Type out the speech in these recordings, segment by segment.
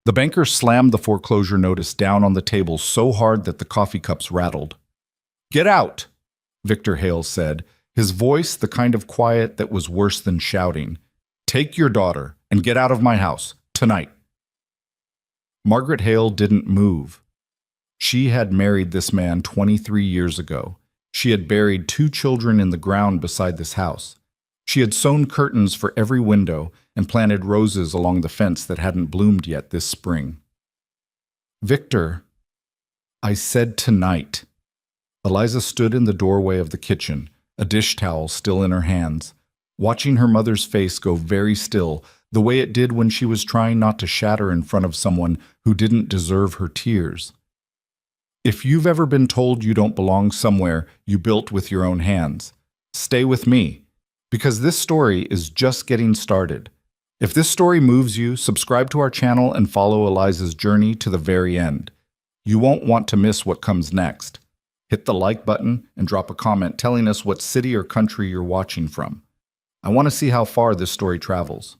The banker slammed the foreclosure notice down on the table so hard that the coffee cups rattled. "Get out," Victor Hale said, his voice the kind of quiet that was worse than shouting. "Take your daughter and get out of my house, tonight." Margaret Hale didn't move. She had married this man 23 years ago. She had buried 2 children in the ground beside this house. She had sewn curtains for every window and planted roses along the fence that hadn't bloomed yet this spring. "Victor, I said tonight." Eliza stood in the doorway of the kitchen, a dish towel still in her hands, watching her mother's face go very still, the way it did when she was trying not to shatter in front of someone who didn't deserve her tears. "If you've ever been told you don't belong somewhere you built with your own hands, stay with me, because this story is just getting started. If this story moves you, subscribe to our channel and follow Eliza's journey to the very end. You won't want to miss what comes next. Hit the like button and drop a comment telling us what city or country you're watching from. I want to see how far this story travels.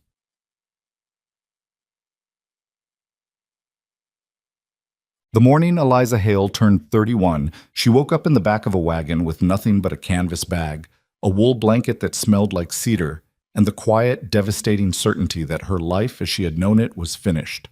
The morning Eliza Hale turned 31, she woke up in the back of a wagon with nothing but a canvas bag, a wool blanket that smelled like cedar, and the quiet, devastating certainty that her life as she had known it was finished.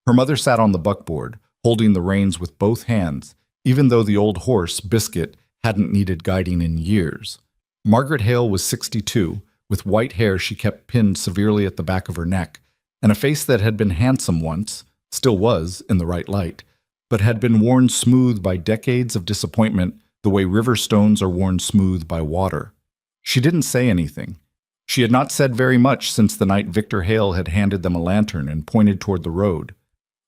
Her mother sat on the buckboard, holding the reins with both hands, even though the old horse, Biscuit, hadn't needed guiding in years. Margaret Hale was 62, with white hair she kept pinned severely at the back of her neck, and a face that had been handsome once, still was in the right light, but had been worn smooth by decades of disappointment the way river stones are worn smooth by water. She didn't say anything. She had not said very much since the night Victor Hale had handed them a lantern and pointed toward the road.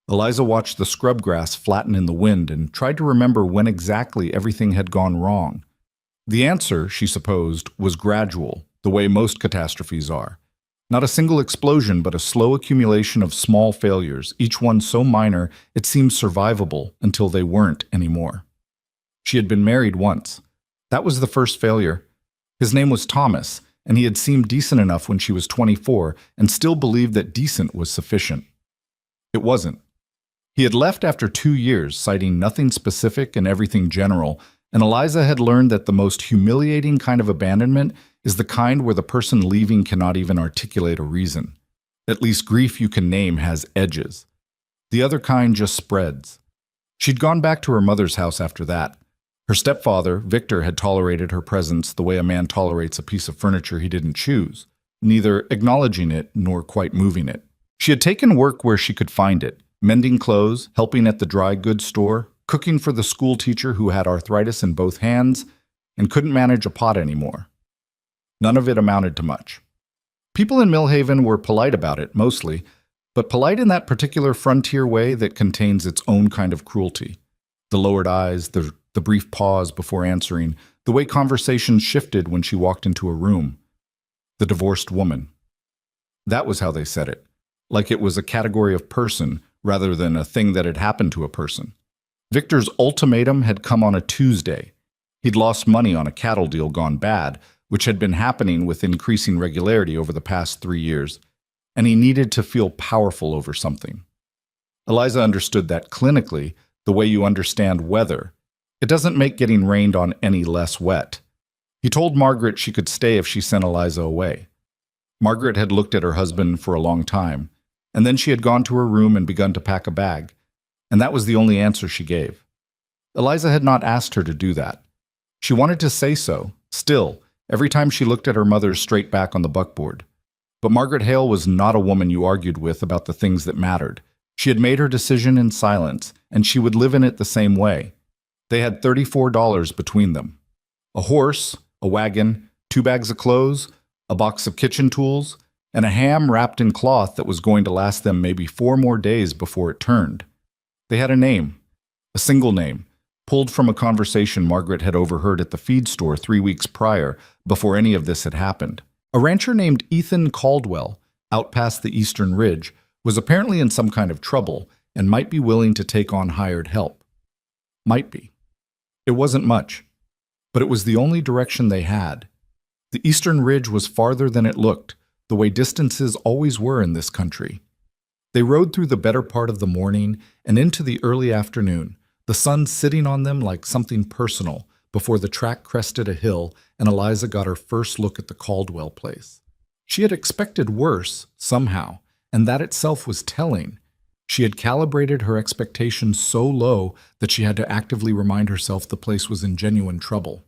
Eliza watched the scrub grass flatten in the wind and tried to remember when exactly everything had gone wrong. The answer, she supposed, was gradual, the way most catastrophes are. Not a single explosion, but a slow accumulation of small failures, each one so minor it seemed survivable until they weren't anymore. She had been married once. That was the first failure. His name was Thomas, and he had seemed decent enough when she was 24 and still believed that decent was sufficient. It wasn't. He had left after 2 years, citing nothing specific and everything general, and Eliza had learned that the most humiliating kind of abandonment is the kind where the person leaving cannot even articulate a reason. At least grief you can name has edges. The other kind just spreads. She'd gone back to her mother's house after that. Her stepfather, Victor, had tolerated her presence the way a man tolerates a piece of furniture he didn't choose, neither acknowledging it nor quite moving it. She had taken work where she could find it, mending clothes, helping at the dry goods store, cooking for the school teacher who had arthritis in both hands and couldn't manage a pot anymore. None of it amounted to much. People in Millhaven were polite about it, mostly, but polite in that particular frontier way that contains its own kind of cruelty. The lowered eyes, the brief pause before answering, the way conversations shifted when she walked into a room. The divorced woman. That was how they said it, like it was a category of person rather than a thing that had happened to a person. Victor's ultimatum had come on a Tuesday. He'd lost money on a cattle deal gone bad, which had been happening with increasing regularity over the past 3 years, and he needed to feel powerful over something. Eliza understood that clinically, the way you understand weather. It doesn't make getting rained on any less wet. He told Margaret she could stay if she sent Eliza away. Margaret had looked at her husband for a long time, and then she had gone to her room and begun to pack a bag, and that was the only answer she gave. Eliza had not asked her to do that. She wanted to say so, still, every time she looked at her mother's straight back on the buckboard. But Margaret Hale was not a woman you argued with about the things that mattered. She had made her decision in silence, and she would live in it the same way. They had $34 between them. A horse, a wagon, 2 bags of clothes, a box of kitchen tools, and a ham wrapped in cloth that was going to last them maybe 4 more days before it turned. They had a name, a single name, pulled from a conversation Margaret had overheard at the feed store 3 weeks prior, before any of this had happened. A rancher named Ethan Caldwell, out past the Eastern Ridge, was apparently in some kind of trouble and might be willing to take on hired help. Might be. It wasn't much, but it was the only direction they had. The Eastern Ridge was farther than it looked, the way distances always were in this country. They rode through the better part of the morning and into the early afternoon, the sun sitting on them like something personal before the track crested a hill and Eliza got her first look at the Caldwell place. She had expected worse, somehow, and that itself was telling. She had calibrated her expectations so low that she had to actively remind herself the place was in genuine trouble.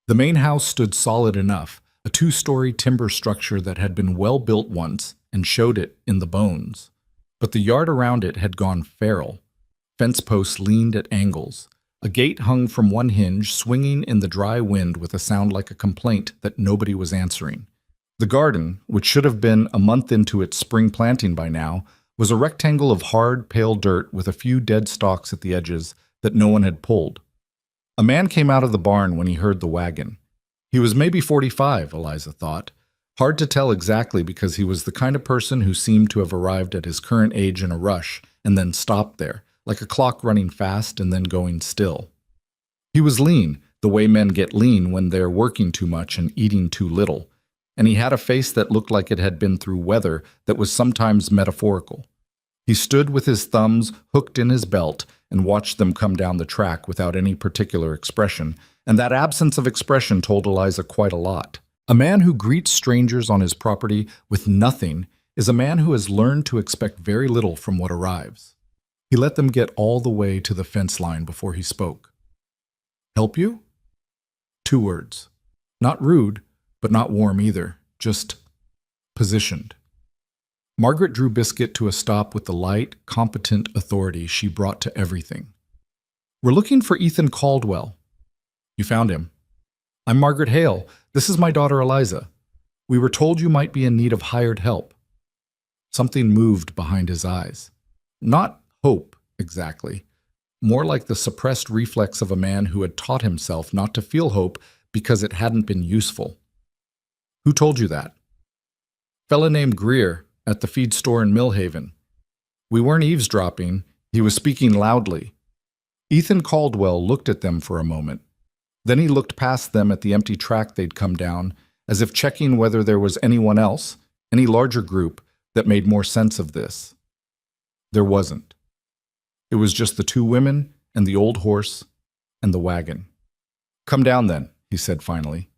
The main house stood solid enough, a two-story timber structure that had been well built once and showed it in the bones. But the yard around it had gone feral. Fence posts leaned at angles. A gate hung from one hinge, swinging in the dry wind with a sound like a complaint that nobody was answering. The garden, which should have been a month into its spring planting by now, was a rectangle of hard, pale dirt with a few dead stalks at the edges that no one had pulled. A man came out of the barn when he heard the wagon. He was maybe 45, Eliza thought. Hard to tell exactly because he was the kind of person who seemed to have arrived at his current age in a rush and then stopped there, like a clock running fast and then going still. He was lean, the way men get lean when they're working too much and eating too little, and he had a face that looked like it had been through weather that was sometimes metaphorical. He stood with his thumbs hooked in his belt and watched them come down the track without any particular expression, and that absence of expression told Eliza quite a lot. A man who greets strangers on his property with nothing is a man who has learned to expect very little from what arrives. He let them get all the way to the fence line before he spoke. "Help you?" 2 words. Not rude, but not warm either, just positioned. Margaret drew Biscuit to a stop with the light, competent authority she brought to everything. "We're looking for Ethan Caldwell." "You found him." "I'm Margaret Hale. This is my daughter Eliza. We were told you might be in need of hired help." Something moved behind his eyes. Not hope, exactly. More like the suppressed reflex of a man who had taught himself not to feel hope because it hadn't been useful. "Who told you that?" "Fella named Greer, at the feed store in Millhaven. We weren't eavesdropping. He was speaking loudly." Ethan Caldwell looked at them for a moment. Then he looked past them at the empty track they'd come down, as if checking whether there was anyone else, any larger group, that made more sense of this. There wasn't. It was just the 2 women and the old horse and the wagon. "Come down then," he said finally.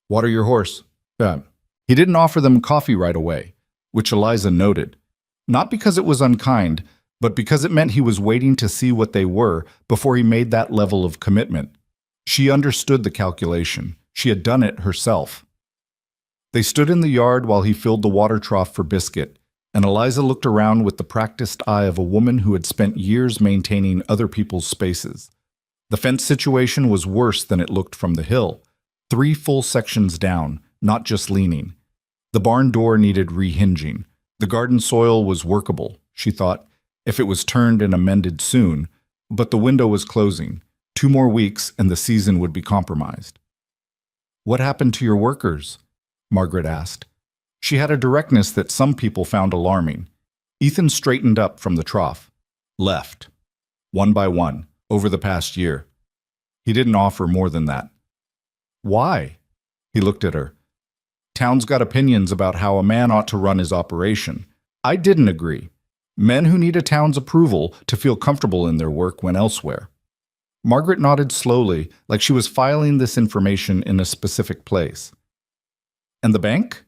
"Water your horse." He didn't offer them coffee right away, which Eliza noted. Not because it was unkind, but because it meant he was waiting to see what they were before he made that level of commitment. She understood the calculation. She had done it herself. They stood in the yard while he filled the water trough for Biscuit, and Eliza looked around with the practiced eye of a woman who had spent years maintaining other people's spaces. The fence situation was worse than it looked from the hill. 3 full sections down, not just leaning. The barn door needed rehinging. The garden soil was workable, she thought, if it was turned and amended soon, but the window was closing. 2 more weeks and the season would be compromised. "What happened to your workers?" Margaret asked. She had a directness that some people found alarming. Ethan straightened up from the trough. "Left. One by one, over the past year." He didn't offer more than that. "Why?" He looked at her. "Town's got opinions about how a man ought to run his operation. I didn't agree. Men who need a town's approval to feel comfortable in their work went elsewhere." Margaret nodded slowly, like she was filing this information in a specific place. "And the bank?"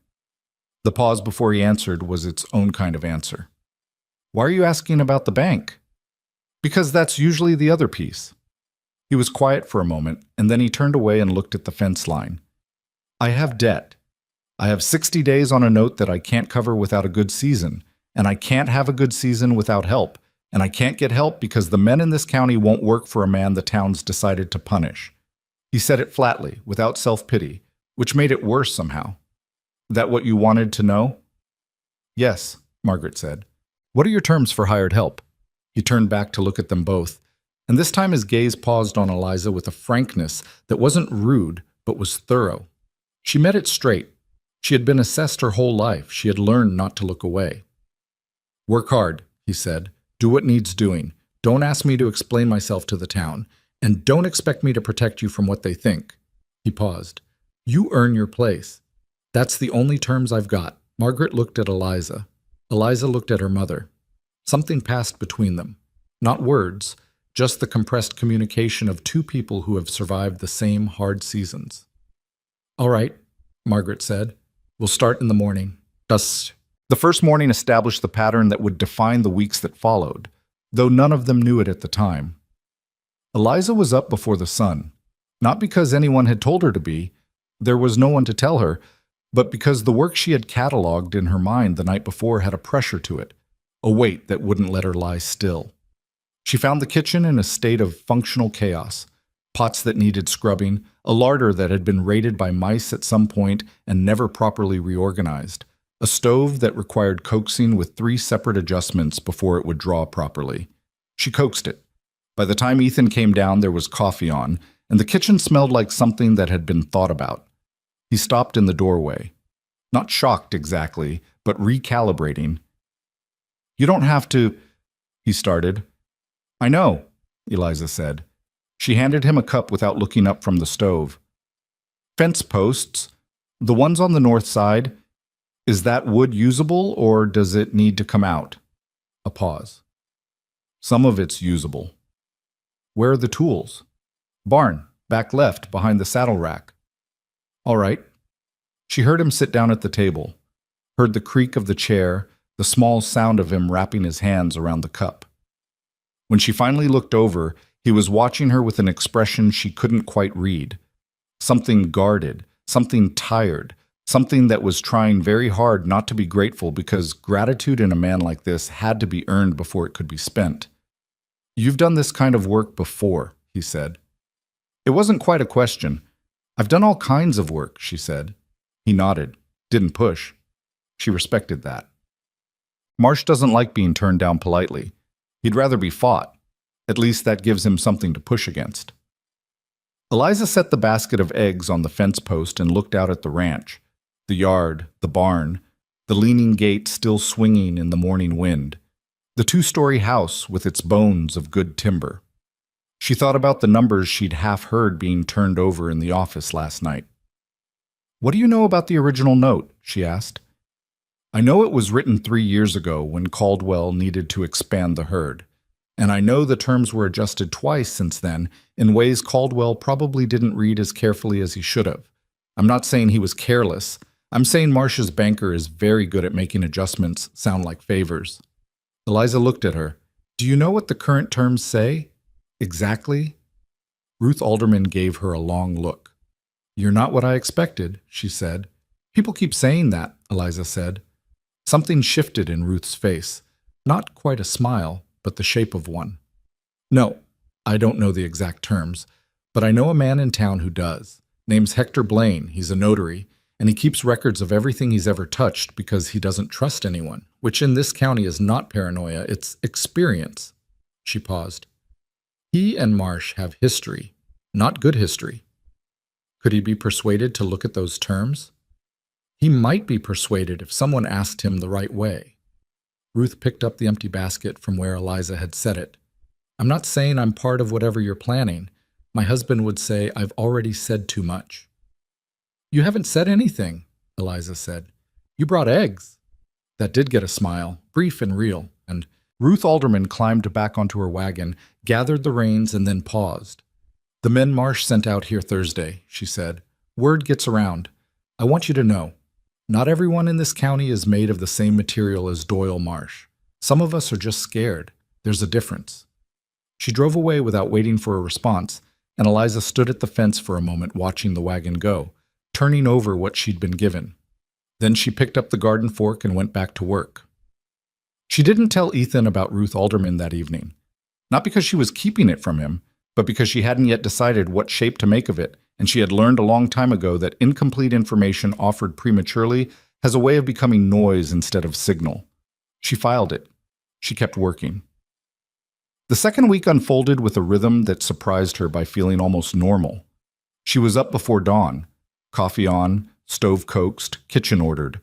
The pause before he answered was its own kind of answer. "Why are you asking about the bank?" "Because that's usually the other piece." He was quiet for a moment, and then he turned away and looked at the fence line. "I have debt. I have 60 days on a note that I can't cover without a good season, and I can't have a good season without help. And I can't get help because the men in this county won't work for a man the town's decided to punish." He said it flatly, without self-pity, which made it worse somehow. "That what you wanted to know?" "Yes," Margaret said. "What are your terms for hired help?" He turned back to look at them both, and this time his gaze paused on Eliza with a frankness that wasn't rude, but was thorough. She met it straight. She had been assessed her whole life. She had learned not to look away. "Work hard," he said. "Do what needs doing. Don't ask me to explain myself to the town. And don't expect me to protect you from what they think." He paused. "You earn your place. That's the only terms I've got." Margaret looked at Eliza. Eliza looked at her mother. Something passed between them. Not words, just the compressed communication of two people who have survived the same hard seasons. "All right," Margaret said. "We'll start in the morning." Thus, the first morning established the pattern that would define the weeks that followed, though none of them knew it at the time. Eliza was up before the sun, not because anyone had told her to be, there was no one to tell her, but because the work she had catalogued in her mind the night before had a pressure to it, a weight that wouldn't let her lie still. She found the kitchen in a state of functional chaos, pots that needed scrubbing, a larder that had been raided by mice at some point and never properly reorganized, a stove that required coaxing with 3 separate adjustments before it would draw properly. She coaxed it. By the time Ethan came down, there was coffee on, and the kitchen smelled like something that had been thought about. He stopped in the doorway. Not shocked exactly, but recalibrating. "You don't have to," he started. "I know," Eliza said. She handed him a cup without looking up from the stove. "Fence posts, the ones on the north side, is that wood usable or does it need to come out?" A pause. "Some of it's usable." "Where are the tools?" "Barn, back left, behind the saddle rack." "All right." She heard him sit down at the table, heard the creak of the chair, the small sound of him wrapping his hands around the cup. When she finally looked over, he was watching her with an expression she couldn't quite read. Something guarded, something tired, something that was trying very hard not to be grateful because gratitude in a man like this had to be earned before it could be spent. "You've done this kind of work before," he said. It wasn't quite a question. "I've done all kinds of work," she said. He nodded, didn't push. She respected that. Marsh doesn't like being turned down politely. He'd rather be fought. At least that gives him something to push against. Eliza set the basket of eggs on the fence post and looked out at the ranch, the yard, the barn, the leaning gate still swinging in the morning wind, the 2-story house with its bones of good timber. She thought about the numbers she'd half heard being turned over in the office last night. "What do you know about the original note?" she asked. "I know it was written 3 years ago when Caldwell needed to expand the herd. And I know the terms were adjusted twice since then in ways Caldwell probably didn't read as carefully as he should have. I'm not saying he was careless. I'm saying Marsh's banker is very good at making adjustments sound like favors." Eliza looked at her. "Do you know what the current terms say? Exactly?" Ruth Alderman gave her a long look. "You're not what I expected," she said. "People keep saying that," Eliza said. Something shifted in Ruth's face. Not quite a smile, but the shape of one. "No, I don't know the exact terms, but I know a man in town who does. Name's Hector Blaine. He's a notary, and he keeps records of everything he's ever touched because he doesn't trust anyone, which in this county is not paranoia, it's experience." She paused. "He and Marsh have history, not good history. Could he be persuaded to look at those terms? He might be persuaded if someone asked him the right way." Ruth picked up the empty basket from where Eliza had set it. "I'm not saying I'm part of whatever you're planning. My husband would say I've already said too much." "You haven't said anything," Eliza said. "You brought eggs." That did get a smile, brief and real, and Ruth Alderman climbed back onto her wagon, gathered the reins, and then paused. "The men Marsh sent out here Thursday," she said. "Word gets around. I want you to know. Not everyone in this county is made of the same material as Doyle Marsh. Some of us are just scared. There's a difference." She drove away without waiting for a response, and Eliza stood at the fence for a moment watching the wagon go, turning over what she'd been given. Then she picked up the garden fork and went back to work. She didn't tell Ethan about Ruth Alderman that evening. Not because she was keeping it from him, but because she hadn't yet decided what shape to make of it, and she had learned a long time ago that incomplete information offered prematurely has a way of becoming noise instead of signal. She filed it. She kept working. The second week unfolded with a rhythm that surprised her by feeling almost normal. She was up before dawn, coffee on, stove coaxed, kitchen ordered,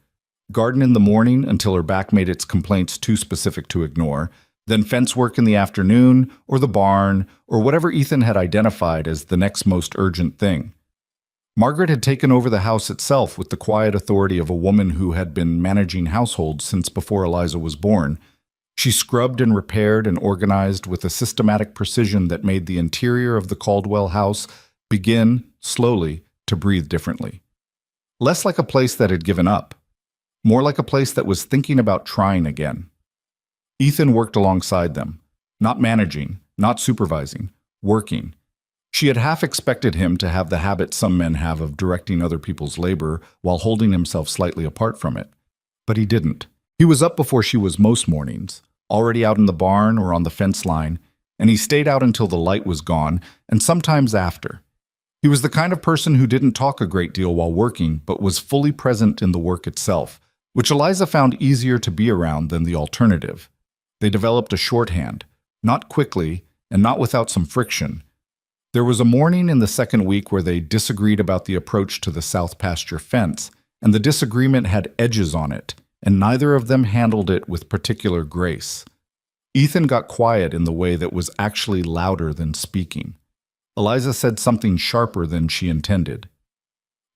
garden in the morning until her back made its complaints too specific to ignore, then fence work in the afternoon, or the barn, or whatever Ethan had identified as the next most urgent thing. Margaret had taken over the house itself with the quiet authority of a woman who had been managing households since before Eliza was born. She scrubbed and repaired and organized with a systematic precision that made the interior of the Caldwell house begin, slowly, to breathe differently. Less like a place that had given up, more like a place that was thinking about trying again. Ethan worked alongside them, not managing, not supervising, working. She had half expected him to have the habit some men have of directing other people's labor while holding himself slightly apart from it. But he didn't. He was up before she was most mornings, already out in the barn or on the fence line, and he stayed out until the light was gone, and sometimes after. He was the kind of person who didn't talk a great deal while working, but was fully present in the work itself, which Eliza found easier to be around than the alternative. They developed a shorthand, not quickly and not without some friction. There was a morning in the second week where they disagreed about the approach to the south pasture fence, and the disagreement had edges on it, and neither of them handled it with particular grace. Ethan got quiet in the way that was actually louder than speaking. Eliza said something sharper than she intended.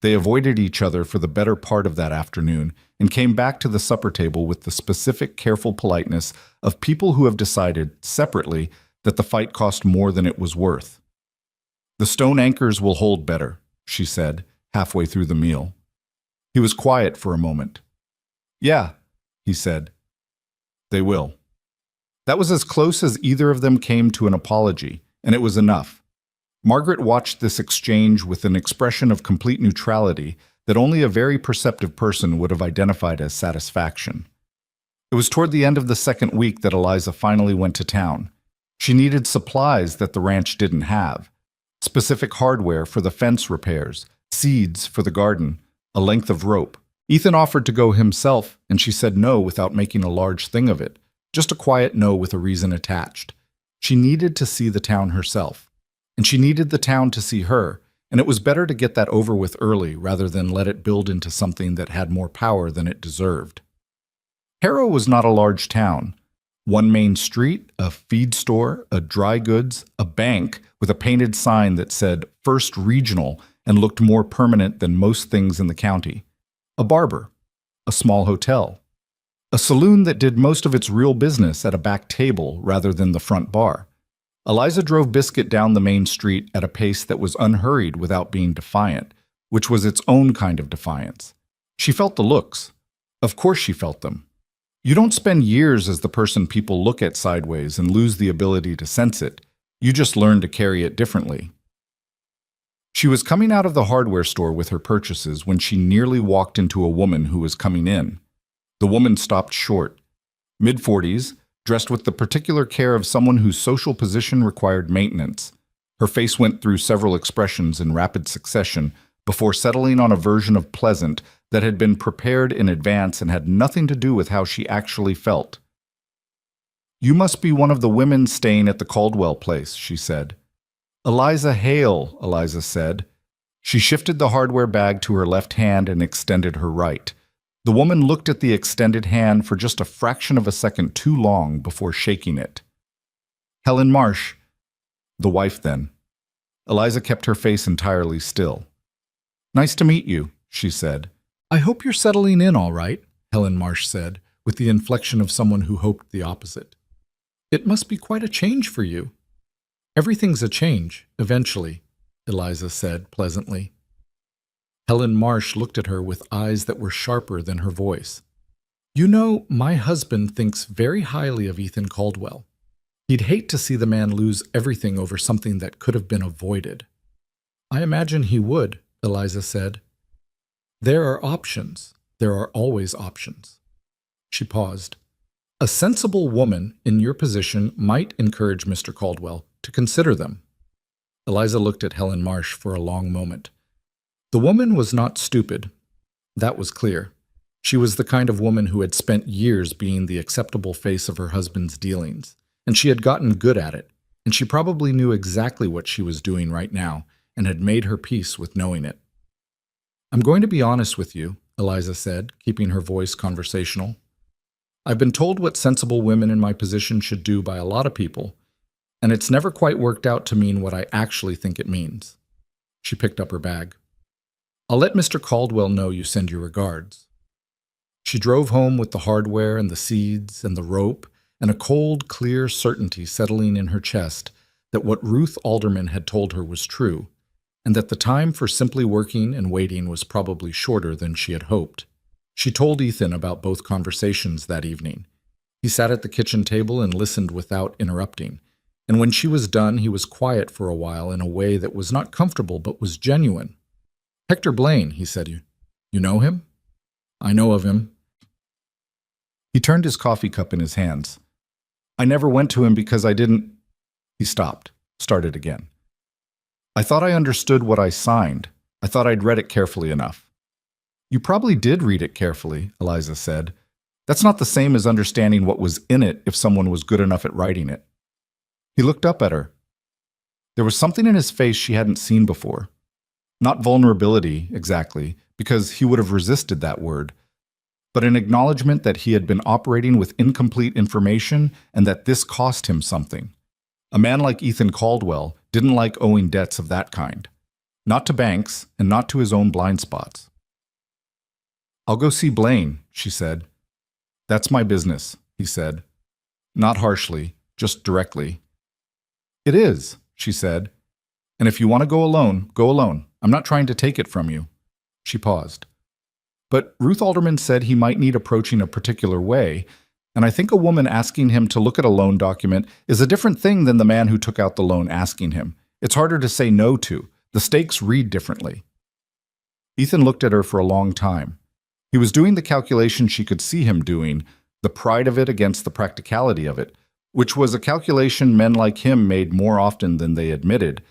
They avoided each other for the better part of that afternoon and came back to the supper table with the specific, careful politeness of people who have decided, separately, that the fight cost more than it was worth. "The stone anchors will hold better," she said, halfway through the meal. He was quiet for a moment. "Yeah," he said. "They will." That was as close as either of them came to an apology, and it was enough. Margaret watched this exchange with an expression of complete neutrality that only a very perceptive person would have identified as satisfaction. It was toward the end of the second week that Eliza finally went to town. She needed supplies that the ranch didn't have. Specific hardware for the fence repairs, seeds for the garden, a length of rope. Ethan offered to go himself, and she said no without making a large thing of it, just a quiet no with a reason attached. She needed to see the town herself, and she needed the town to see her, and it was better to get that over with early rather than let it build into something that had more power than it deserved. Harrow was not a large town. One main street, a feed store, a dry goods, a bank with a painted sign that said First Regional and looked more permanent than most things in the county. A barber, a small hotel, a saloon that did most of its real business at a back table rather than the front bar. Eliza drove Biscuit down the main street at a pace that was unhurried without being defiant, which was its own kind of defiance. She felt the looks. Of course she felt them. You don't spend years as the person people look at sideways and lose the ability to sense it. You just learn to carry it differently. She was coming out of the hardware store with her purchases when she nearly walked into a woman who was coming in. The woman stopped short. Mid-40s, dressed with the particular care of someone whose social position required maintenance. Her face went through several expressions in rapid succession before settling on a version of pleasant that had been prepared in advance and had nothing to do with how she actually felt. "You must be one of the women staying at the Caldwell place," she said. "Eliza Hale," Eliza said. She shifted the hardware bag to her left hand and extended her right. The woman looked at the extended hand for just a fraction of a second too long before shaking it. "Helen Marsh." "The wife, then." Eliza kept her face entirely still. "Nice to meet you," she said. "I hope you're settling in all right," Helen Marsh said, with the inflection of someone who hoped the opposite. "It must be quite a change for you." "Everything's a change, eventually," Eliza said pleasantly. Helen Marsh looked at her with eyes that were sharper than her voice. "You know, my husband thinks very highly of Ethan Caldwell. He'd hate to see the man lose everything over something that could have been avoided." "I imagine he would," Eliza said. "There are options. There are always options." She paused. "A sensible woman in your position might encourage Mr. Caldwell to consider them." Eliza looked at Helen Marsh for a long moment. The woman was not stupid. That was clear. She was the kind of woman who had spent years being the acceptable face of her husband's dealings, and she had gotten good at it, and she probably knew exactly what she was doing right now and had made her peace with knowing it. "I'm going to be honest with you," Eliza said, keeping her voice conversational. "I've been told what sensible women in my position should do by a lot of people, and it's never quite worked out to mean what I actually think it means." She picked up her bag. I'll let Mr. Caldwell know you send your regards. She drove home with the hardware and the seeds and the rope and a cold, clear certainty settling in her chest that what Ruth Alderman had told her was true, and that the time for simply working and waiting was probably shorter than she had hoped. She told Ethan about both conversations that evening. He sat at the kitchen table and listened without interrupting, and when she was done, he was quiet for a while in a way that was not comfortable but was genuine. "Hector Blaine," he said. You know him?" "I know of him." He turned his coffee cup in his hands. "I never went to him because I didn't—" He stopped, started again. "I thought I understood what I signed. I thought I'd read it carefully enough." "You probably did read it carefully," Eliza said. "That's not the same as understanding what was in it if someone was good enough at writing it." He looked up at her. There was something in his face she hadn't seen before. Not vulnerability, exactly, because he would have resisted that word, but an acknowledgement that he had been operating with incomplete information and that this cost him something. A man like Ethan Caldwell didn't like owing debts of that kind. Not to banks and not to his own blind spots. "I'll go see Blaine," she said. "That's my business," he said. Not harshly, just directly. "It is," she said. "And if you want to go alone, go alone. I'm not trying to take it from you." She paused. "But Ruth Alderman said he might need approaching a particular way, and I think a woman asking him to look at a loan document is a different thing than the man who took out the loan asking him. It's harder to say no to. The stakes read differently." Ethan looked at her for a long time. He was doing the calculation she could see him doing, the pride of it against the practicality of it, which was a calculation men like him made more often than they admitted,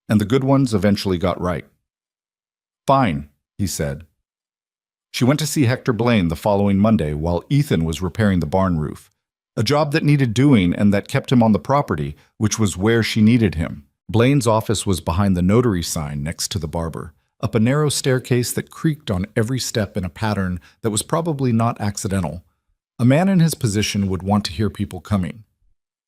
and the good ones eventually got right. "Fine," he said. She went to see Hector Blaine the following Monday while Ethan was repairing the barn roof, a job that needed doing and that kept him on the property, which was where she needed him. Blaine's office was behind the notary sign next to the barber, up a narrow staircase that creaked on every step in a pattern that was probably not accidental. A man in his position would want to hear people coming.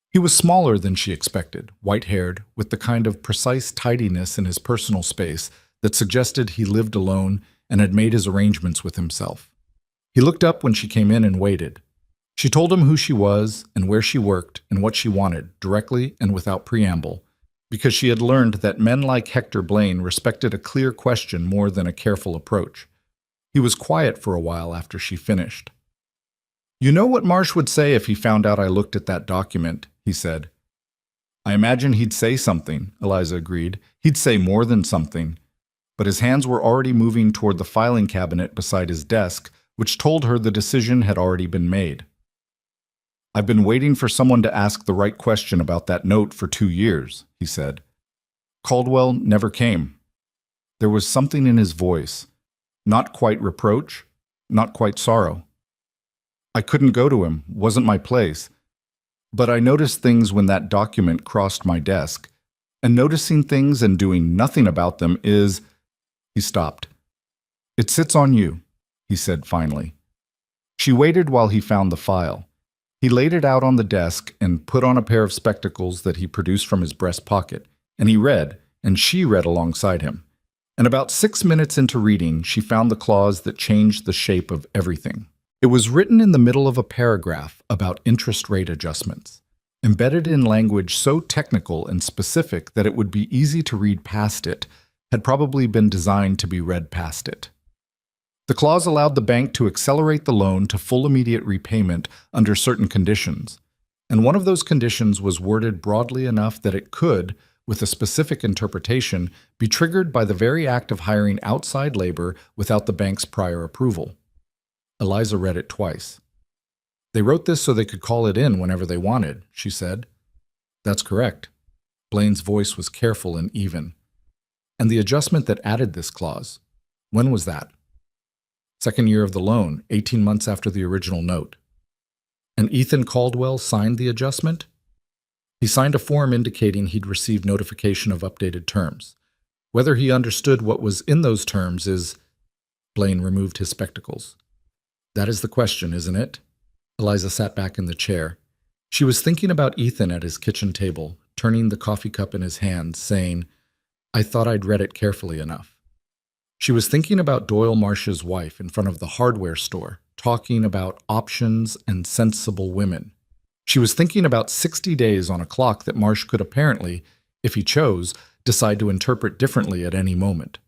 He was smaller than she expected, white-haired, with the kind of precise tidiness in his personal space that suggested he lived alone and had made his arrangements with himself. He looked up when she came in and waited. She told him who she was and where she worked and what she wanted, directly and without preamble, because she had learned that men like Hector Blaine respected a clear question more than a careful approach. He was quiet for a while after she finished. "You know what Marsh would say if he found out I looked at that document," he said. "I imagine he'd say something," Eliza agreed. "He'd say more than something." But his hands were already moving toward the filing cabinet beside his desk, which told her the decision had already been made. "I've been waiting for someone to ask the right question about that note for 2 years," he said. "Caldwell never came." There was something in his voice, not quite reproach, not quite sorrow. "I couldn't go to him, wasn't my place. But I noticed things when that document crossed my desk, and noticing things and doing nothing about them is—" He stopped. "It sits on you," he said finally. She waited while he found the file. He laid it out on the desk and put on a pair of spectacles that he produced from his breast pocket, and he read, and she read alongside him. And about 6 minutes into reading, she found the clause that changed the shape of everything. It was written in the middle of a paragraph about interest rate adjustments, embedded in language so technical and specific that it would be easy to read past it, had probably been designed to be read past it. The clause allowed the bank to accelerate the loan to full immediate repayment under certain conditions, and one of those conditions was worded broadly enough that it could, with a specific interpretation, be triggered by the very act of hiring outside labor without the bank's prior approval. Eliza read it twice. "They wrote this so they could call it in whenever they wanted," she said. "That's correct." Blaine's voice was careful and even. "And the adjustment that added this clause, when was that?" "Second year of the loan, 18 months after the original note." "And Ethan Caldwell signed the adjustment?" "He signed a form indicating he'd received notification of updated terms. Whether he understood what was in those terms is—" Blaine removed his spectacles. "That is the question, isn't it?" Eliza sat back in the chair. She was thinking about Ethan at his kitchen table, turning the coffee cup in his hand, saying, "I thought I'd read it carefully enough." She was thinking about Doyle Marsh's wife in front of the hardware store, talking about options and sensible women. She was thinking about 60 days on a clock that Marsh could apparently, if he chose, decide to interpret differently at any moment.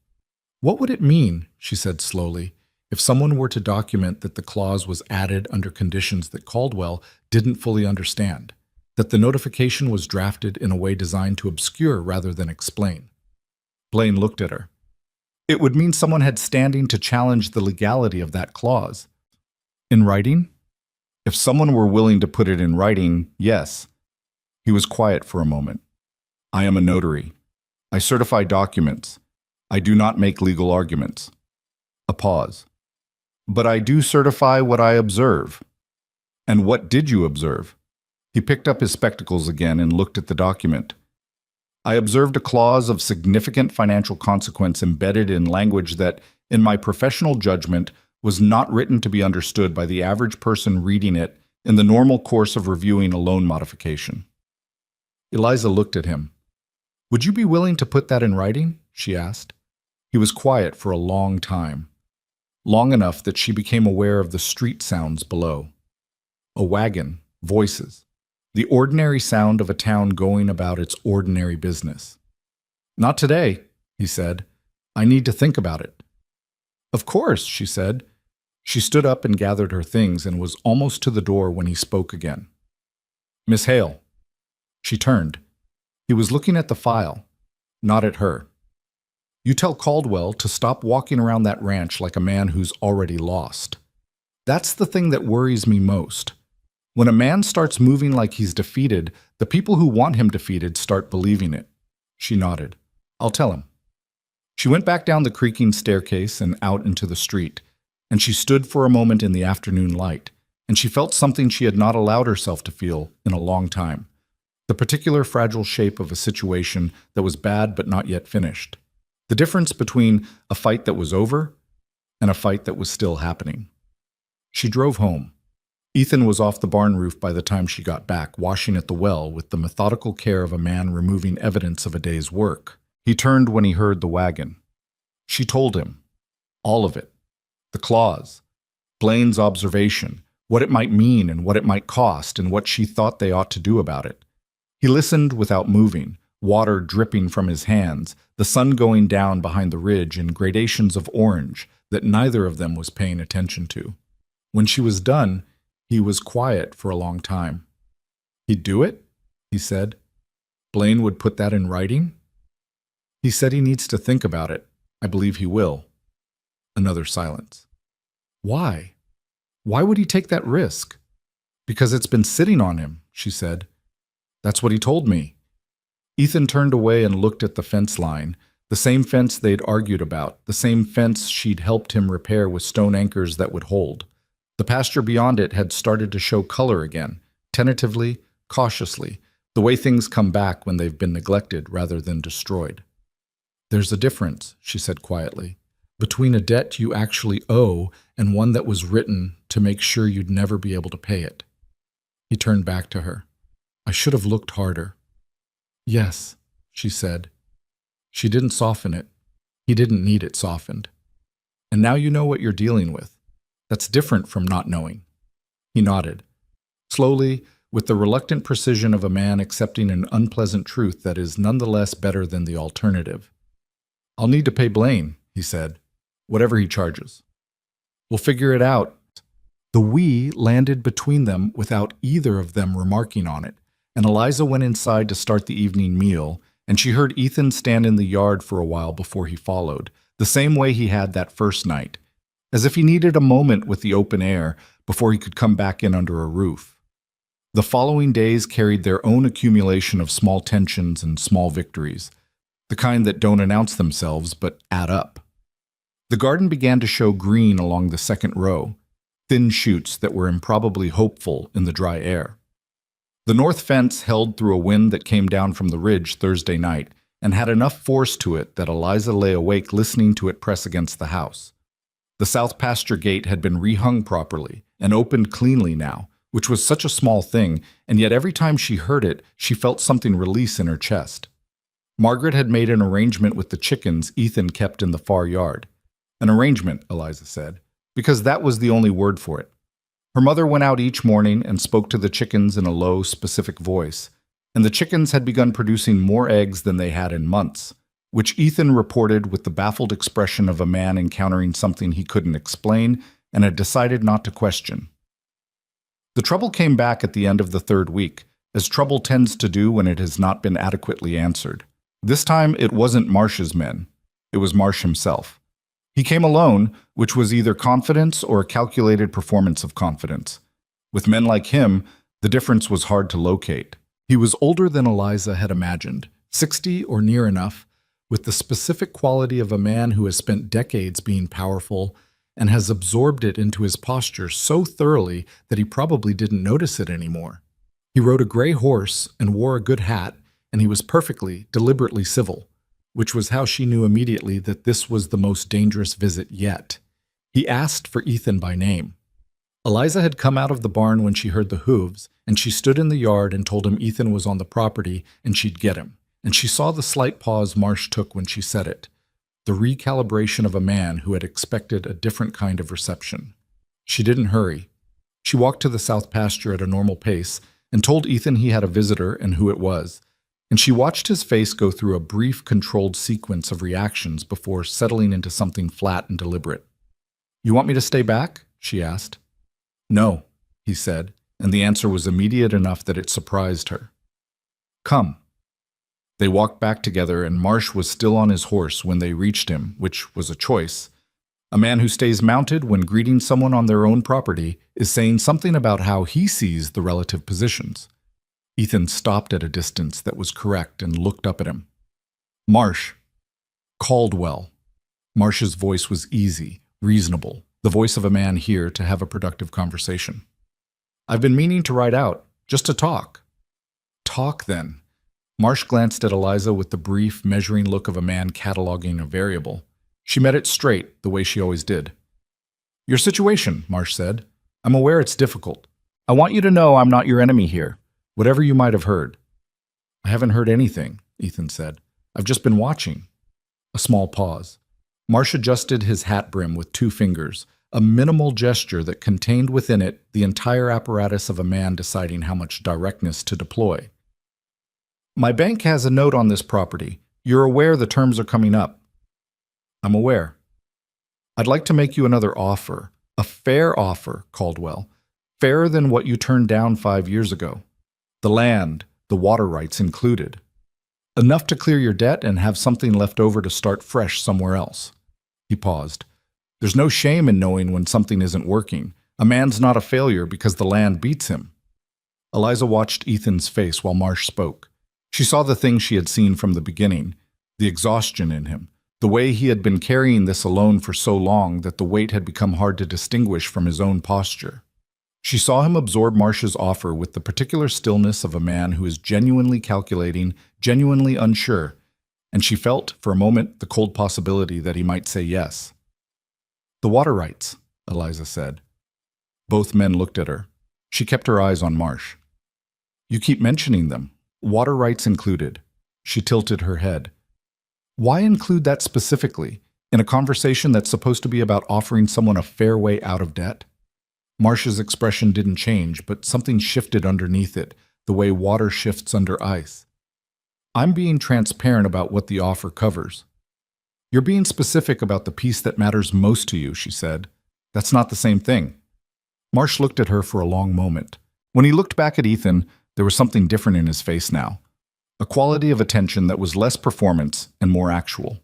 What would it mean, she said slowly, if someone were to document that the clause was added under conditions that Caldwell didn't fully understand, that the notification was drafted in a way designed to obscure rather than explain? Blaine looked at her. It would mean someone had standing to challenge the legality of that clause. In writing? If someone were willing to put it in writing, yes. He was quiet for a moment. I am a notary. I certify documents. I do not make legal arguments. A pause. But I do certify what I observe. And what did you observe? He picked up his spectacles again and looked at the document. I observed a clause of significant financial consequence embedded in language that, in my professional judgment, was not written to be understood by the average person reading it in the normal course of reviewing a loan modification. Eliza looked at him. Would you be willing to put that in writing? She asked. He was quiet for a long time, long enough that she became aware of the street sounds below. A wagon, voices, the ordinary sound of a town going about its ordinary business. Not today, he said. I need to think about it. Of course, she said. She stood up and gathered her things and was almost to the door when he spoke again. Miss Hale. She turned. He was looking at the file, not at her. You tell Caldwell to stop walking around that ranch like a man who's already lost. That's the thing that worries me most. When a man starts moving like he's defeated, the people who want him defeated start believing it. She nodded. I'll tell him. She went back down the creaking staircase and out into the street, and she stood for a moment in the afternoon light, and she felt something she had not allowed herself to feel in a long time. The particular fragile shape of a situation that was bad but not yet finished. The difference between a fight that was over and a fight that was still happening. She drove home. Ethan was off the barn roof by the time she got back, washing at the well with the methodical care of a man removing evidence of a day's work. He turned when he heard the wagon. She told him. All of it. The clause. Blaine's observation. What it might mean and what it might cost and what she thought they ought to do about it. He listened without moving, water dripping from his hands, the sun going down behind the ridge in gradations of orange that neither of them was paying attention to. When she was done, he was quiet for a long time. He'd do it? He said. Blaine would put that in writing? He said he needs to think about it. I believe he will. Another silence. Why? Why would he take that risk? Because it's been sitting on him, she said. That's what he told me. Ethan turned away and looked at the fence line, the same fence they'd argued about, the same fence she'd helped him repair with stone anchors that would hold. The pasture beyond it had started to show color again, tentatively, cautiously, the way things come back when they've been neglected rather than destroyed. There's a difference, she said quietly, between a debt you actually owe and one that was written to make sure you'd never be able to pay it. He turned back to her. I should have looked harder. Yes, she said. She didn't soften it. He didn't need it softened. And now you know what you're dealing with. That's different from not knowing. He nodded. Slowly, with the reluctant precision of a man accepting an unpleasant truth that is nonetheless better than the alternative. I'll need to pay Blaine, he said, whatever he charges. We'll figure it out. The we landed between them without either of them remarking on it, and Eliza went inside to start the evening meal, and she heard Ethan stand in the yard for a while before he followed, the same way he had that first night, as if he needed a moment with the open air before he could come back in under a roof. The following days carried their own accumulation of small tensions and small victories, the kind that don't announce themselves but add up. The garden began to show green along the second row, thin shoots that were improbably hopeful in the dry air. The north fence held through a wind that came down from the ridge Thursday night and had enough force to it that Eliza lay awake listening to it press against the house. The south pasture gate had been rehung properly and opened cleanly now, which was such a small thing, and yet every time she heard it, she felt something release in her chest. Margaret had made an arrangement with the chickens Ethan kept in the far yard. An arrangement, Eliza said, because that was the only word for it. Her mother went out each morning and spoke to the chickens in a low, specific voice, and the chickens had begun producing more eggs than they had in months, which Ethan reported with the baffled expression of a man encountering something he couldn't explain and had decided not to question. The trouble came back at the end of the third week, as trouble tends to do when it has not been adequately answered. This time it wasn't Marsh's men. It was Marsh himself. He came alone, which was either confidence or a calculated performance of confidence. With men like him, the difference was hard to locate. He was older than Eliza had imagined, 60 or near enough, with the specific quality of a man who has spent decades being powerful and has absorbed it into his posture so thoroughly that he probably didn't notice it anymore. He rode a gray horse and wore a good hat, and he was perfectly, deliberately civil, which was how she knew immediately that this was the most dangerous visit yet. He asked for Ethan by name. Eliza had come out of the barn when she heard the hooves, and she stood in the yard and told him Ethan was on the property and she'd get him, and she saw the slight pause Marsh took when she said it. The recalibration of a man who had expected a different kind of reception. She didn't hurry. She walked to the south pasture at a normal pace and told Ethan he had a visitor and who it was, and she watched his face go through a brief, controlled sequence of reactions before settling into something flat and deliberate. "You want me to stay back?" she asked. "No," he said, and the answer was immediate enough that it surprised her. "Come." They walked back together, and Marsh was still on his horse when they reached him, which was a choice. A man who stays mounted when greeting someone on their own property is saying something about how he sees the relative positions. Ethan stopped at a distance that was correct and looked up at him. "Marsh." "Caldwell." Marsh's voice was easy, reasonable, the voice of a man here to have a productive conversation. "I've been meaning to ride out, just to talk." "Talk, then." Marsh glanced at Eliza with the brief, measuring look of a man cataloging a variable. She met it straight, the way she always did. "Your situation," Marsh said. "I'm aware it's difficult. I want you to know I'm not your enemy here, whatever you might have heard." "I haven't heard anything," Ethan said. "I've just been watching." A small pause. Marsh adjusted his hat brim with 2 fingers, a minimal gesture that contained within it the entire apparatus of a man deciding how much directness to deploy. "My bank has a note on this property. You're aware the terms are coming up." "I'm aware." "I'd like to make you another offer. A fair offer, Caldwell. Fairer than what you turned down 5 years ago. The land, the water rights included. Enough to clear your debt and have something left over to start fresh somewhere else." He paused. "There's no shame in knowing when something isn't working. A man's not a failure because the land beats him." Eliza watched Ethan's face while Marsh spoke. She saw the thing she had seen from the beginning, the exhaustion in him, the way he had been carrying this alone for so long that the weight had become hard to distinguish from his own posture. She saw him absorb Marsh's offer with the particular stillness of a man who is genuinely calculating, genuinely unsure, and she felt, for a moment, the cold possibility that he might say yes. "The water rights," Eliza said. Both men looked at her. She kept her eyes on Marsh. "You keep mentioning them. Water rights included." She tilted her head. "Why include that specifically, in a conversation that's supposed to be about offering someone a fair way out of debt?" Marsh's expression didn't change, but something shifted underneath it, the way water shifts under ice. "I'm being transparent about what the offer covers." "You're being specific about the piece that matters most to you," she said. "That's not the same thing." Marsh looked at her for a long moment. When he looked back at Ethan, there was something different in his face now. A quality of attention that was less performance and more actual.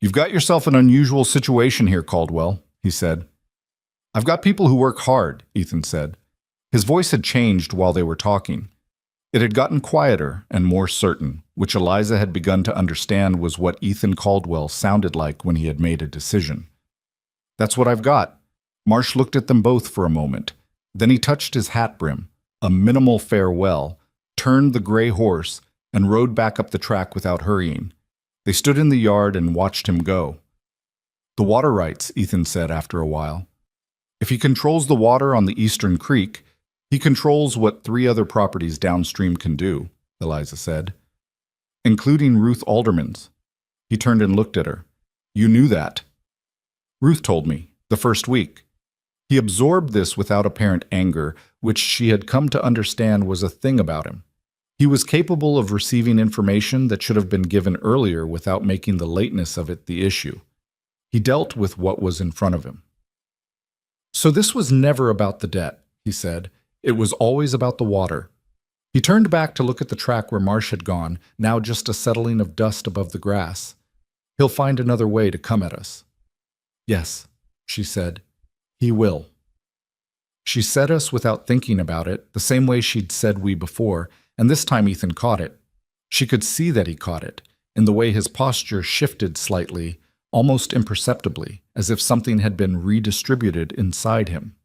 "You've got yourself an unusual situation here, Caldwell," he said. "I've got people who work hard," Ethan said. His voice had changed while they were talking. It had gotten quieter and more certain, which Eliza had begun to understand was what Ethan Caldwell sounded like when he had made a decision. "That's what I've got." Marsh looked at them both for a moment. Then he touched his hat brim, a minimal farewell, turned the gray horse, and rode back up the track without hurrying. They stood in the yard and watched him go. "The water rights," Ethan said after a while. "If he controls the water on the eastern creek, he controls what 3 other properties downstream can do," Eliza said. "Including Ruth Alderman's." He turned and looked at her. "You knew that." Ruth told me, the first week. He absorbed this without apparent anger, which she had come to understand was a thing about him. He was capable of receiving information that should have been given earlier without making the lateness of it the issue. He dealt with what was in front of him. So this was never about the debt, he said. It was always about the water. He turned back to look at the track where Marsh had gone, now just a settling of dust above the grass. He'll find another way to come at us. Yes, she said. He will. She said us without thinking about it, the same way she'd said we before, and this time Ethan caught it. She could see that he caught it, in the way his posture shifted slightly, almost imperceptibly, as if something had been redistributed inside him.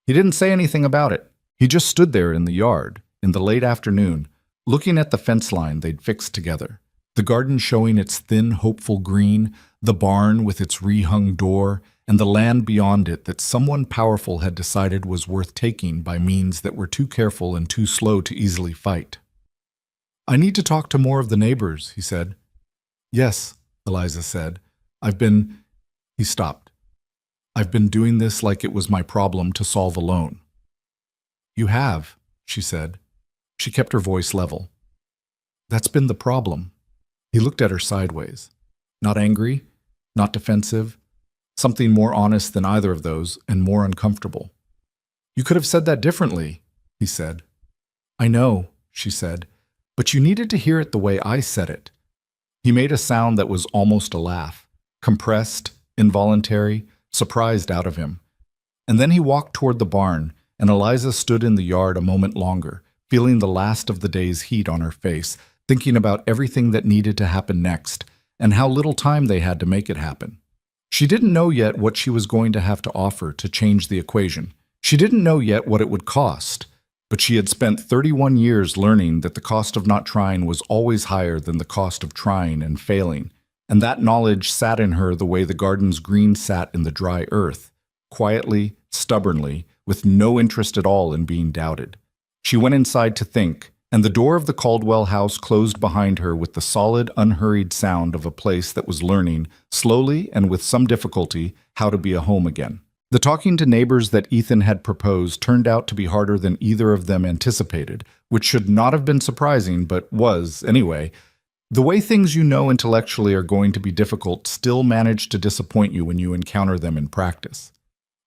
He didn't say anything about it. He just stood there in the yard, in the late afternoon, looking at the fence line they'd fixed together, the garden showing its thin, hopeful green, the barn with its rehung door, and the land beyond it that someone powerful had decided was worth taking by means that were too careful and too slow to easily fight. I need to talk to more of the neighbors, he said. Yes, Eliza said. He stopped. I've been doing this like it was my problem to solve alone. You have, she said. She kept her voice level. That's been the problem. He looked at her sideways. Not angry, not defensive, something more honest than either of those and more uncomfortable. You could have said that differently, he said. I know, she said, but you needed to hear it the way I said it. He made a sound that was almost a laugh, compressed, involuntary, surprised out of him. And then he walked toward the barn, and Eliza stood in the yard a moment longer, feeling the last of the day's heat on her face, thinking about everything that needed to happen next, and how little time they had to make it happen. She didn't know yet what she was going to have to offer to change the equation. She didn't know yet what it would cost, but she had spent 31 years learning that the cost of not trying was always higher than the cost of trying and failing, and that knowledge sat in her the way the garden's green sat in the dry earth, quietly, stubbornly, with no interest at all in being doubted. She went inside to think, and the door of the Caldwell house closed behind her with the solid, unhurried sound of a place that was learning, slowly and with some difficulty, how to be a home again. The talking to neighbors that Ethan had proposed turned out to be harder than either of them anticipated, which should not have been surprising, but was, anyway. The way things you know intellectually are going to be difficult still manage to disappoint you when you encounter them in practice.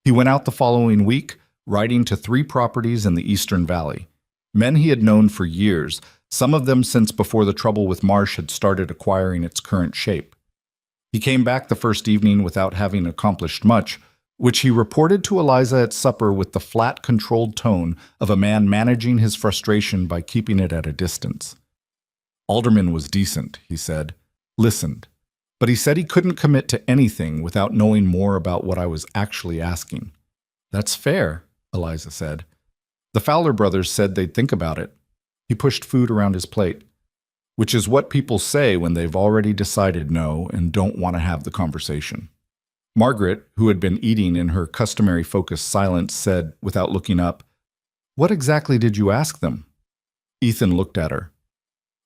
He went out the following week, riding to 3 properties in the Eastern Valley. Men he had known for years, some of them since before the trouble with Marsh had started acquiring its current shape. He came back the first evening without having accomplished much, which he reported to Eliza at supper with the flat, controlled tone of a man managing his frustration by keeping it at a distance. Alderman was decent, he said, listened, but he said he couldn't commit to anything without knowing more about what I was actually asking. That's fair, Eliza said. The Fowler brothers said they'd think about it. He pushed food around his plate, which is what people say when they've already decided no and don't want to have the conversation. Margaret, who had been eating in her customary focused silence, said, without looking up, "What exactly did you ask them?" Ethan looked at her.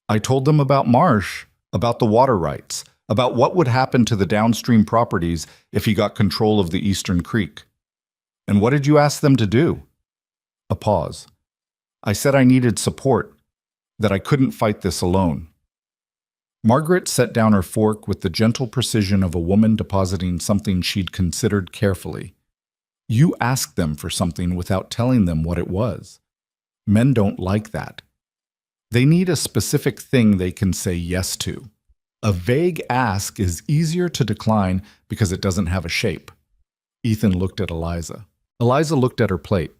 "I told them about Marsh, about the water rights, about what would happen to the downstream properties if he got control of the Eastern Creek." "And what did you ask them to do?" A pause. "I said I needed support, that I couldn't fight this alone." Margaret set down her fork with the gentle precision of a woman depositing something she'd considered carefully. You asked them for something without telling them what it was. Men don't like that. They need a specific thing they can say yes to. A vague ask is easier to decline because it doesn't have a shape. Ethan looked at Eliza. Eliza looked at her plate.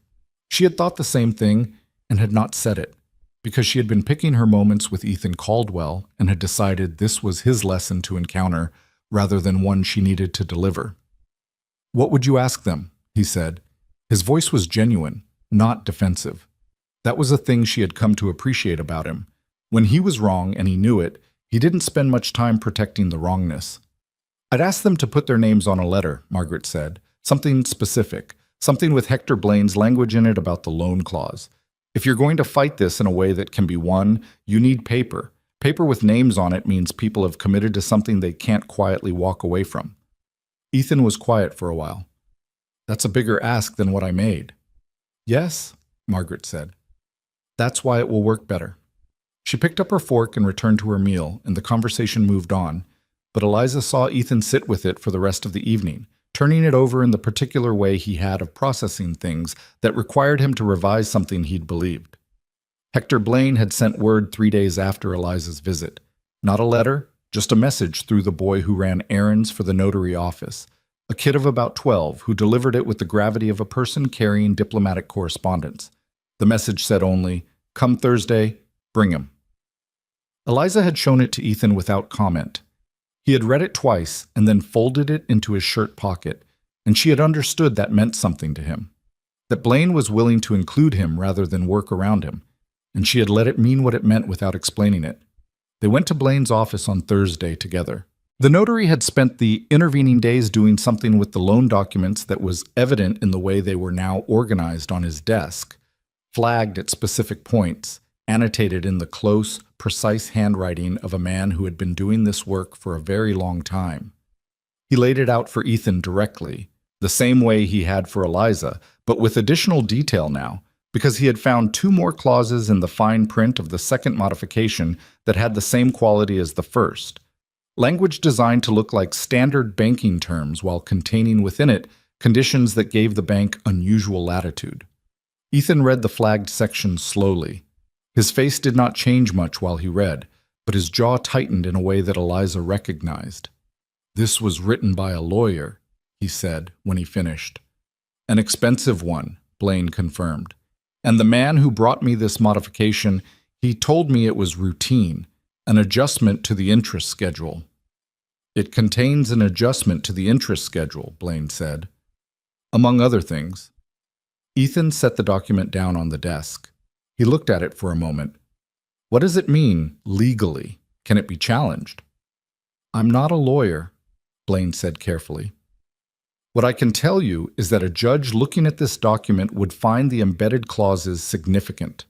She had thought the same thing and had not said it, because she had been picking her moments with Ethan Caldwell and had decided this was his lesson to encounter rather than one she needed to deliver. "What would you ask them?" he said. His voice was genuine, not defensive. That was a thing she had come to appreciate about him. When he was wrong and he knew it, he didn't spend much time protecting the wrongness. "I'd ask them to put their names on a letter," Margaret said. "Something specific. Something with Hector Blaine's language in it about the loan clause. If you're going to fight this in a way that can be won, you need paper. Paper with names on it means people have committed to something they can't quietly walk away from." Ethan was quiet for a while. That's a bigger ask than what I made. Yes, Margaret said. That's why it will work better. She picked up her fork and returned to her meal, and the conversation moved on, but Eliza saw Ethan sit with it for the rest of the evening, turning it over in the particular way he had of processing things that required him to revise something he'd believed. Hector Blaine had sent word 3 days after Eliza's visit. Not a letter, just a message through the boy who ran errands for the notary office, a kid of about 12 who delivered it with the gravity of a person carrying diplomatic correspondence. The message said only, "Come Thursday, bring him." Eliza had shown it to Ethan without comment. He had read it twice and then folded it into his shirt pocket, and she had understood that meant something to him. That Blaine was willing to include him rather than work around him, and she had let it mean what it meant without explaining it. They went to Blaine's office on Thursday together. The notary had spent the intervening days doing something with the loan documents that was evident in the way they were now organized on his desk, flagged at specific points, annotated in the close, precise handwriting of a man who had been doing this work for a very long time. He laid it out for Ethan directly, the same way he had for Eliza, but with additional detail now, because he had found 2 more clauses in the fine print of the second modification that had the same quality as the first. Language designed to look like standard banking terms while containing within it conditions that gave the bank unusual latitude. Ethan read the flagged section slowly. His face did not change much while he read, but his jaw tightened in a way that Eliza recognized. "This was written by a lawyer," he said when he finished. "An expensive one," Blaine confirmed. "And the man who brought me this modification, he told me it was routine, an adjustment to the interest schedule." "It contains an adjustment to the interest schedule," Blaine said. "Among other things." Ethan set the document down on the desk. He looked at it for a moment. "What does it mean, legally? Can it be challenged?" "I'm not a lawyer," Blaine said carefully. "What I can tell you is that a judge looking at this document would find the embedded clauses significant.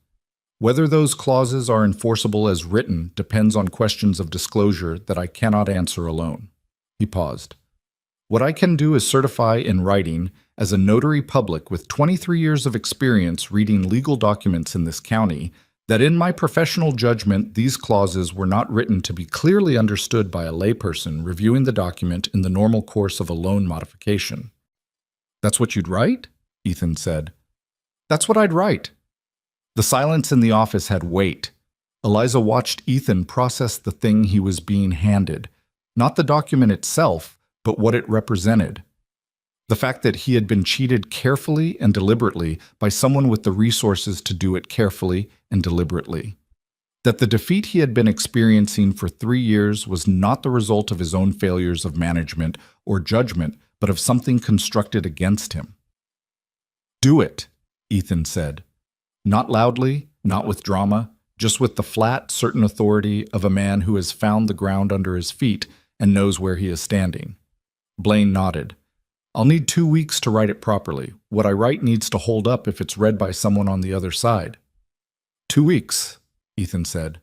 Whether those clauses are enforceable as written depends on questions of disclosure that I cannot answer alone." He paused. "What I can do is certify in writing, as a notary public with 23 years of experience reading legal documents in this county, that in my professional judgment these clauses were not written to be clearly understood by a layperson reviewing the document in the normal course of a loan modification." "That's what you'd write?" Ethan said. "That's what I'd write." The silence in the office had weight. Eliza watched Ethan process the thing he was being handed, not the document itself, but what it represented. The fact that he had been cheated carefully and deliberately by someone with the resources to do it carefully and deliberately. That the defeat he had been experiencing for 3 years was not the result of his own failures of management or judgment, but of something constructed against him. "Do it," Ethan said. Not loudly, not with drama, just with the flat, certain authority of a man who has found the ground under his feet and knows where he is standing. Blaine nodded. "I'll need 2 weeks to write it properly. What I write needs to hold up if it's read by someone on the other side." 2 weeks, Ethan said.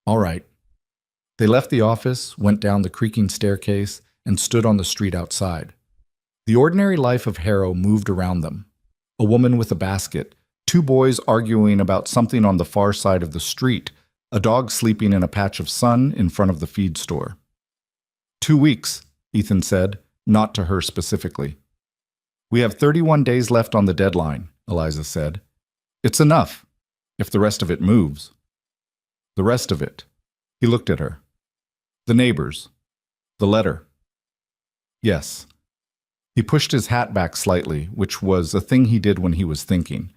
"All right." They left the office, went down the creaking staircase, and stood on the street outside. The ordinary life of Harrow moved around them. A woman with a basket, 2 boys arguing about something on the far side of the street, a dog sleeping in a patch of sun in front of the feed store. 2 weeks, Ethan said, not to her specifically. "We have 31 days left on the deadline," Eliza said. "It's enough, if the rest of it moves." "The rest of it?" He looked at her. "The neighbors. The letter." "Yes." He pushed his hat back slightly, which was a thing he did when he was thinking.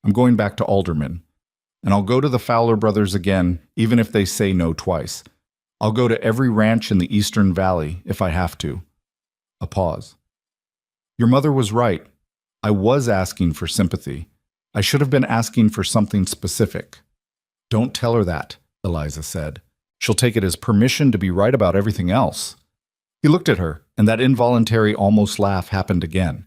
"I'm going back to Alderman, and I'll go to the Fowler brothers again, even if they say no twice. I'll go to every ranch in the Eastern Valley if I have to." A pause. "Your mother was right. I was asking for sympathy. I should have been asking for something specific." "Don't tell her that," Eliza said. "She'll take it as permission to be right about everything else." He looked at her, and that involuntary almost laugh happened again.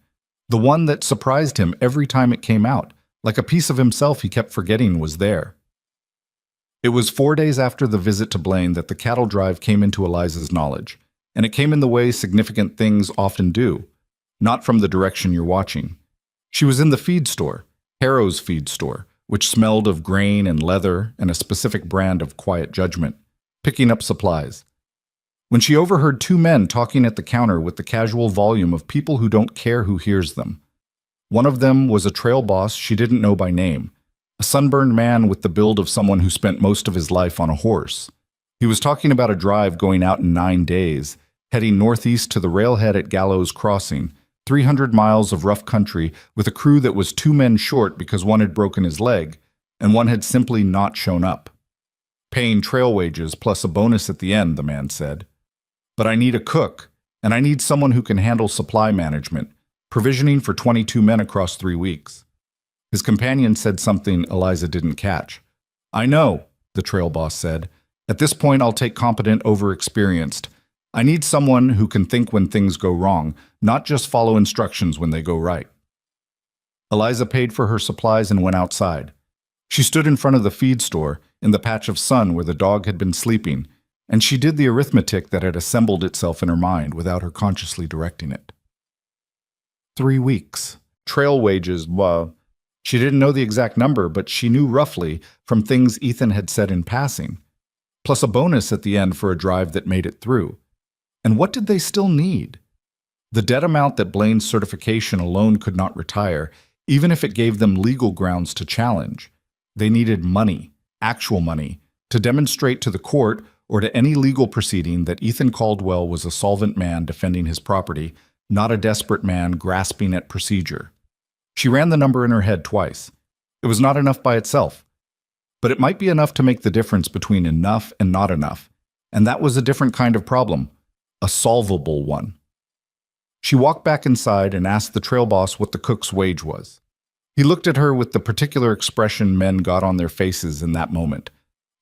The one that surprised him every time it came out, like a piece of himself he kept forgetting was there. It was 4 days after the visit to Blaine that the cattle drive came into Eliza's knowledge. and it came in the way significant things often do, not from the direction you're watching. She was in the feed store, Harrow's feed store, which smelled of grain and leather and a specific brand of quiet judgment, picking up supplies. When she overheard two men talking at the counter with the casual volume of people who don't care who hears them. One of them was a trail boss she didn't know by name, a sunburned man with the build of someone who spent most of his life on a horse. He was talking about a drive going out in 9 days, heading northeast to the railhead at Gallows Crossing, 300 miles of rough country with a crew that was 2 men short because one had broken his leg, and one had simply not shown up. Paying trail wages plus a bonus at the end, the man said. But I need a cook, and I need someone who can handle supply management, provisioning for 22 men across 3 weeks. His companion said something Eliza didn't catch. I know, the trail boss said. At this point, I'll take competent over experienced. I need someone who can think when things go wrong, not just follow instructions when they go right. Eliza paid for her supplies and went outside. She stood in front of the feed store, in the patch of sun where the dog had been sleeping, and she did the arithmetic that had assembled itself in her mind without her consciously directing it. 3 weeks. Trail wages, well, she didn't know the exact number, but she knew roughly from things Ethan had said in passing, plus a bonus at the end for a drive that made it through. And what did they still need? The debt amount that Blaine's certification alone could not retire, even if it gave them legal grounds to challenge. They needed money, actual money, to demonstrate to the court or to any legal proceeding that Ethan Caldwell was a solvent man defending his property, not a desperate man grasping at procedure. She ran the number in her head twice. It was not enough by itself, but it might be enough to make the difference between enough and not enough, and that was a different kind of problem, a solvable one. She walked back inside and asked the trail boss what the cook's wage was. He looked at her with the particular expression men got on their faces in that moment,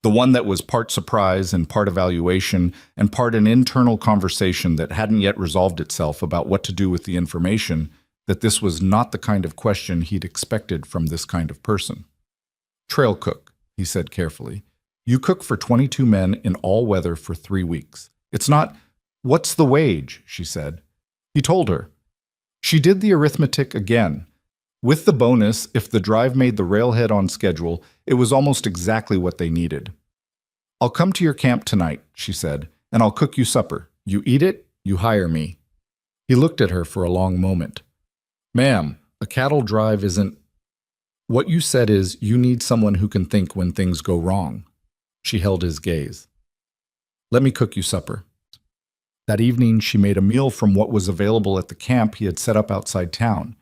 the one that was part surprise and part evaluation and part an internal conversation that hadn't yet resolved itself about what to do with the information that this was not the kind of question he'd expected from this kind of person. Trail cook, he said carefully. You cook for 22 men in all weather for 3 weeks. It's not, what's the wage, she said. He told her. She did the arithmetic again. With the bonus, if the drive made the railhead on schedule, it was almost exactly what they needed. I'll come to your camp tonight, she said, and I'll cook you supper. You eat it, you hire me. He looked at her for a long moment. Ma'am, a cattle drive isn't... What you said is you need someone who can think when things go wrong. She held his gaze. Let me cook you supper. That evening, she made a meal from what was available at the camp he had set up outside town.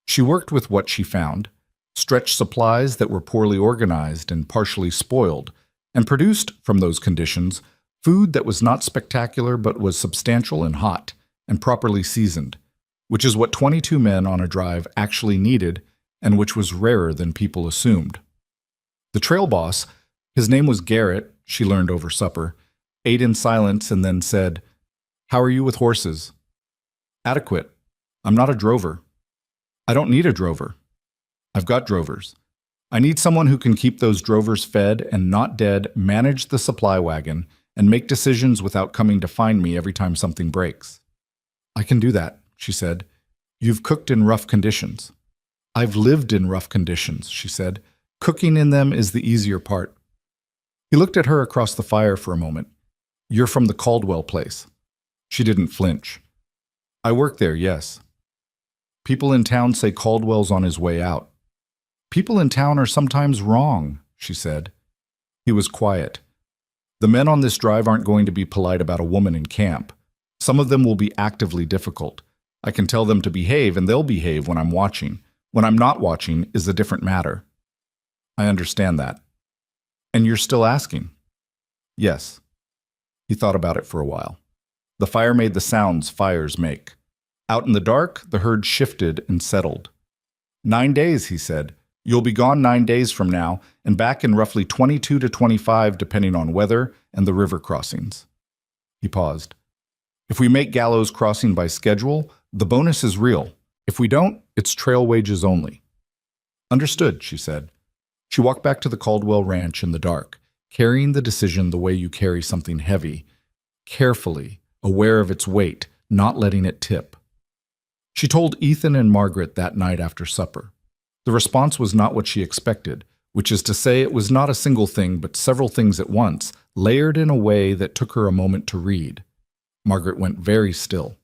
She worked with what she found, stretched supplies that were poorly organized and partially spoiled, and produced, from those conditions, food that was not spectacular but was substantial and hot, and properly seasoned, which is what 22 men on a drive actually needed and which was rarer than people assumed. The trail boss, his name was Garrett, she learned over supper, ate in silence and then said, How are you with horses? Adequate. I'm not a drover. I don't need a drover. I've got drovers. I need someone who can keep those drovers fed and not dead, manage the supply wagon, and make decisions without coming to find me every time something breaks. I can do that, she said. You've cooked in rough conditions. I've lived in rough conditions, she said. Cooking in them is the easier part. He looked at her across the fire for a moment. You're from the Caldwell place. She didn't flinch. I work there, yes. People in town say Caldwell's on his way out. People in town are sometimes wrong, she said. He was quiet. The men on this drive aren't going to be polite about a woman in camp. Some of them will be actively difficult. I can tell them to behave, and they'll behave when I'm watching. When I'm not watching is a different matter. I understand that. And you're still asking? Yes. He thought about it for a while. The fire made the sounds fires make. Out in the dark, the herd shifted and settled. 9 days, he said. You'll be gone 9 days from now, and back in roughly 22 to 25, depending on weather and the river crossings. He paused. If we make Gallows Crossing by schedule, the bonus is real. If we don't, it's trail wages only. Understood, she said. She walked back to the Caldwell Ranch in the dark, carrying the decision the way you carry something heavy, carefully, aware of its weight, not letting it tip. She told Ethan and Margaret that night after supper. The response was not what she expected, which is to say it was not a single thing but several things at once, layered in a way that took her a moment to read. Margaret went very still.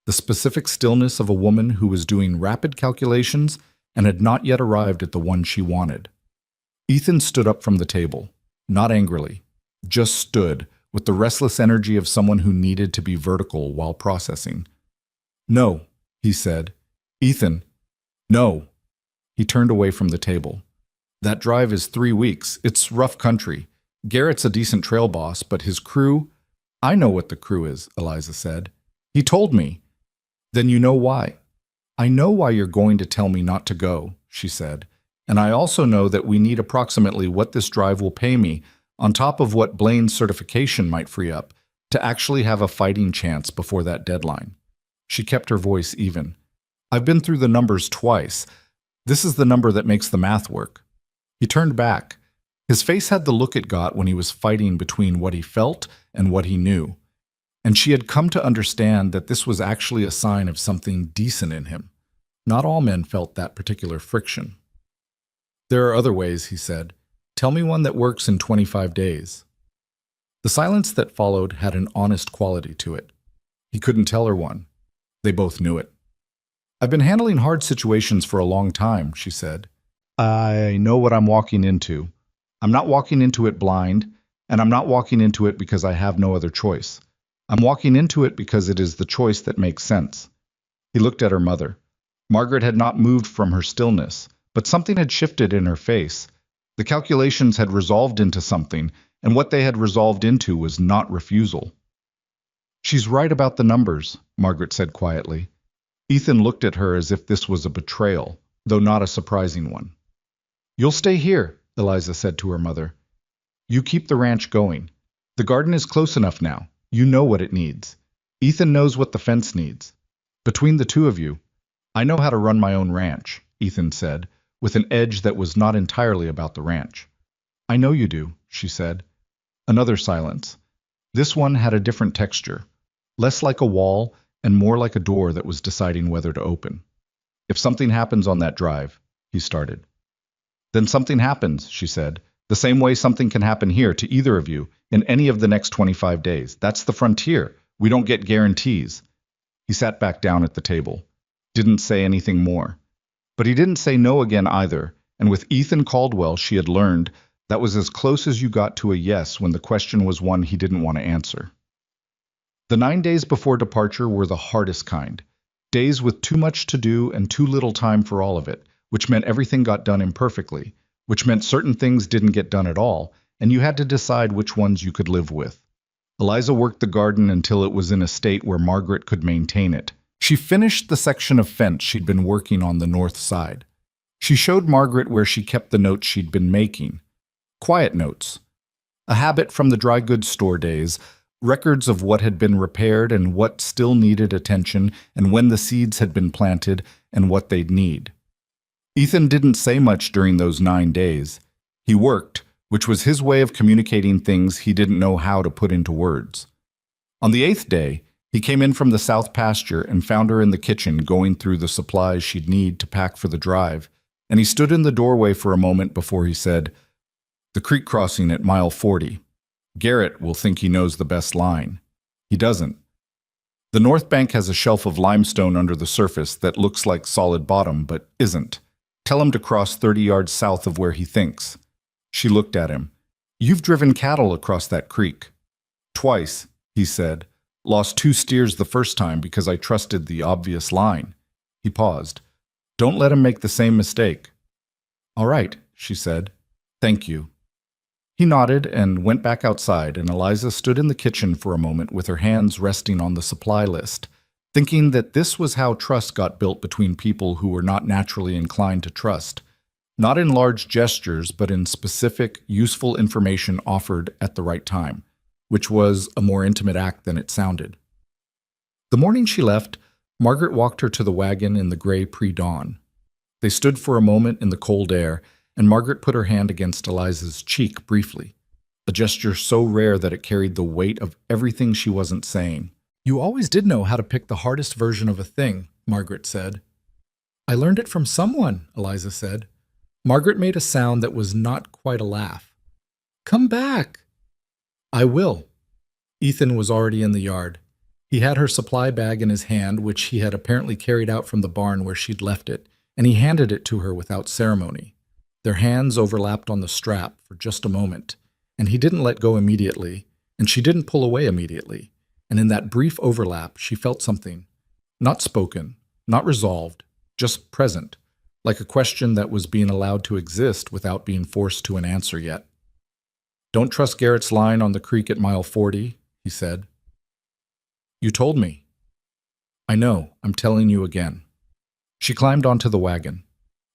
The specific stillness of a woman who was doing rapid calculations and had not yet arrived at the one she wanted. Ethan stood up from the table, not angrily, just stood, with the restless energy of someone who needed to be vertical while processing. "No," he said. "Ethan, no." He turned away from the table. "That drive is 3 weeks. It's rough country. Garrett's a decent trail boss, but his crew—" "I know what the crew is," Eliza said. "He told me." "Then you know why." "I know why you're going to tell me not to go," she said. "And I also know that we need approximately what this drive will pay me, on top of what Blaine's certification might free up, to actually have a fighting chance before that deadline." She kept her voice even. "I've been through the numbers twice. This is the number that makes the math work." He turned back. His face had the look it got when he was fighting between what he felt and what he knew. And she had come to understand that this was actually a sign of something decent in him. Not all men felt that particular friction. "There are other ways," he said. "Tell me one that works in 25 days. The silence that followed had an honest quality to it. He couldn't tell her one. They both knew it. "I've been handling hard situations for a long time," she said. "I know what I'm walking into. I'm not walking into it blind, and I'm not walking into it because I have no other choice. I'm walking into it because it is the choice that makes sense." He looked at her mother. Margaret had not moved from her stillness, but something had shifted in her face. The calculations had resolved into something, and what they had resolved into was not refusal. "She's right about the numbers," Margaret said quietly. Ethan looked at her as if this was a betrayal, though not a surprising one. "You'll stay here," Eliza said to her mother. "You keep the ranch going. The garden is close enough now. You know what it needs. Ethan knows what the fence needs. Between the two of you, I know how to run my own ranch," Ethan said, with an edge that was not entirely about the ranch. "I know you do," she said. Another silence. This one had a different texture, less like a wall and more like a door that was deciding whether to open. "If something happens on that drive," he started. "Then something happens," she said, "the same way something can happen here to either of you in any of the next 25 days. That's the frontier. We don't get guarantees." He sat back down at the table. Didn't say anything more. But he didn't say no again either, and with Ethan Caldwell she had learned that was as close as you got to a yes when the question was one he didn't want to answer. The 9 days before departure were the hardest kind. Days with too much to do and too little time for all of it, which meant everything got done imperfectly, which meant certain things didn't get done at all, and you had to decide which ones you could live with. Eliza worked the garden until it was in a state where Margaret could maintain it. She finished the section of fence she'd been working on the north side. She showed Margaret where she kept the notes she'd been making. Quiet notes. A habit from the dry goods store days, records of what had been repaired and what still needed attention and when the seeds had been planted and what they'd need. Ethan didn't say much during those 9 days. He worked, which was his way of communicating things he didn't know how to put into words. On the 8th day, he came in from the south pasture and found her in the kitchen going through the supplies she'd need to pack for the drive, and he stood in the doorway for a moment before he said, "The creek crossing at mile 40. Garrett will think he knows the best line. He doesn't. The north bank has a shelf of limestone under the surface that looks like solid bottom but isn't. Tell him to cross 30 yards south of where he thinks." She looked at him. "You've driven cattle across that creek." "Twice," he said. "Lost 2 steers the first time because I trusted the obvious line." He paused. "Don't let him make the same mistake." "All right," she said. "Thank you." He nodded and went back outside, and Eliza stood in the kitchen for a moment with her hands resting on the supply list, thinking that this was how trust got built between people who were not naturally inclined to trust. Not in large gestures, but in specific, useful information offered at the right time, which was a more intimate act than it sounded. The morning she left, Margaret walked her to the wagon in the gray pre-dawn. They stood for a moment in the cold air, and Margaret put her hand against Eliza's cheek briefly, a gesture so rare that it carried the weight of everything she wasn't saying. You always did know how to pick the hardest version of a thing, Margaret said. I learned it from someone, Eliza said. Margaret made a sound that was not quite a laugh. Come back. I will. Ethan was already in the yard. He had her supply bag in his hand, which he had apparently carried out from the barn where she'd left it, and he handed it to her without ceremony. Their hands overlapped on the strap for just a moment, and he didn't let go immediately, and she didn't pull away immediately. And in that brief overlap, she felt something. Not spoken, not resolved, just present, like a question that was being allowed to exist without being forced to an answer yet. Don't trust Garrett's line on the creek at mile 40, he said. You told me. I know, I'm telling you again. She climbed onto the wagon.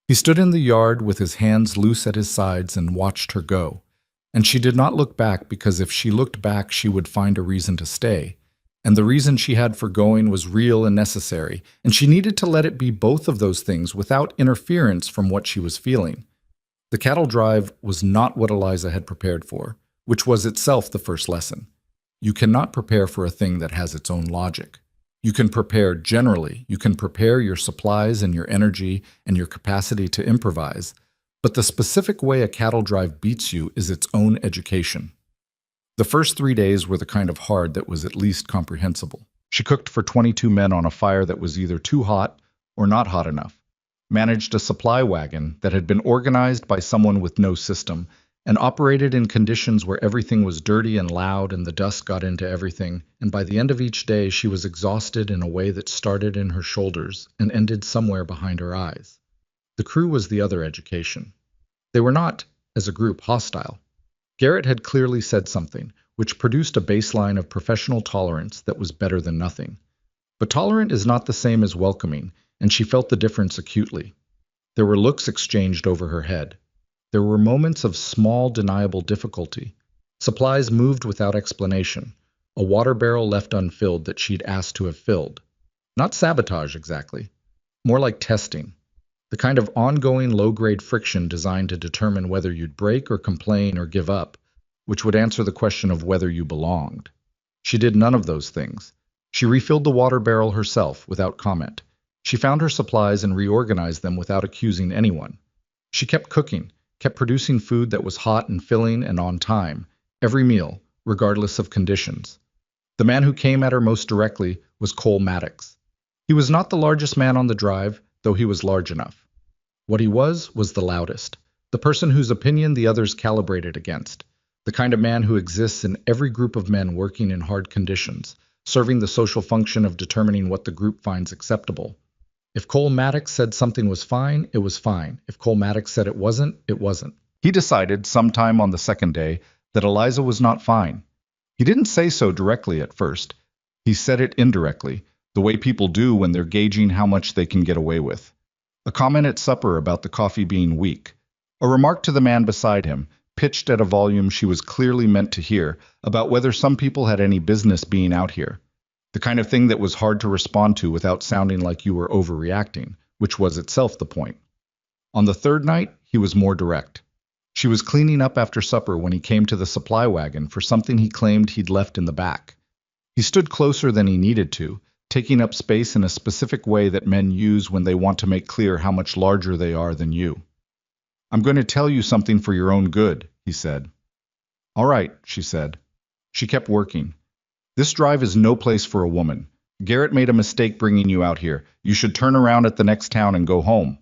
He stood in the yard with his hands loose at his sides and watched her go. And she did not look back because if she looked back, she would find a reason to stay. And the reason she had for going was real and necessary, and she needed to let it be both of those things without interference from what she was feeling. The cattle drive was not what Eliza had prepared for, which was itself the first lesson. You cannot prepare for a thing that has its own logic. You can prepare generally. You can prepare your supplies and your energy and your capacity to improvise, but the specific way a cattle drive beats you is its own education. The first 3 days were the kind of hard that was at least comprehensible. She cooked for 22 men on a fire that was either too hot or not hot enough, managed a supply wagon that had been organized by someone with no system, and operated in conditions where everything was dirty and loud and the dust got into everything, and by the end of each day she was exhausted in a way that started in her shoulders and ended somewhere behind her eyes. The crew was the other education. They were not, as a group, hostile. Garrett had clearly said something, which produced a baseline of professional tolerance that was better than nothing. But tolerant is not the same as welcoming, and she felt the difference acutely. There were looks exchanged over her head. There were moments of small, deniable difficulty. Supplies moved without explanation. A water barrel left unfilled that she'd asked to have filled. Not sabotage, exactly. More like testing. The kind of ongoing low-grade friction designed to determine whether you'd break or complain or give up, which would answer the question of whether you belonged. She did none of those things. She refilled the water barrel herself, without comment. She found her supplies and reorganized them without accusing anyone. She kept cooking, kept producing food that was hot and filling and on time, every meal, regardless of conditions. The man who came at her most directly was Cole Maddox. He was not the largest man on the drive, though he was large enough. What he was the loudest, the person whose opinion the others calibrated against, the kind of man who exists in every group of men working in hard conditions, serving the social function of determining what the group finds acceptable. If Cole Maddox said something was fine, it was fine. If Cole Maddox said it wasn't, it wasn't. He decided sometime on the second day that Eliza was not fine. He didn't say so directly at first. He said it indirectly, the way people do when they're gauging how much they can get away with. A comment at supper about the coffee being weak. A remark to the man beside him, pitched at a volume she was clearly meant to hear, about whether some people had any business being out here. The kind of thing that was hard to respond to without sounding like you were overreacting, which was itself the point. On the third night, he was more direct. She was cleaning up after supper when he came to the supply wagon for something he claimed he'd left in the back. He stood closer than he needed to, taking up space in a specific way that men use when they want to make clear how much larger they are than you. I'm going to tell you something for your own good, he said. All right, she said. She kept working. This drive is no place for a woman. Garrett made a mistake bringing you out here. You should turn around at the next town and go home.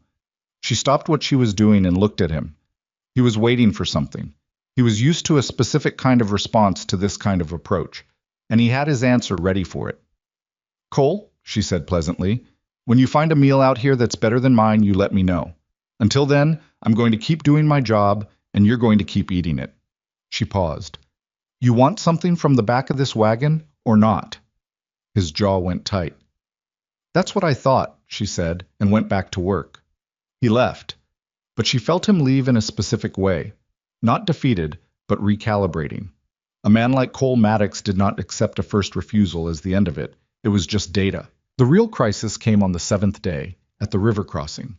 She stopped what she was doing and looked at him. He was waiting for something. He was used to a specific kind of response to this kind of approach, and he had his answer ready for it. Cole, she said pleasantly, when you find a meal out here that's better than mine, you let me know. Until then, I'm going to keep doing my job, and you're going to keep eating it. She paused. You want something from the back of this wagon, or not? His jaw went tight. That's what I thought, she said, and went back to work. He left, but she felt him leave in a specific way, not defeated, but recalibrating. A man like Cole Maddox did not accept a first refusal as the end of it. It was just data. The real crisis came on the 7th day, at the river crossing.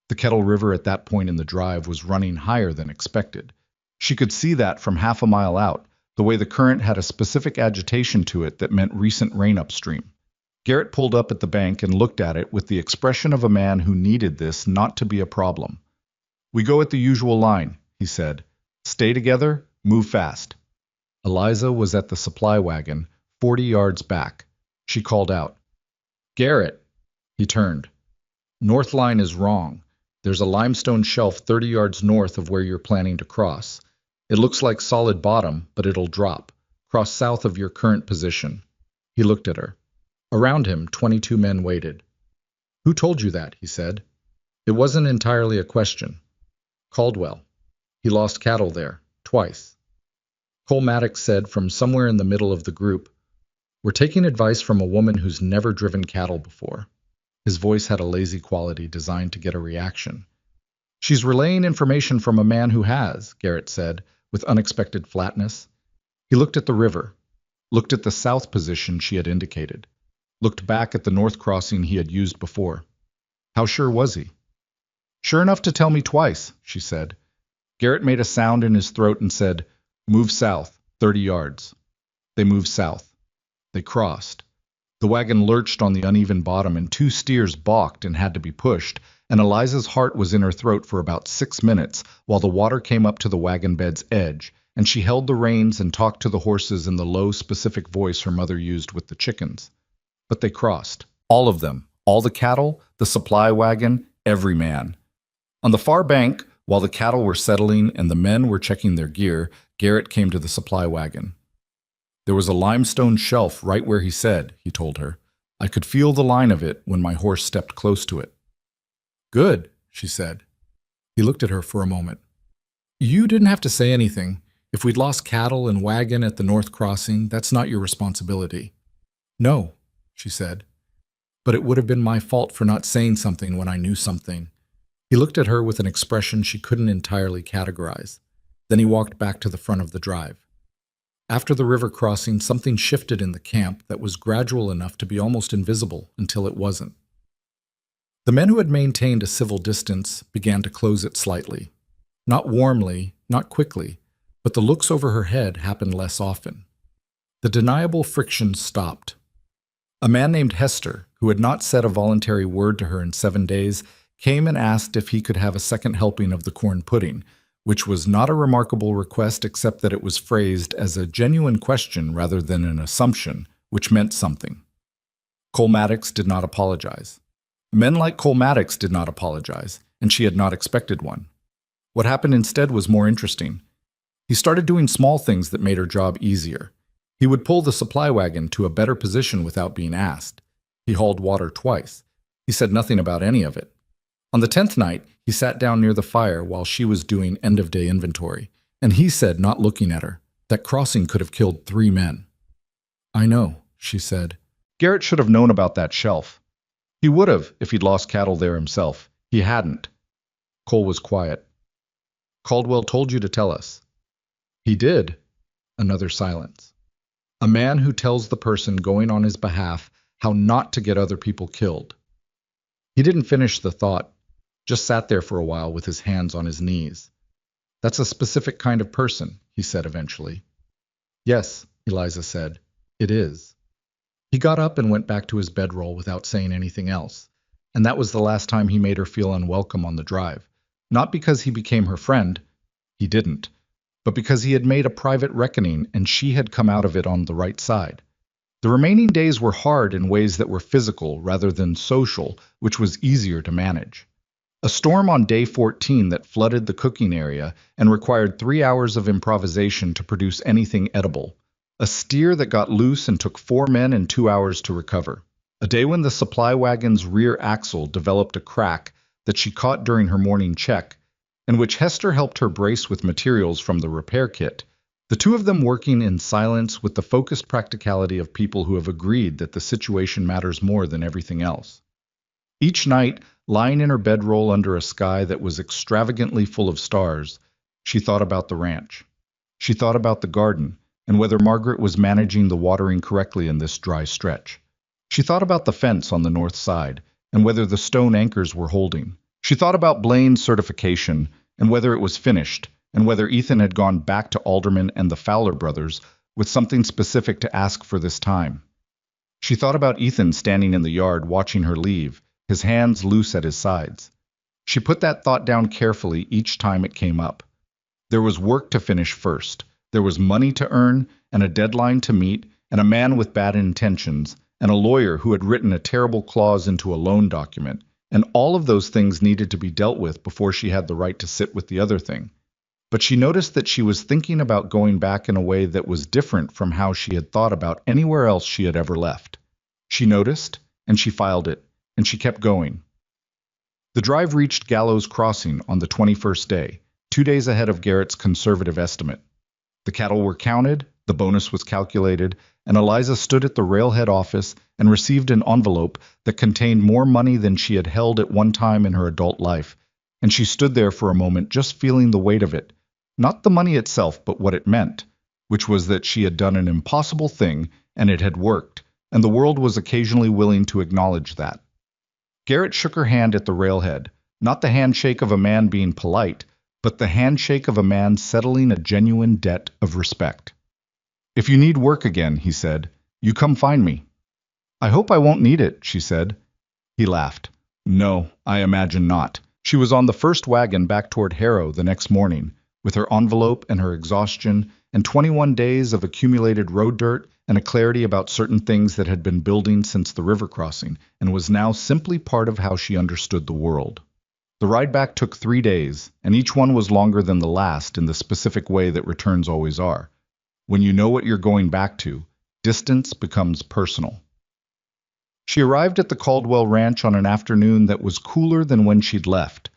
The Kettle River at that point in the drive was running higher than expected. She could see that from half a mile out, the way the current had a specific agitation to it that meant recent rain upstream. Garrett pulled up at the bank and looked at it with the expression of a man who needed this not to be a problem. "We go at the usual line," he said. "Stay together, move fast." Eliza was at the supply wagon, 40 yards back. She called out, "Garrett!" He turned. "North line is wrong. There's a limestone shelf 30 yards north of where you're planning to cross. It looks like solid bottom, but it'll drop. Cross south of your current position." He looked at her. Around him, 22 men waited. "Who told you that?" he said. It wasn't entirely a question. "Caldwell. He lost cattle there, twice." Cole Maddox said from somewhere in the middle of the group, "We're taking advice from a woman who's never driven cattle before." His voice had a lazy quality designed to get a reaction. "She's relaying information from a man who has," Garrett said, with unexpected flatness. He looked at the river, looked at the south position she had indicated, looked back at the north crossing he had used before. How sure was he? "Sure enough to tell me twice," she said. Garrett made a sound in his throat and said, "Move south, 30 yards." They moved south. They crossed. The wagon lurched on the uneven bottom and 2 steers balked and had to be pushed, and Eliza's heart was in her throat for about 6 minutes while the water came up to the wagon bed's edge, and she held the reins and talked to the horses in the low, specific voice her mother used with the chickens. But they crossed. All of them. All the cattle, the supply wagon, every man. On the far bank, while the cattle were settling and the men were checking their gear, Garrett came to the supply wagon. "There was a limestone shelf right where he said," he told her. "I could feel the line of it when my horse stepped close to it." "Good," she said. He looked at her for a moment. "You didn't have to say anything. If we'd lost cattle and wagon at the north crossing, that's not your responsibility." "No," she said. "But it would have been my fault for not saying something when I knew something." He looked at her with an expression she couldn't entirely categorize. Then he walked back to the front of the drive. After the river crossing, something shifted in the camp that was gradual enough to be almost invisible until it wasn't. The men who had maintained a civil distance began to close it slightly. Not warmly, not quickly, but the looks over her head happened less often. The deniable friction stopped. A man named Hester, who had not said a voluntary word to her in 7 days, came and asked if he could have a second helping of the corn pudding, which was not a remarkable request except that it was phrased as a genuine question rather than an assumption, which meant something. Cole Maddox did not apologize. Men like Cole Maddox did not apologize, and she had not expected one. What happened instead was more interesting. He started doing small things that made her job easier. He would pull the supply wagon to a better position without being asked. He hauled water twice. He said nothing about any of it. On the 10th night, he sat down near the fire while she was doing end-of-day inventory, and he said, not looking at her, that crossing could have killed 3 men. "I know," she said. Garrett should have known about that shelf. He would have if he'd lost cattle there himself. He hadn't. Cole was quiet. "Caldwell told you to tell us." "He did." Another silence. A man who tells the person going on his behalf how not to get other people killed. He didn't finish the thought, just sat there for a while with his hands on his knees. "That's a specific kind of person," he said eventually. "Yes," Eliza said, "it is." He got up and went back to his bedroll without saying anything else, and that was the last time he made her feel unwelcome on the drive. Not because he became her friend, he didn't, but because he had made a private reckoning and she had come out of it on the right side. The remaining days were hard in ways that were physical rather than social, which was easier to manage. A storm on day 14 that flooded the cooking area and required 3 hours of improvisation to produce anything edible. A steer that got loose and took 4 men and 2 hours to recover. A day when the supply wagon's rear axle developed a crack that she caught during her morning check, and which Hester helped her brace with materials from the repair kit. The two of them working in silence with the focused practicality of people who have agreed that the situation matters more than everything else. Each night, lying in her bedroll under a sky that was extravagantly full of stars, she thought about the ranch. She thought about the garden, and whether Margaret was managing the watering correctly in this dry stretch. She thought about the fence on the north side, and whether the stone anchors were holding. She thought about Blaine's certification, and whether it was finished, and whether Ethan had gone back to Alderman and the Fowler brothers with something specific to ask for this time. She thought about Ethan standing in the yard watching her leave, his hands loose at his sides. She put that thought down carefully each time it came up. There was work to finish first. There was money to earn, and a deadline to meet, and a man with bad intentions, and a lawyer who had written a terrible clause into a loan document, and all of those things needed to be dealt with before she had the right to sit with the other thing. But she noticed that she was thinking about going back in a way that was different from how she had thought about anywhere else she had ever left. She noticed, and she filed it, and she kept going. The drive reached Gallows Crossing on the 21st day, 2 days ahead of Garrett's conservative estimate. The cattle were counted, the bonus was calculated, and Eliza stood at the railhead office and received an envelope that contained more money than she had held at one time in her adult life, and she stood there for a moment just feeling the weight of it, not the money itself but what it meant, which was that she had done an impossible thing and it had worked, and the world was occasionally willing to acknowledge that. Garrett shook her hand at the railhead, not the handshake of a man being polite, but the handshake of a man settling a genuine debt of respect. "If you need work again," he said, "you come find me." "I hope I won't need it," she said. He laughed. "No, I imagine not." She was on the first wagon back toward Harrow the next morning, with her envelope and her exhaustion, and 21 days of accumulated road dirt and a clarity about certain things that had been building since the river crossing, and was now simply part of how she understood the world. The ride back took 3 days, and each one was longer than the last in the specific way that returns always are. When you know what you're going back to, distance becomes personal. She arrived at the Caldwell Ranch on an afternoon that was cooler than when she'd left,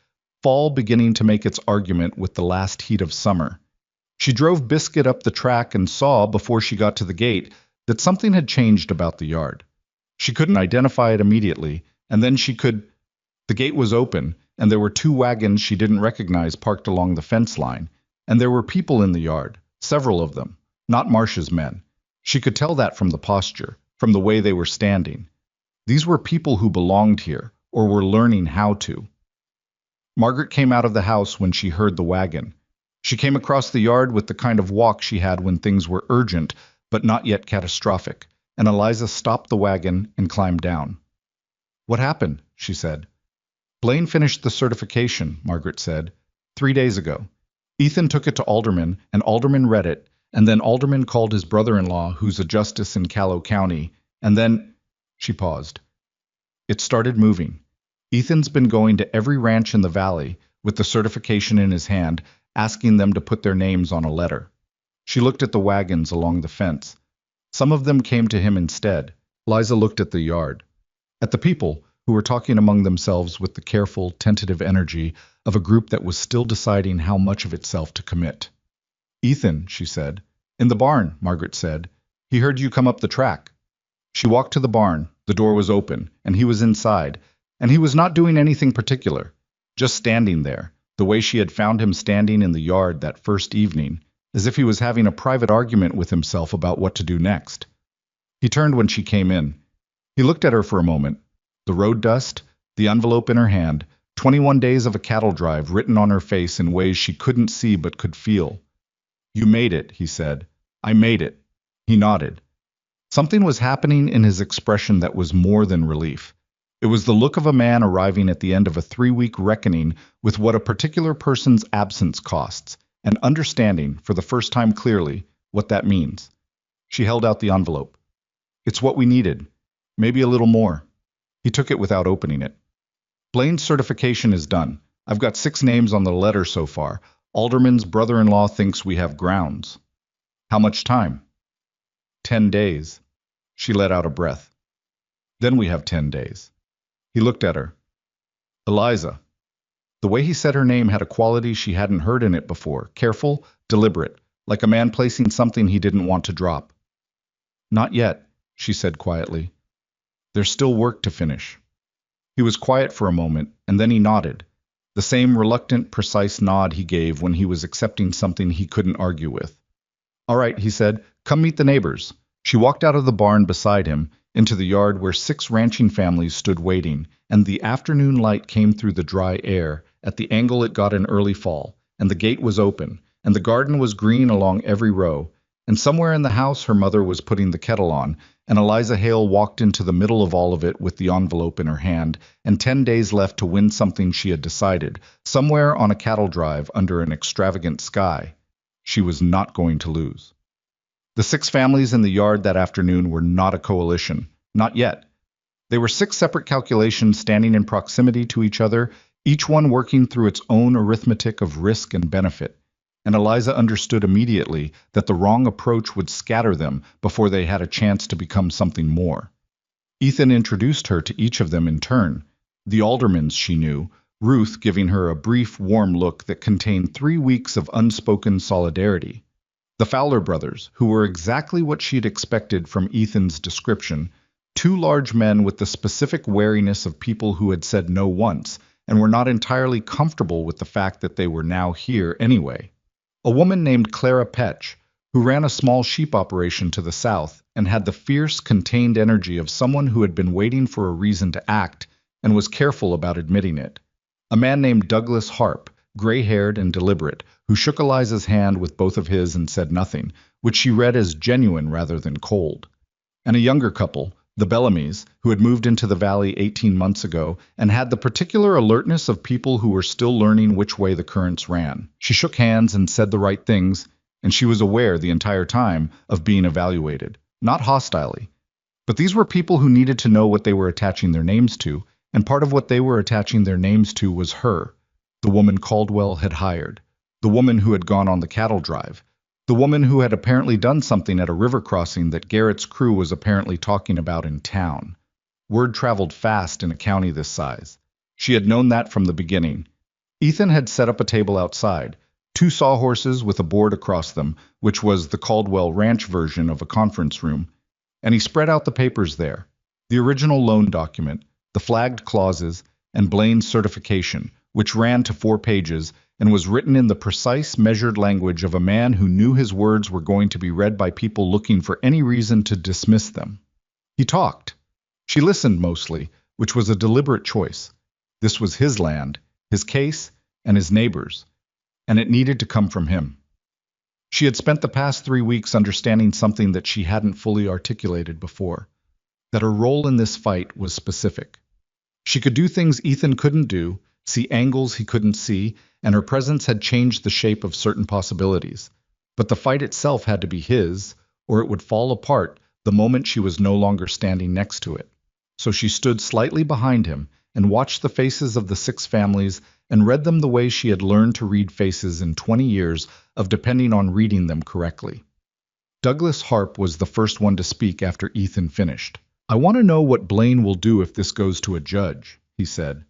fall beginning to make its argument with the last heat of summer. She drove Biscuit up the track and saw, before she got to the gate, that something had changed about the yard. She couldn't identify it immediately, and then she could. The gate was open, and there were 2 wagons she didn't recognize parked along the fence line, and there were people in the yard, several of them, not Marcia's men. She could tell that from the posture, from the way they were standing. These were people who belonged here, or were learning how to. Margaret came out of the house when she heard the wagon. She came across the yard with the kind of walk she had when things were urgent, but not yet catastrophic, and Eliza stopped the wagon and climbed down. "What happened?" she said. "Blaine finished the certification," Margaret said, 3 days ago. Ethan took it to Alderman, and Alderman read it, and then Alderman called his brother-in-law, who's a justice in Callow County, and then—" She paused. "It started moving. Ethan's been going to every ranch in the valley, with the certification in his hand, asking them to put their names on a letter." She looked at the wagons along the fence. Some of them came to him instead. Liza looked at the yard. At the people, who were talking among themselves with the careful, tentative energy of a group that was still deciding how much of itself to commit. "Ethan," she said. "In the barn," Margaret said. "He heard you come up the track." She walked to the barn. The door was open, and he was inside, and he was not doing anything particular, just standing there, the way she had found him standing in the yard that first evening, as if he was having a private argument with himself about what to do next. He turned when she came in. He looked at her for a moment. The road dust, the envelope in her hand, 21 days of a cattle drive written on her face in ways she couldn't see but could feel. "You made it," he said. "I made it." He nodded. Something was happening in his expression that was more than relief. It was the look of a man arriving at the end of a 3-week reckoning with what a particular person's absence costs, and understanding, for the first time clearly, what that means. She held out the envelope. "It's what we needed. Maybe a little more." He took it without opening it. "Blaine's certification is done. I've got 6 names on the letter so far. Alderman's brother-in-law thinks we have grounds." "How much time?" 10 days. She let out a breath. "Then we have 10 days. He looked at her. "Eliza." The way he said her name had a quality she hadn't heard in it before, careful, deliberate, like a man placing something he didn't want to drop. "Not yet," she said quietly. "There's still work to finish." He was quiet for a moment, and then he nodded, the same reluctant, precise nod he gave when he was accepting something he couldn't argue with. "All right," he said, "come meet the neighbors." She walked out of the barn beside him, into the yard where 6 ranching families stood waiting, and the afternoon light came through the dry air, at the angle it got in early fall, and the gate was open, and the garden was green along every row, and somewhere in the house her mother was putting the kettle on, and Eliza Hale walked into the middle of all of it with the envelope in her hand, and 10 days left to win something she had decided, somewhere on a cattle drive under an extravagant sky. She was not going to lose. The 6 families in the yard that afternoon were not a coalition, not yet. They were 6 separate calculations standing in proximity to each other, each one working through its own arithmetic of risk and benefit. And Eliza understood immediately that the wrong approach would scatter them before they had a chance to become something more. Ethan introduced her to each of them in turn. The Aldermans she knew, Ruth giving her a brief, warm look that contained 3 weeks of unspoken solidarity. The Fowler brothers, who were exactly what she'd expected from Ethan's description, 2 large men with the specific wariness of people who had said no once and were not entirely comfortable with the fact that they were now here anyway. A woman named Clara Petch, who ran a small sheep operation to the south and had the fierce, contained energy of someone who had been waiting for a reason to act and was careful about admitting it. A man named Douglas Harp, gray-haired and deliberate, who shook Eliza's hand with both of his and said nothing, which she read as genuine rather than cold. And a younger couple, the Bellamys, who had moved into the valley 18 months ago and had the particular alertness of people who were still learning which way the currents ran. She shook hands and said the right things, and she was aware the entire time of being evaluated, not hostilely. But these were people who needed to know what they were attaching their names to, and part of what they were attaching their names to was her, the woman Caldwell had hired, the woman who had gone on the cattle drive, the woman who had apparently done something at a river crossing that Garrett's crew was apparently talking about in town. Word traveled fast in a county this size. She had known that from the beginning. Ethan had set up a table outside, 2 sawhorses with a board across them, which was the Caldwell Ranch version of a conference room, and he spread out the papers there, the original loan document, the flagged clauses, and Blaine's certification, which ran to 4 pages and was written in the precise, measured language of a man who knew his words were going to be read by people looking for any reason to dismiss them. He talked. She listened mostly, which was a deliberate choice. This was his land, his case, and his neighbors, and it needed to come from him. She had spent the past 3 weeks understanding something that she hadn't fully articulated before, that her role in this fight was specific. She could do things Ethan couldn't do, see angles he couldn't see, and her presence had changed the shape of certain possibilities. But the fight itself had to be his, or it would fall apart the moment she was no longer standing next to it. So she stood slightly behind him and watched the faces of the 6 families and read them the way she had learned to read faces in 20 years of depending on reading them correctly. Douglas Harp was the first one to speak after Ethan finished. "I want to know what Blaine will do if this goes to a judge," he said.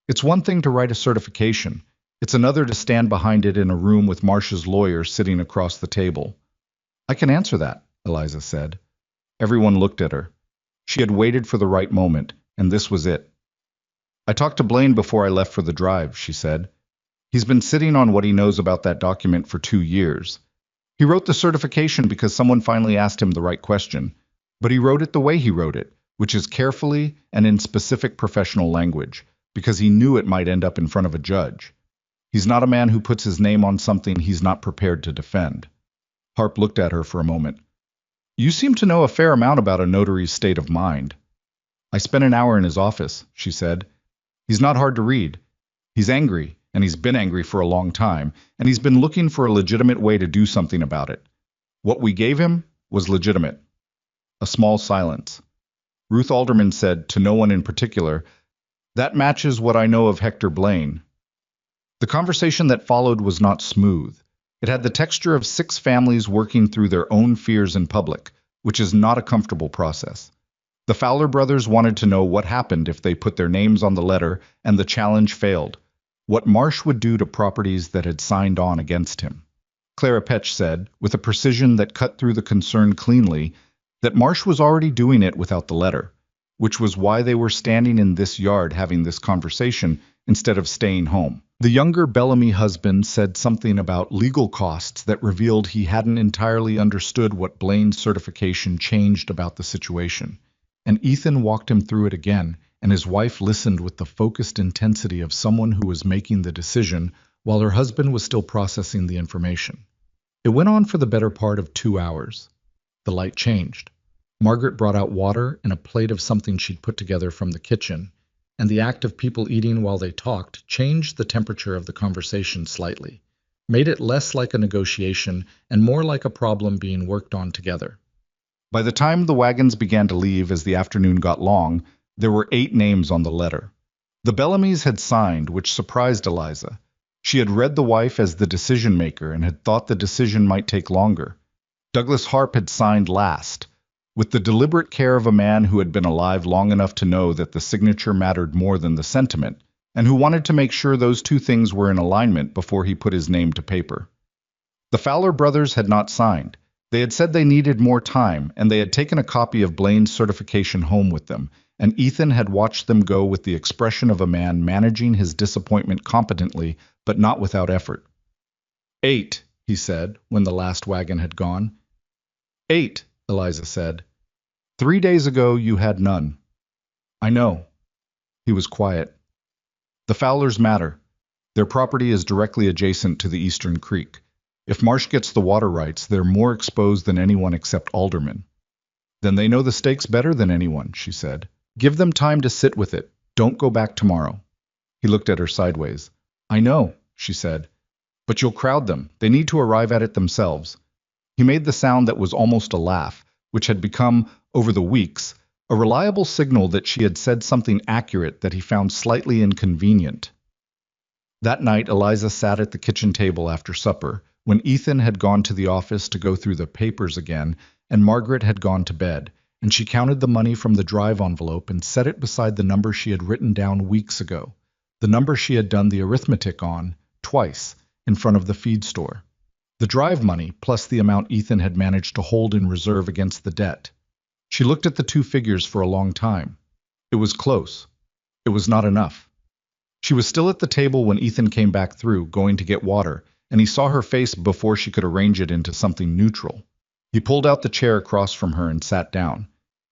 "It's one thing to write a certification. It's another to stand behind it in a room with Marcia's lawyer sitting across the table." "I can answer that," Eliza said. Everyone looked at her. She had waited for the right moment, and this was it. "I talked to Blaine before I left for the drive," she said. "He's been sitting on what he knows about that document for 2 years. He wrote the certification because someone finally asked him the right question, but he wrote it the way he wrote it, which is carefully and in specific professional language, because he knew it might end up in front of a judge. He's not a man who puts his name on something he's not prepared to defend." Harp looked at her for a moment. "You seem to know a fair amount about a notary's state of mind." "I spent an hour in his office," she said. "He's not hard to read. He's angry, and he's been angry for a long time, and he's been looking for a legitimate way to do something about it. What we gave him was legitimate." A small silence. Ruth Alderman said, to no one in particular, "That matches what I know of Hector Blaine." The conversation that followed was not smooth. It had the texture of 6 families working through their own fears in public, which is not a comfortable process. The Fowler brothers wanted to know what happened if they put their names on the letter and the challenge failed, what Marsh would do to properties that had signed on against him. Clara Petch said, with a precision that cut through the concern cleanly, that Marsh was already doing it without the letter, which was why they were standing in this yard having this conversation instead of staying home. The younger Bellamy husband said something about legal costs that revealed he hadn't entirely understood what Blaine's certification changed about the situation. And Ethan walked him through it again, and his wife listened with the focused intensity of someone who was making the decision, while her husband was still processing the information. It went on for the better part of 2 hours. The light changed. Margaret brought out water and a plate of something she'd put together from the kitchen, and the act of people eating while they talked changed the temperature of the conversation slightly, made it less like a negotiation and more like a problem being worked on together. By the time the wagons began to leave as the afternoon got long, there were 8 names on the letter. The Bellamys had signed, which surprised Eliza. She had read the wife as the decision-maker and had thought the decision might take longer. Douglas Harp had signed last, with the deliberate care of a man who had been alive long enough to know that the signature mattered more than the sentiment, and who wanted to make sure those two things were in alignment before he put his name to paper. The Fowler brothers had not signed. They had said they needed more time, and they had taken a copy of Blaine's certification home with them, and Ethan had watched them go with the expression of a man managing his disappointment competently, but not without effort. 8, he said, when the last wagon had gone. 8, Eliza said. 3 days ago you had none. I know. He was quiet. The Fowlers matter. Their property is directly adjacent to the Eastern Creek. If Marsh gets the water rights, they're more exposed than anyone except aldermen. Then they know the stakes better than anyone, she said. Give them time to sit with it. Don't go back tomorrow. He looked at her sideways. I know, she said. But you'll crowd them. They need to arrive at it themselves. He made the sound that was almost a laugh, which had become, over the weeks, a reliable signal that she had said something accurate that he found slightly inconvenient. That night, Eliza sat at the kitchen table after supper, when Ethan had gone to the office to go through the papers again, and Margaret had gone to bed, and she counted the money from the drive envelope and set it beside the number she had written down weeks ago, the number she had done the arithmetic on, twice, in front of the feed store. The drive money, plus the amount Ethan had managed to hold in reserve against the debt. She looked at the two figures for a long time. It was close. It was not enough. She was still at the table when Ethan came back through, going to get water, and he saw her face before she could arrange it into something neutral. He pulled out the chair across from her and sat down.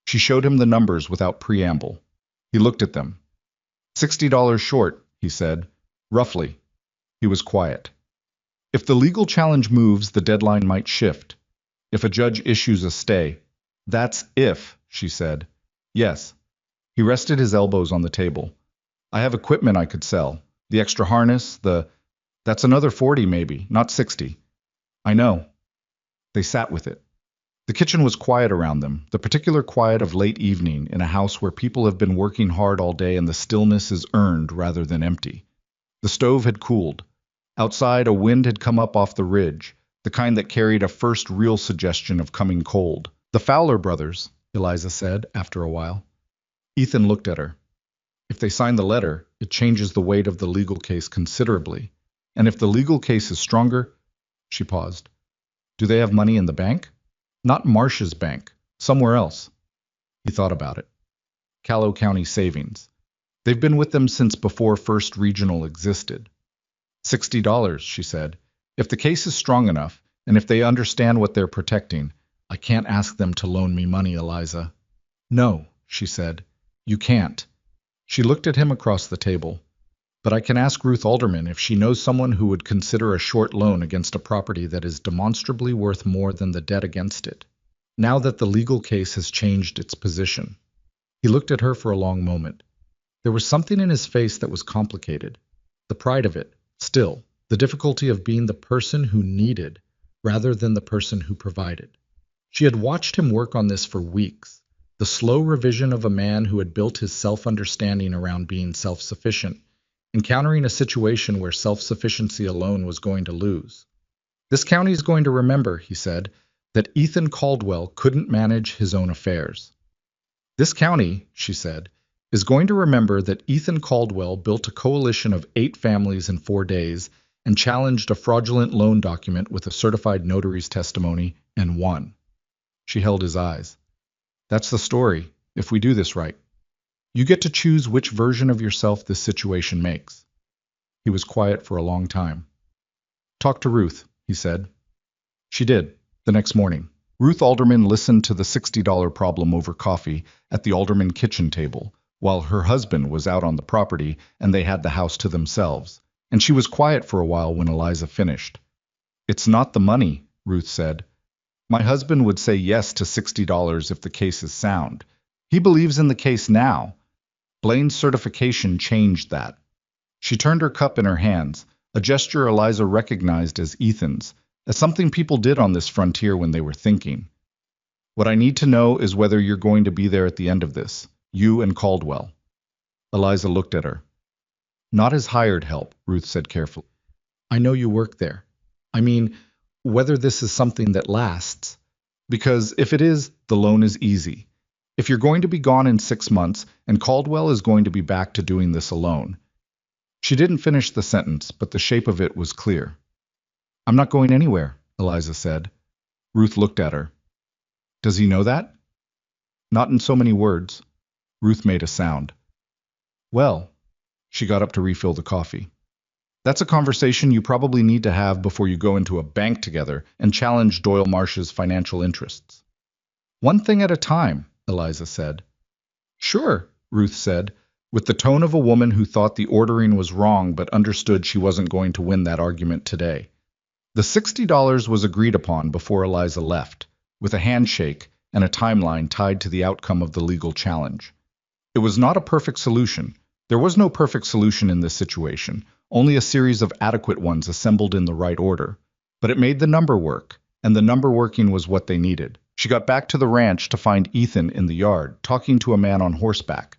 She showed him the numbers without preamble. He looked at them. $60 short, he said. Roughly. He was quiet. If the legal challenge moves, the deadline might shift. If a judge issues a stay. That's if, she said. Yes. He rested his elbows on the table. I have equipment I could sell. The extra harness, That's another 40 maybe, not 60. I know. They sat with it. The kitchen was quiet around them, the particular quiet of late evening in a house where people have been working hard all day and the stillness is earned rather than empty. The stove had cooled. Outside, a wind had come up off the ridge, the kind that carried a first real suggestion of coming cold. The Fowler brothers, Eliza said after a while. Ethan looked at her. If they sign the letter, it changes the weight of the legal case considerably. And if the legal case is stronger, she paused. Do they have money in the bank? Not Marsh's bank, somewhere else. He thought about it. Callow County Savings. They've been with them since before First Regional existed. $60, she said. If the case is strong enough, and if they understand what they're protecting, I can't ask them to loan me money, Eliza. No, she said. You can't. She looked at him across the table. But I can ask Ruth Alderman if she knows someone who would consider a short loan against a property that is demonstrably worth more than the debt against it, now that the legal case has changed its position. He looked at her for a long moment. There was something in his face that was complicated. The pride of it, still, the difficulty of being the person who needed rather than the person who provided. She had watched him work on this for weeks, the slow revision of a man who had built his self-understanding around being self-sufficient, encountering a situation where self-sufficiency alone was going to lose. This county's going to remember, he said, that Ethan Caldwell couldn't manage his own affairs. This county, she said, is going to remember that Ethan Caldwell built a coalition of 8 families in 4 days and challenged a fraudulent loan document with a certified notary's testimony and won. She held his eyes. That's the story, if we do this right. You get to choose which version of yourself this situation makes. He was quiet for a long time. Talk to Ruth, he said. She did, the next morning. Ruth Alderman listened to the $60 problem over coffee at the Alderman kitchen table, while her husband was out on the property and they had the house to themselves. and she was quiet for a while when Eliza finished. It's not the money, Ruth said. My husband would say yes to $60 if the case is sound. He believes in the case now. Blaine's certification changed that. She turned her cup in her hands, a gesture Eliza recognized as Ethan's, as something people did on this frontier when they were thinking. What I need to know is whether you're going to be there at the end of this, you and Caldwell. Eliza looked at her. Not as hired help, Ruth said carefully. I know you work there. I mean, whether this is something that lasts. Because if it is, the loan is easy. If you're going to be gone in 6 months, and Caldwell is going to be back to doing this alone. She didn't finish the sentence, but the shape of it was clear. I'm not going anywhere, Eliza said. Ruth looked at her. Does he know that? Not in so many words. Ruth made a sound. Well, she got up to refill the coffee. That's a conversation you probably need to have before you go into a bank together and challenge Doyle Marsh's financial interests. One thing at a time, Eliza said. Sure, Ruth said, with the tone of a woman who thought the ordering was wrong but understood she wasn't going to win that argument today. The $60 was agreed upon before Eliza left, with a handshake and a timeline tied to the outcome of the legal challenge. It was not a perfect solution. There was no perfect solution in this situation, only a series of adequate ones assembled in the right order. But it made the number work, and the number working was what they needed. She got back to the ranch to find Ethan in the yard, talking to a man on horseback.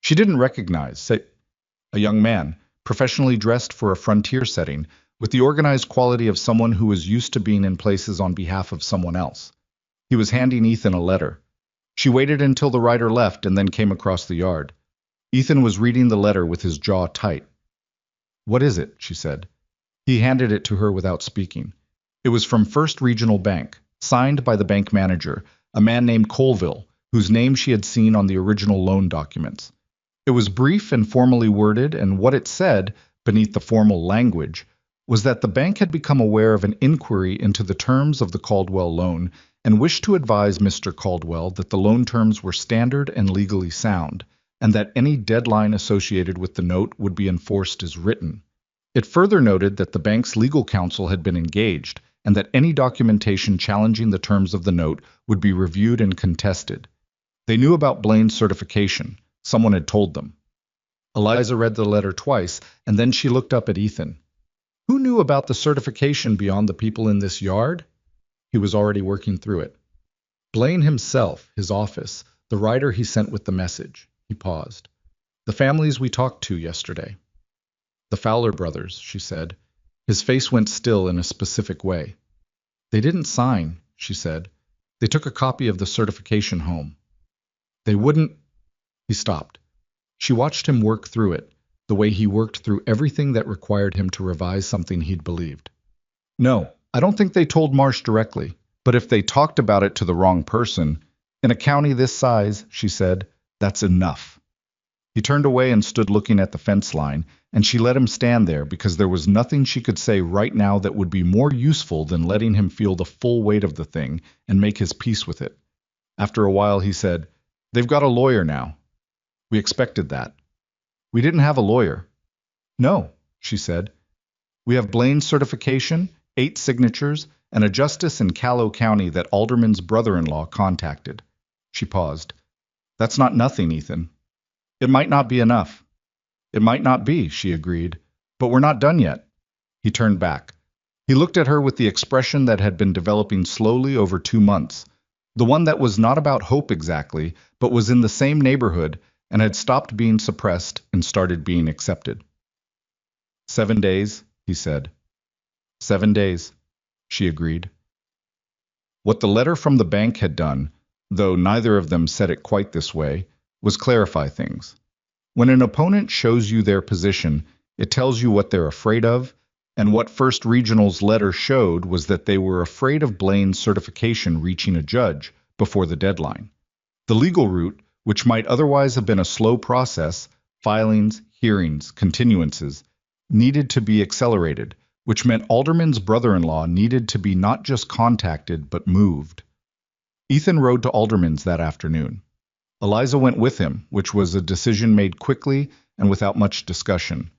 She didn't recognize a young man, professionally dressed for a frontier setting, with the organized quality of someone who was used to being in places on behalf of someone else. He was handing Ethan a letter. She waited until the rider left and then came across the yard. Ethan was reading the letter with his jaw tight. What is it? She said. He handed it to her without speaking. It was from First Regional Bank, signed by the bank manager, a man named Colville, whose name she had seen on the original loan documents. It was brief and formally worded, and what it said, beneath the formal language, was that the bank had become aware of an inquiry into the terms of the Caldwell loan and wished to advise Mr. Caldwell that the loan terms were standard and legally sound, and that any deadline associated with the note would be enforced as written. It further noted that the bank's legal counsel had been engaged, and that any documentation challenging the terms of the note would be reviewed and contested. They knew about Blaine's certification. Someone had told them. Eliza read the letter twice, and then she looked up at Ethan. Who knew about the certification beyond the people in this yard? He was already working through it. Blaine himself, his office, the writer he sent with the message. He paused. The families we talked to yesterday. The Fowler brothers, she said. His face went still in a specific way. They didn't sign, she said. They took a copy of the certification home. They wouldn't... He stopped. She watched him work through it, the way he worked through everything that required him to revise something he'd believed. No, I don't think they told Marsh directly, but if they talked about it to the wrong person, in a county this size, she said, that's enough. He turned away and stood looking at the fence line, and she let him stand there because there was nothing she could say right now that would be more useful than letting him feel the full weight of the thing and make his peace with it. After a while, he said, They've got a lawyer now. We expected that. We didn't have a lawyer. No, she said. We have Blaine's certification, 8 signatures, and a justice in Callow County that Alderman's brother-in-law contacted. She paused. That's not nothing, Ethan. It might not be enough. It might not be, she agreed. But we're not done yet. He turned back. He looked at her with the expression that had been developing slowly over 2 months, the one that was not about hope exactly, but was in the same neighborhood and had stopped being suppressed and started being accepted. 7 days, he said. 7 days, she agreed. What the letter from the bank had done, though neither of them said it quite this way, was clarify things. When an opponent shows you their position, it tells you what they're afraid of, and what First Regional's letter showed was that they were afraid of Blaine's certification reaching a judge before the deadline. The legal route, which might otherwise have been a slow process, filings, hearings, continuances, needed to be accelerated, which meant Alderman's brother-in-law needed to be not just contacted, but moved. Ethan rode to Alderman's that afternoon. Eliza went with him, which was a decision made quickly and without much discussion.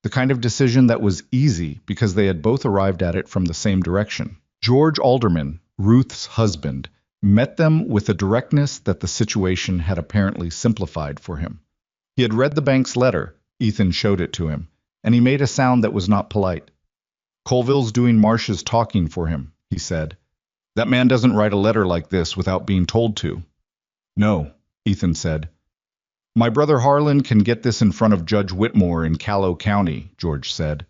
The kind of decision that was easy because they had both arrived at it from the same direction. George Alderman, Ruth's husband, met them with a directness that the situation had apparently simplified for him. He had read the bank's letter, Ethan showed it to him, and he made a sound that was not polite. Colville's doing Marsh's talking for him, he said. That man doesn't write a letter like this without being told to. No, Ethan said. My brother Harlan can get this in front of Judge Whitmore in Callow County, George said.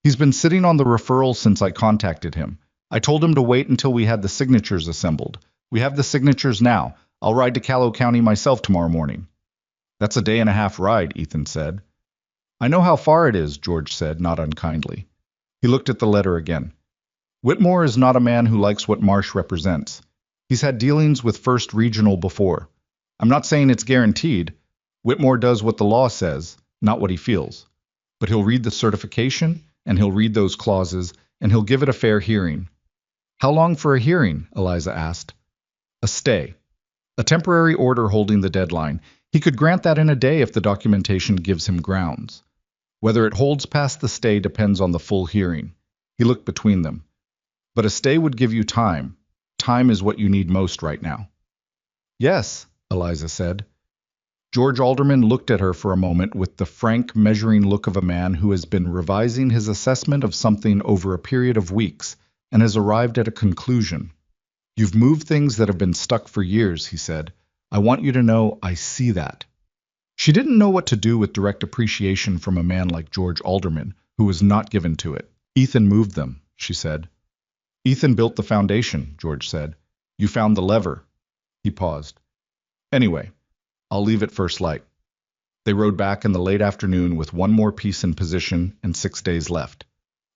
He's been sitting on the referral since I contacted him. I told him to wait until we had the signatures assembled. We have the signatures now. I'll ride to Callow County myself tomorrow morning. That's a day-and-a-half ride, Ethan said. I know how far it is, George said, not unkindly. He looked at the letter again. Whitmore is not a man who likes what Marsh represents. He's had dealings with First Regional before. I'm not saying it's guaranteed. Whitmore does what the law says, not what he feels. But he'll read the certification, and he'll read those clauses, and he'll give it a fair hearing. How long for a hearing? Eliza asked. A stay. A temporary order holding the deadline. He could grant that in a day if the documentation gives him grounds. Whether it holds past the stay depends on the full hearing. He looked between them. But a stay would give you time. Time is what you need most right now. Yes, Eliza said. George Alderman looked at her for a moment with the frank, measuring look of a man who has been revising his assessment of something over a period of weeks and has arrived at a conclusion. You've moved things that have been stuck for years, he said. I want you to know I see that. She didn't know what to do with direct appreciation from a man like George Alderman, who was not given to it. Ethan moved them, she said. Ethan built the foundation, George said. You found the lever. He paused. Anyway, I'll leave at first light. They rode back in the late afternoon with one more piece in position and 6 days left.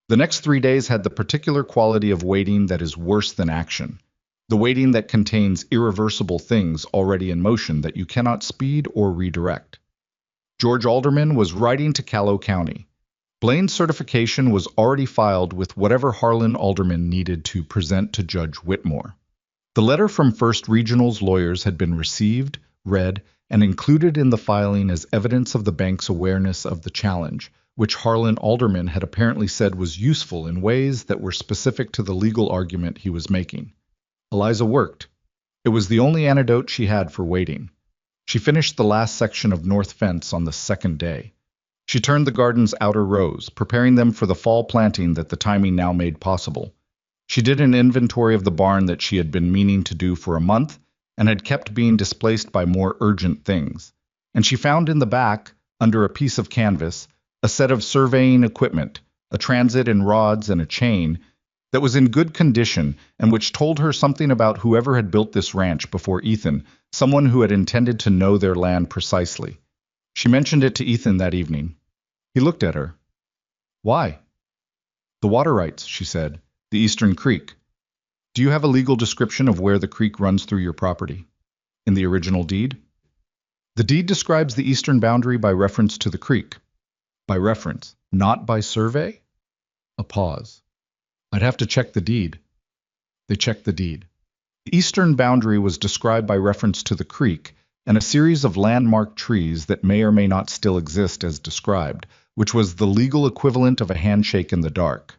The next 3 days had the particular quality of waiting that is worse than action. The waiting that contains irreversible things already in motion that you cannot speed or redirect. George Alderman was riding to Callow County. Blaine's certification was already filed with whatever Harlan Alderman needed to present to Judge Whitmore. The letter from First Regional's lawyers had been received, read, and included in the filing as evidence of the bank's awareness of the challenge, which Harlan Alderman had apparently said was useful in ways that were specific to the legal argument he was making. Eliza worked. It was the only antidote she had for waiting. She finished the last section of North Fence on the second day. She turned the garden's outer rows, preparing them for the fall planting that the timing now made possible. She did an inventory of the barn that she had been meaning to do for a month and had kept being displaced by more urgent things. And she found in the back, under a piece of canvas, a set of surveying equipment, a transit and rods and a chain, that was in good condition and which told her something about whoever had built this ranch before Ethan, someone who had intended to know their land precisely. She mentioned it to Ethan that evening. He looked at her. Why? The water rights, she said. The Eastern Creek. Do you have a legal description of where the creek runs through your property? In the original deed? The deed describes the eastern boundary by reference to the creek. By reference, not by survey? A pause. I'd have to check the deed. They checked the deed. The eastern boundary was described by reference to the creek and a series of landmark trees that may or may not still exist as described, which was the legal equivalent of a handshake in the dark.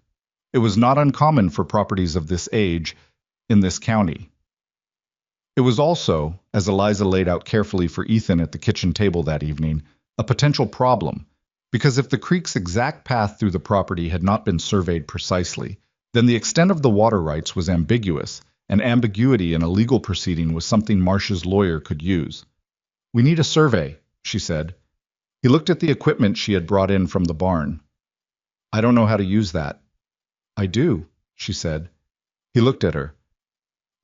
It was not uncommon for properties of this age in this county. It was also, as Eliza laid out carefully for Ethan at the kitchen table that evening, a potential problem, because if the creek's exact path through the property had not been surveyed precisely, then the extent of the water rights was ambiguous, and ambiguity in a legal proceeding was something Marsh's lawyer could use. We need a survey, she said. He looked at the equipment she had brought in from the barn. I don't know how to use that. I do, she said. He looked at her.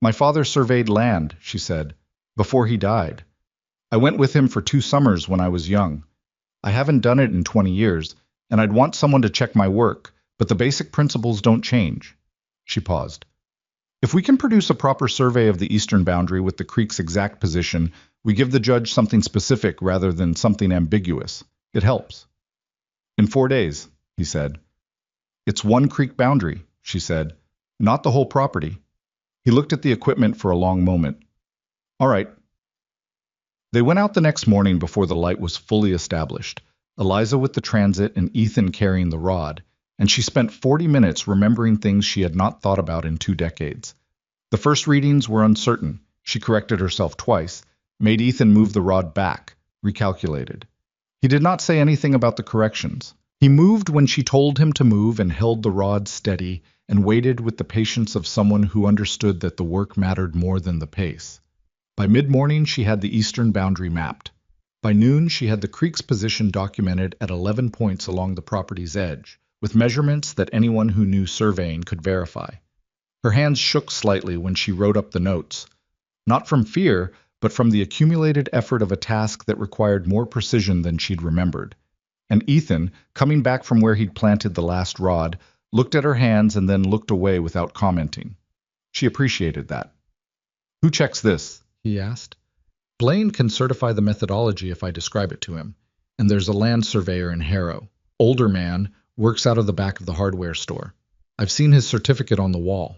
My father surveyed land, she said, before he died. I went with him for 2 summers when I was young. I haven't done it in 20 years, and I'd want someone to check my work, but the basic principles don't change. She paused. If we can produce a proper survey of the eastern boundary with the creek's exact position, we give the judge something specific rather than something ambiguous. It helps. In 4 days, he said. It's one creek boundary, she said, not the whole property. He looked at the equipment for a long moment. All right. They went out the next morning before the light was fully established. Eliza with the transit and Ethan carrying the rod, and she spent 40 minutes remembering things she had not thought about in 2 decades. The first readings were uncertain. She corrected herself twice, made Ethan move the rod back, recalculated. He did not say anything about the corrections. He moved when she told him to move and held the rod steady and waited with the patience of someone who understood that the work mattered more than the pace. By mid-morning, she had the eastern boundary mapped. By noon, she had the creek's position documented at 11 points along the property's edge, with measurements that anyone who knew surveying could verify. Her hands shook slightly when she wrote up the notes, not from fear, but from the accumulated effort of a task that required more precision than she'd remembered. And Ethan, coming back from where he'd planted the last rod, looked at her hands and then looked away without commenting. She appreciated that. "Who checks this?" he asked. "Blaine can certify the methodology if I describe it to him. And there's a land surveyor in Harrow. Older man, works out of the back of the hardware store. I've seen his certificate on the wall."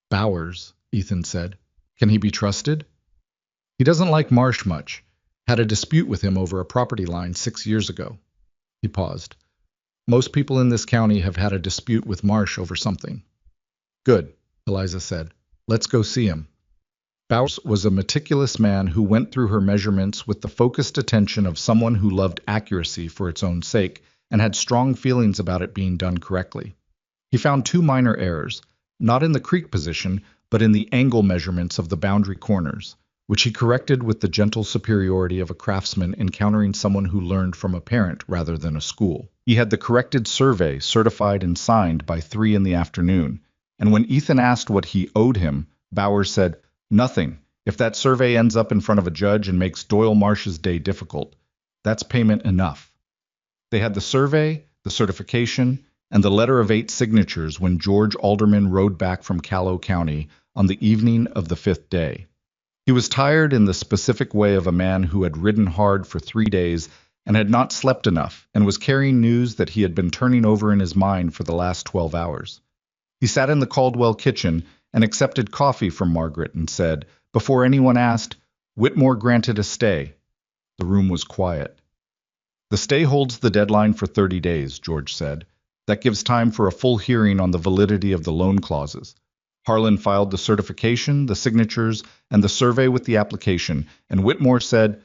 "Bowers," Ethan said. "Can he be trusted?" "He doesn't like Marsh much. Had a dispute with him over a property line 6 years ago." He paused. "Most people in this county have had a dispute with Marsh over something." "Good," Eliza said. "Let's go see him." Bowers was a meticulous man who went through her measurements with the focused attention of someone who loved accuracy for its own sake and had strong feelings about it being done correctly. He found 2 minor errors, not in the creek position, but in the angle measurements of the boundary corners, which he corrected with the gentle superiority of a craftsman encountering someone who learned from a parent rather than a school. He had the corrected survey certified and signed by 3 in the afternoon, and when Ethan asked what he owed him, Bowers said, "Nothing. If that survey ends up in front of a judge and makes Doyle Marsh's day difficult, that's payment enough." They had the survey, the certification, and the letter of 8 signatures when George Alderman rode back from Calhoun County on the evening of the 5th day. He was tired in the specific way of a man who had ridden hard for 3 days and had not slept enough and was carrying news that he had been turning over in his mind for the last 12 hours. He sat in the Caldwell kitchen and accepted coffee from Margaret and said, before anyone asked, "Whitmore granted a stay." The room was quiet. "The stay holds the deadline for 30 days, George said. That gives time for a full hearing on the validity of the loan clauses. Harlan filed the certification, the signatures, and the survey with the application, and Whitmore said—"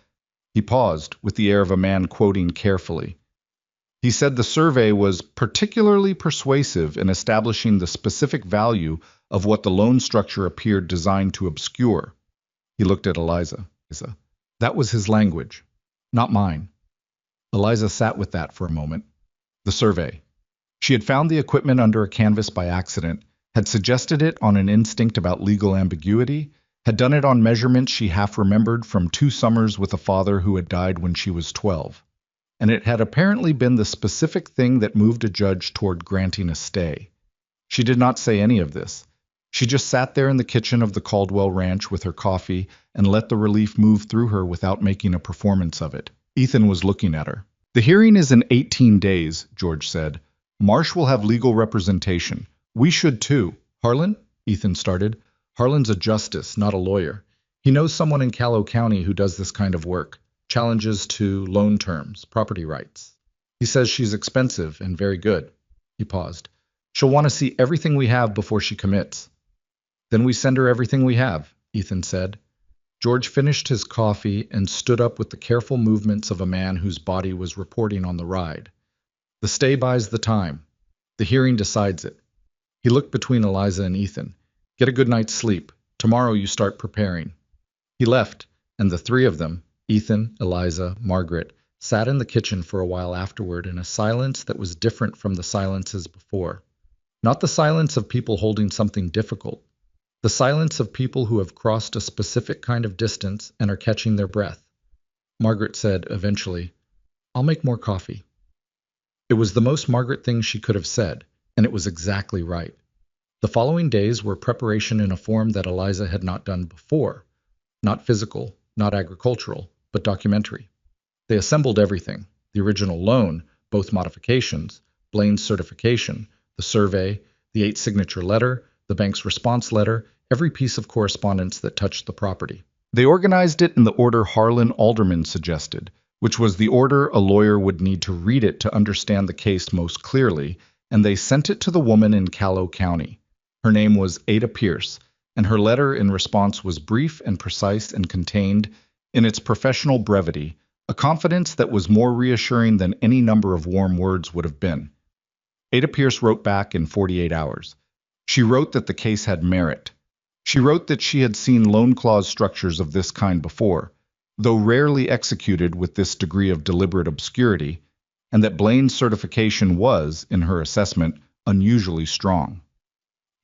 He paused, with the air of a man quoting carefully. "He said the survey was particularly persuasive in establishing the specific value of what the loan structure appeared designed to obscure." He looked at Eliza. That was his language, not mine. Eliza sat with that for a moment. The survey. She had found the equipment under a canvas by accident, had suggested it on an instinct about legal ambiguity, had done it on measurements she half remembered from 2 summers with a father who had died when she was 12. And it had apparently been the specific thing that moved a judge toward granting a stay. She did not say any of this. She just sat there in the kitchen of the Caldwell Ranch with her coffee and let the relief move through her without making a performance of it. Ethan was looking at her. "The hearing is in 18 days, George said. "Marsh will have legal representation. We should too." "Harlan?" Ethan started. "Harlan's a justice, not a lawyer. He knows someone in Calhoun County who does this kind of work. Challenges to loan terms, property rights. He says she's expensive and very good." He paused. "She'll want to see everything we have before she commits." "Then we send her everything we have," Ethan said. George finished his coffee and stood up with the careful movements of a man whose body was reporting on the ride. "The stay buys the time. The hearing decides it." He looked between Eliza and Ethan. "Get a good night's sleep. Tomorrow you start preparing." He left, and the 3 of them, Ethan, Eliza, Margaret, sat in the kitchen for a while afterward in a silence that was different from the silences before. Not the silence of people holding something difficult. The silence of people who have crossed a specific kind of distance and are catching their breath. Margaret said, eventually, "I'll make more coffee." It was the most Margaret thing she could have said, and it was exactly right. The following days were preparation in a form that Eliza had not done before. Not physical, not agricultural, but documentary. They assembled everything: the original loan, both modifications, Blaine's certification, the survey, the 8-signature letter, the bank's response letter, every piece of correspondence that touched the property. They organized it in the order Harlan Alderman suggested, which was the order a lawyer would need to read it to understand the case most clearly, and they sent it to the woman in Cowboy County. Her name was Ada Pierce, and her letter in response was brief and precise and contained, in its professional brevity, a confidence that was more reassuring than any number of warm words would have been. Ada Pierce wrote back in 48 hours. She wrote that the case had merit. She wrote that she had seen loan clause structures of this kind before, though rarely executed with this degree of deliberate obscurity, and that Blaine's certification was, in her assessment, unusually strong.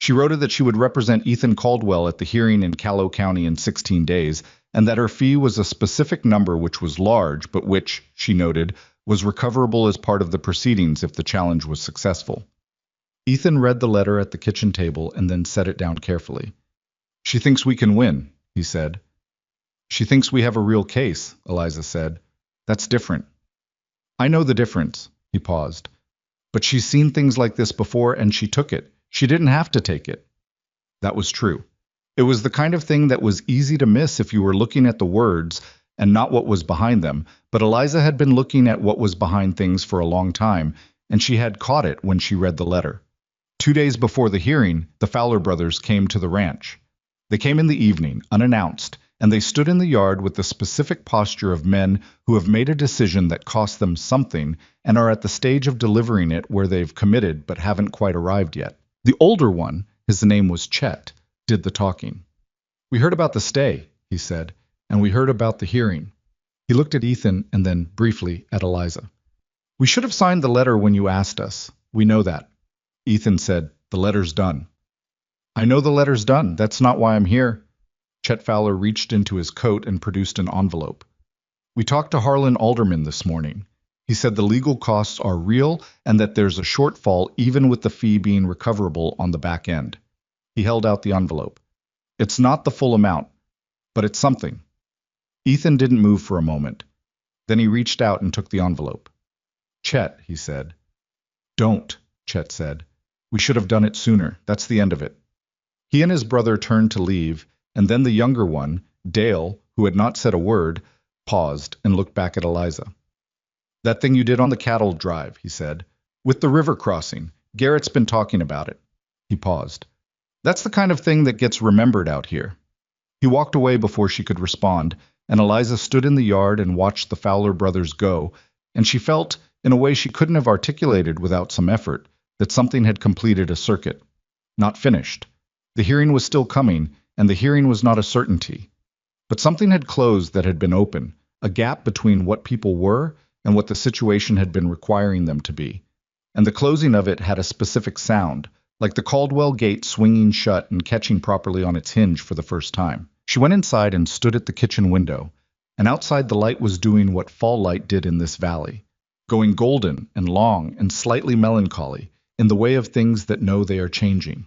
She wrote that she would represent Ethan Caldwell at the hearing in Cowboy County in 16 days, and that her fee was a specific number which was large, but which, she noted, was recoverable as part of the proceedings if the challenge was successful. Ethan read the letter at the kitchen table and then set it down carefully. "She thinks we can win," he said. "She thinks we have a real case," Eliza said. "That's different." "I know the difference," he paused. "But she's seen things like this before and she took it. She didn't have to take it." That was true. It was the kind of thing that was easy to miss if you were looking at the words and not what was behind them, but Eliza had been looking at what was behind things for a long time, and she had caught it when she read the letter. 2 days before the hearing, the Fowler brothers came to the ranch. They came in the evening, unannounced, and they stood in the yard with the specific posture of men who have made a decision that cost them something and are at the stage of delivering it where they've committed but haven't quite arrived yet. The older one, his name was Chet, did the talking. "We heard about the stay," he said, "and we heard about the hearing." He looked at Ethan and then, briefly, at Eliza. "We should have signed the letter when you asked us. We know that." Ethan said, "The letter's done." "I know the letter's done. That's not why I'm here." Chet Fowler reached into his coat and produced an envelope. "We talked to Harlan Alderman this morning. He said the legal costs are real and that there's a shortfall even with the fee being recoverable on the back end." He held out the envelope. "It's not the full amount, but it's something." Ethan didn't move for a moment. Then he reached out and took the envelope. "Chet," he said. "Don't," Chet said. "We should have done it sooner. That's the end of it." He and his brother turned to leave, and then the younger one, Dale, who had not said a word, paused and looked back at Eliza. "That thing you did on the cattle drive," he said, "with the river crossing. Garrett's been talking about it." He paused. "That's the kind of thing that gets remembered out here." He walked away before she could respond, and Eliza stood in the yard and watched the Fowler brothers go, and she felt, in a way she couldn't have articulated without some effort, that something had completed a circuit. Not finished. The hearing was still coming, and the hearing was not a certainty. But something had closed that had been open, a gap between what people were and what the situation had been requiring them to be. And the closing of it had a specific sound, like the Caldwell gate swinging shut and catching properly on its hinge for the first time. She went inside and stood at the kitchen window, and outside the light was doing what fall light did in this valley, going golden and long and slightly melancholy, in the way of things that know they are changing.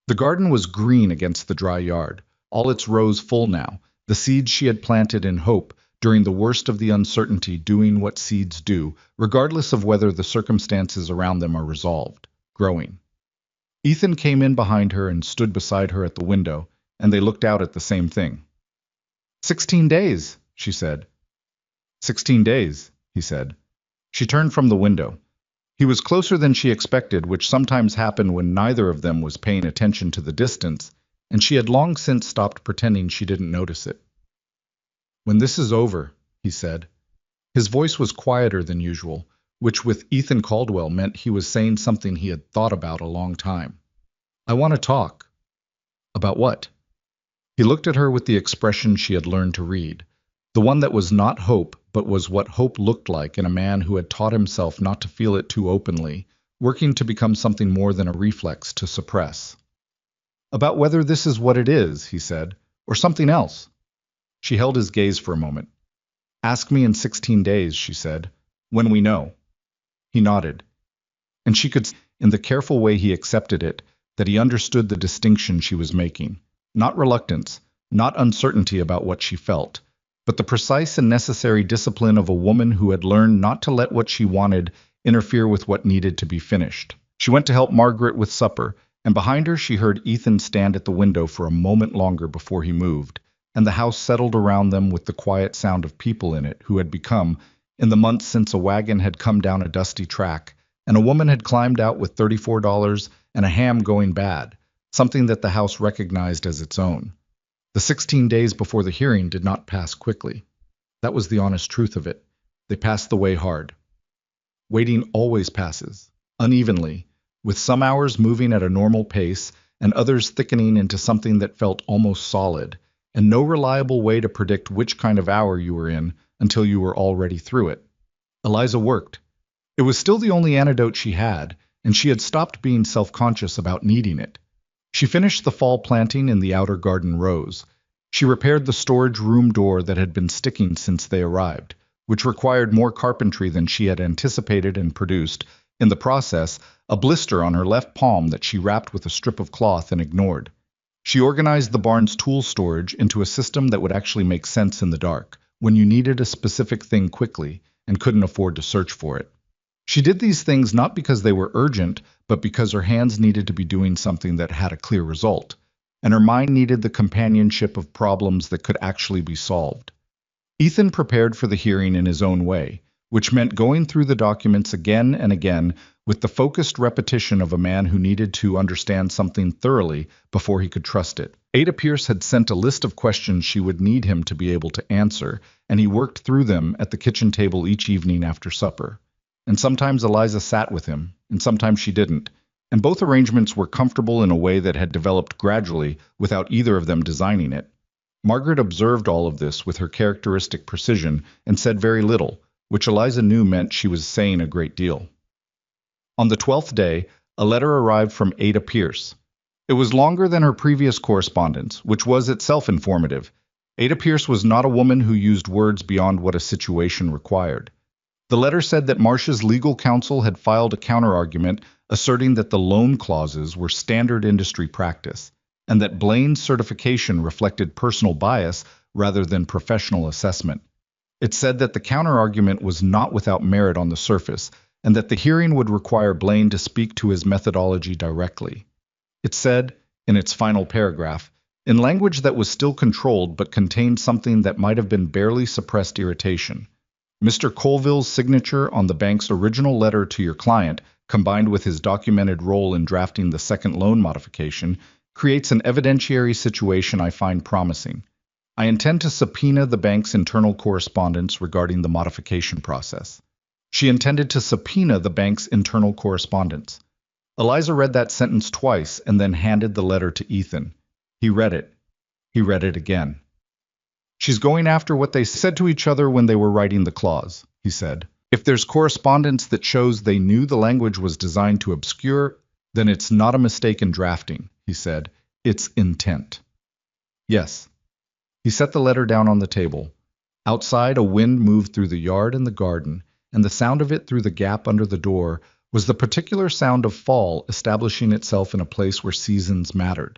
The garden was green against the dry yard, all its rows full now, the seeds she had planted in hope, during the worst of the uncertainty doing what seeds do, regardless of whether the circumstances around them are resolved, growing. Ethan came in behind her and stood beside her at the window, and they looked out at the same thing. 16 days, she said. 16 days, he said. She turned from the window. He was closer than she expected, which sometimes happened when neither of them was paying attention to the distance, and she had long since stopped pretending she didn't notice it. "When this is over," he said. His voice was quieter than usual, which with Ethan Caldwell meant he was saying something he had thought about a long time. "I want to talk." "About what?" He looked at her with the expression she had learned to read, the one that was not hope, but was what hope looked like in a man who had taught himself not to feel it too openly, working to become something more than a reflex to suppress. "About whether this is what it is," he said, "or something else." She held his gaze for a moment. "Ask me in 16 days, she said, "when we know." He nodded, and she could see, in the careful way he accepted it, that he understood the distinction she was making. Not reluctance, not uncertainty about what she felt, but the precise and necessary discipline of a woman who had learned not to let what she wanted interfere with what needed to be finished. She went to help Margaret with supper, and behind her she heard Ethan stand at the window for a moment longer before he moved, and the house settled around them with the quiet sound of people in it who had become, in the months since a wagon had come down a dusty track, and a woman had climbed out with $34 and a ham going bad, something that the house recognized as its own. The 16 days before the hearing did not pass quickly. That was the honest truth of it. They passed the way hard. Waiting always passes, unevenly, with some hours moving at a normal pace and others thickening into something that felt almost solid, and no reliable way to predict which kind of hour you were in until you were already through it. Eliza worked. It was still the only antidote she had, and she had stopped being self-conscious about needing it. She finished the fall planting in the outer garden rows. She repaired the storage room door that had been sticking since they arrived, which required more carpentry than she had anticipated and produced, in the process, a blister on her left palm that she wrapped with a strip of cloth and ignored. She organized the barn's tool storage into a system that would actually make sense in the dark, when you needed a specific thing quickly and couldn't afford to search for it. She did these things not because they were urgent, but because her hands needed to be doing something that had a clear result, and her mind needed the companionship of problems that could actually be solved. Ethan prepared for the hearing in his own way, which meant going through the documents again and again with the focused repetition of a man who needed to understand something thoroughly before he could trust it. Ada Pierce had sent a list of questions she would need him to be able to answer, and he worked through them at the kitchen table each evening after supper. And sometimes Eliza sat with him, and sometimes she didn't, and both arrangements were comfortable in a way that had developed gradually without either of them designing it. Margaret observed all of this with her characteristic precision and said very little, which Eliza knew meant she was saying a great deal. On the 12th day, a letter arrived from Ada Pierce. It was longer than her previous correspondence, which was itself informative. Ada Pierce was not a woman who used words beyond what a situation required. The letter said that Marcia's legal counsel had filed a counterargument asserting that the loan clauses were standard industry practice, and that Blaine's certification reflected personal bias rather than professional assessment. It said that the counterargument was not without merit on the surface, and that the hearing would require Blaine to speak to his methodology directly. It said, in its final paragraph, in language that was still controlled but contained something that might have been barely suppressed irritation, Mr. Colville's signature on the bank's original letter to your client, combined with his documented role in drafting the second loan modification, creates an evidentiary situation I find promising. I intend to subpoena the bank's internal correspondence regarding the modification process. She intended to subpoena the bank's internal correspondence. Eliza read that sentence twice and then handed the letter to Ethan. He read it. He read it again. She's going after what they said to each other when they were writing the clause, he said. If there's correspondence that shows they knew the language was designed to obscure, then it's not a mistake in drafting, he said. It's intent. Yes. He set the letter down on the table. Outside, a wind moved through the yard and the garden, and the sound of it through the gap under the door was the particular sound of fall establishing itself in a place where seasons mattered.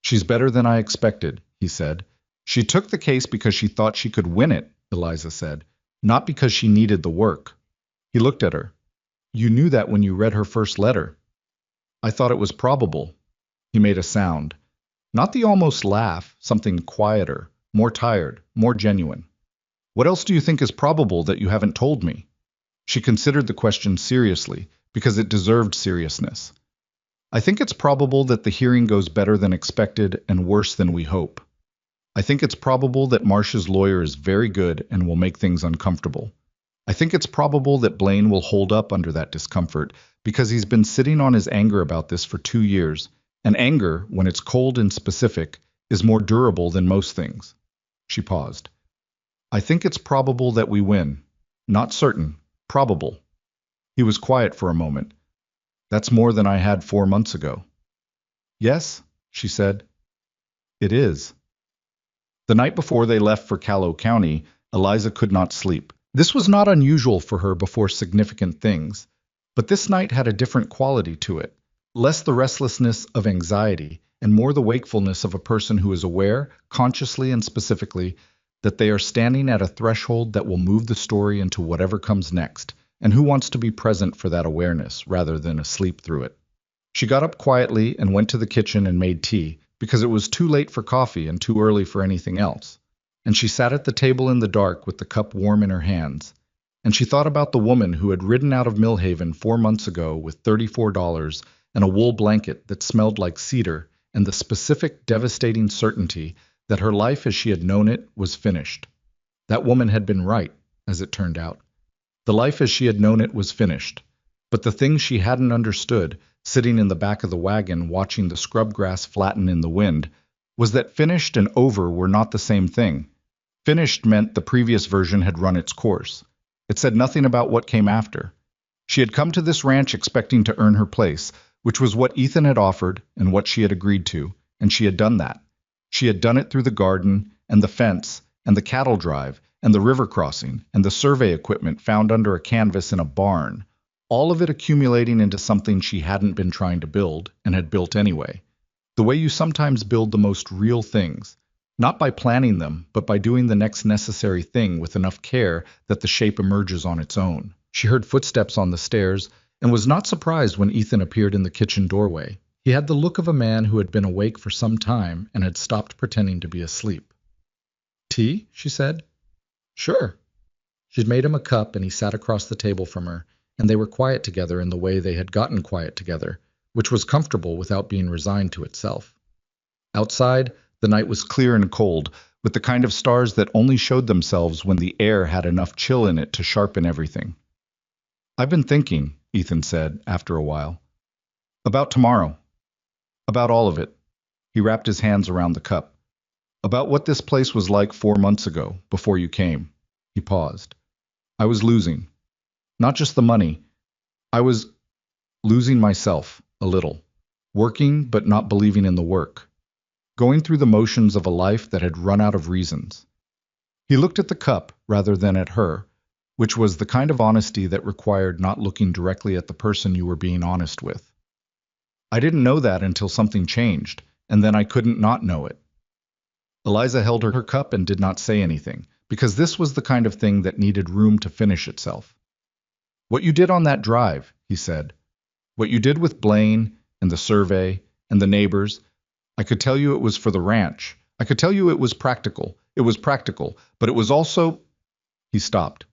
She's better than I expected, he said. She took the case because she thought she could win it, Eliza said, not because she needed the work. He looked at her. You knew that when you read her first letter. I thought it was probable. He made a sound. Not the almost laugh, something quieter, more tired, more genuine. What else do you think is probable that you haven't told me? She considered the question seriously, because it deserved seriousness. I think it's probable that the hearing goes better than expected and worse than we hope. I think it's probable that Marcia's lawyer is very good and will make things uncomfortable. I think it's probable that Blaine will hold up under that discomfort because he's been sitting on his anger about this for 2 years, and anger, when it's cold and specific, is more durable than most things. She paused. I think it's probable that we win. Not certain. Probable. He was quiet for a moment. That's more than I had 4 months ago. Yes, she said. It is. The night before they left for Calhoun County, Eliza could not sleep. This was not unusual for her before significant things, but this night had a different quality to it. Less the restlessness of anxiety, and more the wakefulness of a person who is aware, consciously and specifically, that they are standing at a threshold that will move the story into whatever comes next, and who wants to be present for that awareness rather than asleep through it. She got up quietly and went to the kitchen and made tea, because it was too late for coffee and too early for anything else. And she sat at the table in the dark with the cup warm in her hands. and she thought about the woman who had ridden out of Millhaven 4 months ago with $34 and a wool blanket that smelled like cedar, and the specific, devastating certainty that her life as she had known it was finished. That woman had been right, as it turned out. The life as she had known it was finished. But the thing she hadn't understood, sitting in the back of the wagon watching the scrub grass flatten in the wind, was that finished and over were not the same thing. Finished meant the previous version had run its course. It said nothing about what came after. She had come to this ranch expecting to earn her place, which was what Ethan had offered and what she had agreed to, and she had done that. She had done it through the garden, and the fence, and the cattle drive, and the river crossing, and the survey equipment found under a canvas in a barn, all of it accumulating into something she hadn't been trying to build, and had built anyway. The way you sometimes build the most real things, not by planning them, but by doing the next necessary thing with enough care that the shape emerges on its own. She heard footsteps on the stairs, and was not surprised when Ethan appeared in the kitchen doorway. He had the look of a man who had been awake for some time and had stopped pretending to be asleep. "Tea?" she said. "Sure." She'd made him a cup, and he sat across the table from her, and they were quiet together in the way they had gotten quiet together, which was comfortable without being resigned to itself. Outside, the night was clear and cold, with the kind of stars that only showed themselves when the air had enough chill in it to sharpen everything. "I've been thinking," Ethan said, after a while, "about tomorrow. About all of it." He wrapped his hands around the cup. "About what this place was like 4 months ago, before you came." He paused. "I was losing. Not just the money. I was losing myself, a little. Working, but not believing in the work. Going through the motions of a life that had run out of reasons." He looked at the cup rather than at her, which was the kind of honesty that required not looking directly at the person you were being honest with. "I didn't know that until something changed, and then I couldn't not know it." Eliza held her cup and did not say anything, because this was the kind of thing that needed room to finish itself. "What you did on that drive," he said. "What you did with Blaine, and the survey, and the neighbors. I could tell you it was for the ranch. I could tell you it was practical. It was practical, but it was also—" He stopped.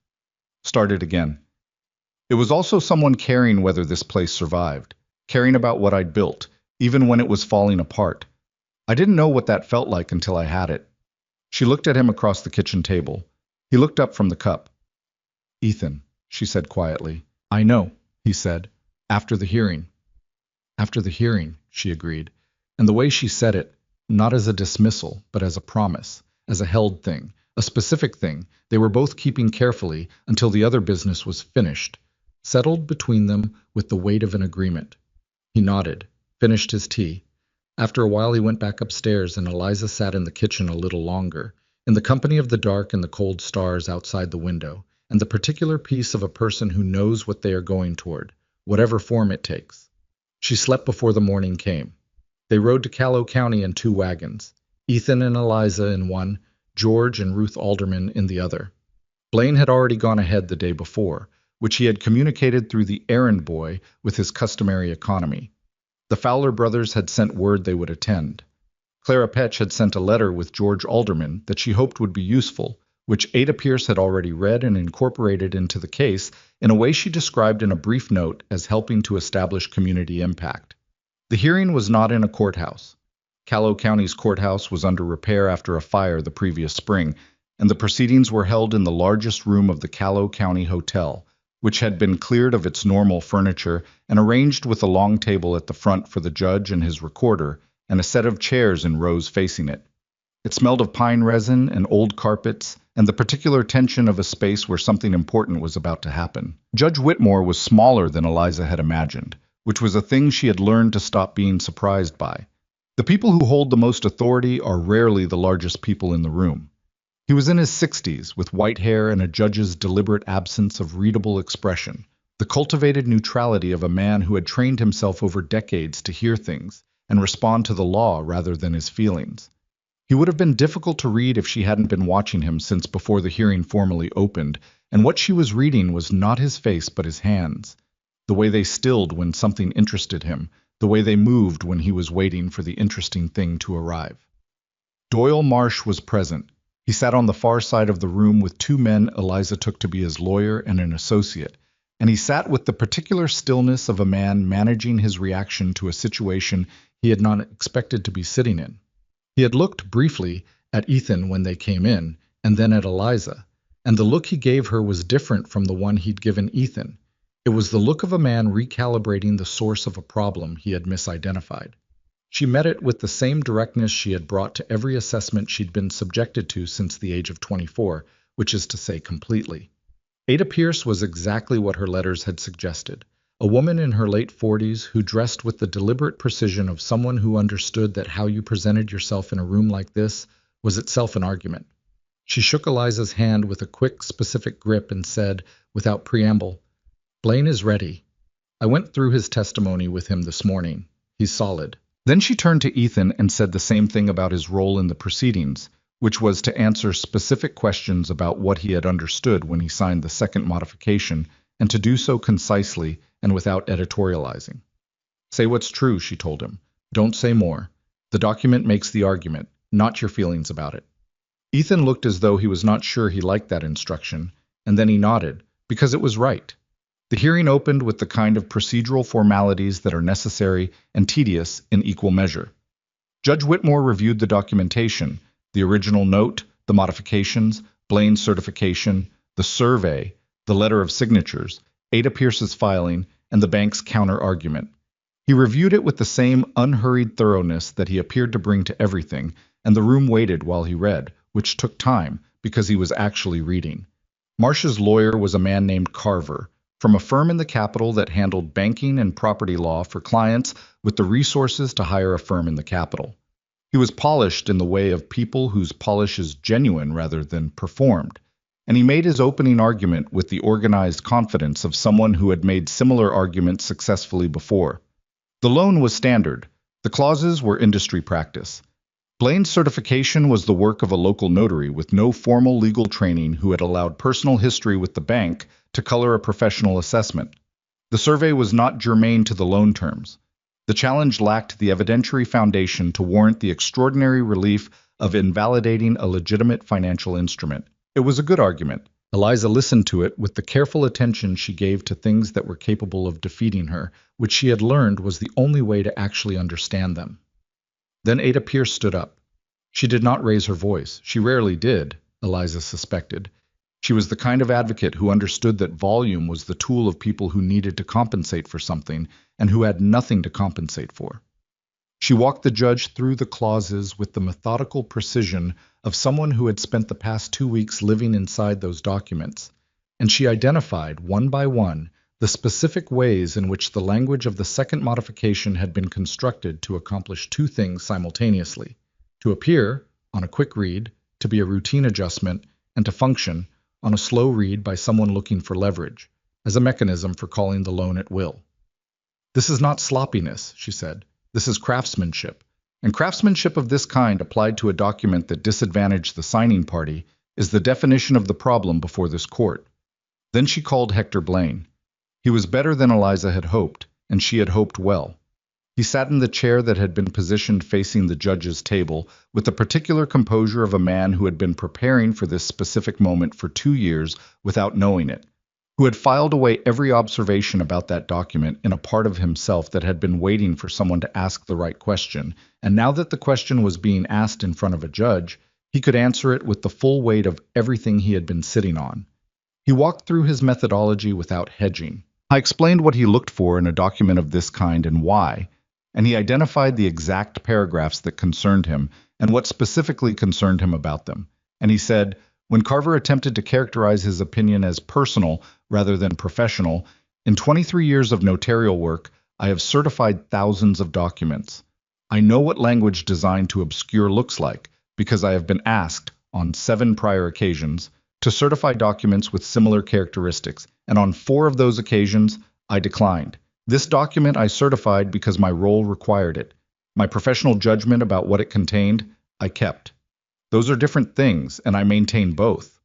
Started again. "It was also someone caring whether this place survived, caring about what I'd built, even when it was falling apart. I didn't know what that felt like until I had it." She looked at him across the kitchen table. He looked up from the cup. "Ethan," she said quietly. "I know," he said. "After the hearing." "After the hearing," she agreed. And the way she said it, not as a dismissal, but as a promise, as a held thing, a specific thing, they were both keeping carefully until the other business was finished, settled between them with the weight of an agreement. He nodded, finished his tea. After a while he went back upstairs, and Eliza sat in the kitchen a little longer, in the company of the dark and the cold stars outside the window, and the particular peace of a person who knows what they are going toward, whatever form it takes. She slept before the morning came. They rode to Callow County in 2 wagons, Ethan and Eliza in one, George and Ruth Alderman in the other. Blaine had already gone ahead the day before, which he had communicated through the errand boy with his customary economy. The Fowler brothers had sent word they would attend. Clara Petch had sent a letter with George Alderman that she hoped would be useful, which Ada Pierce had already read and incorporated into the case in a way she described in a brief note as helping to establish community impact. The hearing was not in a courthouse. Callow County's courthouse was under repair after a fire the previous spring, and the proceedings were held in the largest room of the Callow County Hotel, which had been cleared of its normal furniture and arranged with a long table at the front for the judge and his recorder, and a set of chairs in rows facing it. It smelled of pine resin and old carpets, and the particular tension of a space where something important was about to happen. Judge Whitmore was smaller than Eliza had imagined, which was a thing she had learned to stop being surprised by. The people who hold the most authority are rarely the largest people in the room. He was in his 60s, with white hair and a judge's deliberate absence of readable expression, the cultivated neutrality of a man who had trained himself over decades to hear things and respond to the law rather than his feelings. He would have been difficult to read if she hadn't been watching him since before the hearing formally opened, and what she was reading was not his face but his hands, the way they stilled when something interested him, the way they moved when he was waiting for the interesting thing to arrive. Doyle Marsh was present. He sat on the far side of the room with two men Eliza took to be his lawyer and an associate, and he sat with the particular stillness of a man managing his reaction to a situation he had not expected to be sitting in. He had looked briefly at Ethan when they came in, and then at Eliza, and the look he gave her was different from the one he'd given Ethan. It was the look of a man recalibrating the source of a problem he had misidentified. She met it with the same directness she had brought to every assessment she'd been subjected to since the age of 24, which is to say completely. Ada Pierce was exactly what her letters had suggested, a woman in her late 40s who dressed with the deliberate precision of someone who understood that how you presented yourself in a room like this was itself an argument. She shook Eliza's hand with a quick, specific grip and said, without preamble, "Blaine is ready. I went through his testimony with him this morning. He's solid." Then she turned to Ethan and said the same thing about his role in the proceedings, which was to answer specific questions about what he had understood when he signed the second modification, and to do so concisely and without editorializing. "Say what's true," she told him. "Don't say more. The document makes the argument, not your feelings about it." Ethan looked as though he was not sure he liked that instruction, and then he nodded, because it was right. The hearing opened with the kind of procedural formalities that are necessary and tedious in equal measure. Judge Whitmore reviewed the documentation, the original note, the modifications, Blaine's certification, the survey, the letter of signatures, Ada Pierce's filing, and the bank's counter-argument. He reviewed it with the same unhurried thoroughness that he appeared to bring to everything, and the room waited while he read, which took time because he was actually reading. Marcia's lawyer was a man named Carver, from a firm in the capital that handled banking and property law for clients with the resources to hire a firm in the capital. He was polished in the way of people whose polish is genuine rather than performed, and he made his opening argument with the organized confidence of someone who had made similar arguments successfully before. The loan was standard. The clauses were industry practice. Blaine's certification was the work of a local notary with no formal legal training who had allowed personal history with the bank to color a professional assessment. The survey was not germane to the loan terms. The challenge lacked the evidentiary foundation to warrant the extraordinary relief of invalidating a legitimate financial instrument. It was a good argument. Eliza listened to it with the careful attention she gave to things that were capable of defeating her, which she had learned was the only way to actually understand them. Then Ada Pierce stood up. She did not raise her voice. She rarely did, Eliza suspected. She was the kind of advocate who understood that volume was the tool of people who needed to compensate for something and who had nothing to compensate for. She walked the judge through the clauses with the methodical precision of someone who had spent the past 2 weeks living inside those documents, and she identified, one by one, the specific ways in which the language of the second modification had been constructed to accomplish two things simultaneously: to appear, on a quick read, to be a routine adjustment, and to function, on a slow read by someone looking for leverage, as a mechanism for calling the loan at will. "This is not sloppiness," she said. "This is craftsmanship. And craftsmanship of this kind applied to a document that disadvantaged the signing party is the definition of the problem before this court." Then she called Hector Blaine. He was better than Eliza had hoped, and she had hoped well. He sat in the chair that had been positioned facing the judge's table with the particular composure of a man who had been preparing for this specific moment for 2 years without knowing it, who had filed away every observation about that document in a part of himself that had been waiting for someone to ask the right question, and now that the question was being asked in front of a judge, he could answer it with the full weight of everything he had been sitting on. He walked through his methodology without hedging. I explained what he looked for in a document of this kind and why, and he identified the exact paragraphs that concerned him and what specifically concerned him about them. And he said, when Carver attempted to characterize his opinion as personal rather than professional, in 23 years of notarial work, I have certified thousands of documents. I know what language designed to obscure looks like because I have been asked, on 7 prior occasions, to certify documents with similar characteristics, and on 4 of those occasions, I declined. This document I certified because my role required it. My professional judgment about what it contained, I kept. Those are different things, and I maintain both.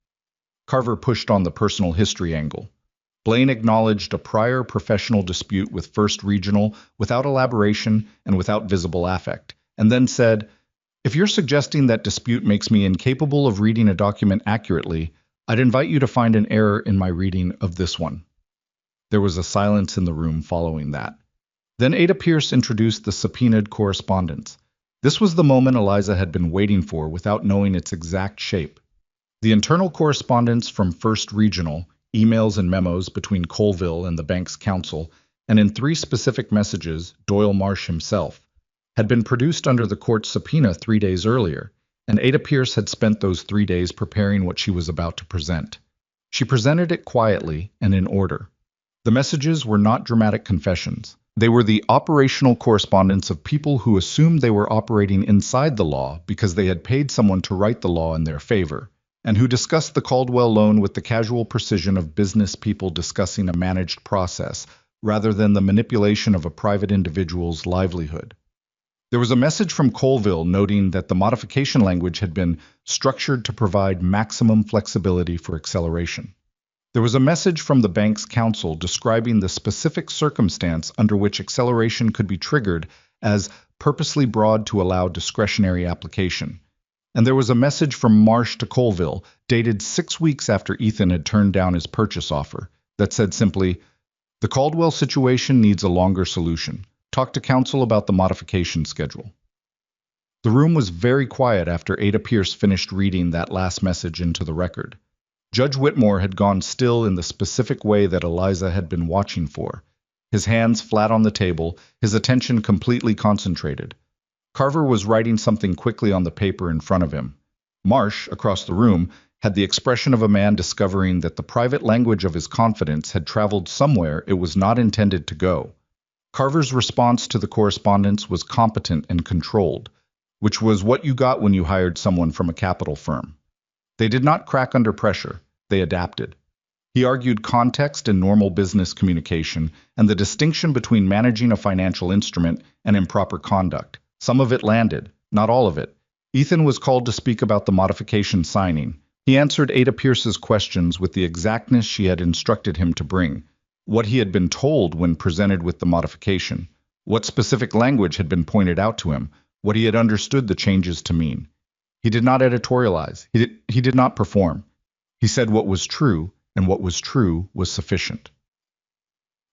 Carver pushed on the personal history angle. Blaine acknowledged a prior professional dispute with First Regional without elaboration and without visible affect, and then said, If you're suggesting that dispute makes me incapable of reading a document accurately, I'd invite you to find an error in my reading of this one. There was a silence in the room following that. Then Ada Pierce introduced the subpoenaed correspondence. This was the moment Eliza had been waiting for without knowing its exact shape. The internal correspondence from First Regional, emails and memos between Colville and the bank's counsel, and in 3 specific messages, Doyle Marsh himself, had been produced under the court's subpoena 3 days earlier, and Ada Pierce had spent those 3 days preparing what she was about to present. She presented it quietly and in order. The messages were not dramatic confessions. They were the operational correspondence of people who assumed they were operating inside the law because they had paid someone to write the law in their favor, and who discussed the Caldwell loan with the casual precision of business people discussing a managed process, rather than the manipulation of a private individual's livelihood. There was a message from Colville noting that the modification language had been structured to provide maximum flexibility for acceleration. There was a message from the bank's counsel describing the specific circumstance under which acceleration could be triggered as purposely broad to allow discretionary application. And there was a message from Marsh to Colville, dated 6 weeks after Ethan had turned down his purchase offer, that said simply, "The Caldwell situation needs a longer solution. Talk to counsel about the modification schedule." The room was very quiet after Ada Pierce finished reading that last message into the record. Judge Whitmore had gone still in the specific way that Eliza had been watching for, his hands flat on the table, his attention completely concentrated. Carver was writing something quickly on the paper in front of him. Marsh, across the room, had the expression of a man discovering that the private language of his confidence had traveled somewhere it was not intended to go. Carver's response to the correspondence was competent and controlled, which was what you got when you hired someone from a capital firm. They did not crack under pressure, they adapted. He argued context in normal business communication and the distinction between managing a financial instrument and improper conduct. Some of it landed, not all of it. Ethan was called to speak about the modification signing. He answered Ada Pierce's questions with the exactness she had instructed him to bring, what he had been told when presented with the modification, what specific language had been pointed out to him, what he had understood the changes to mean. He did not editorialize. He did not perform. He said what was true, and what was true was sufficient.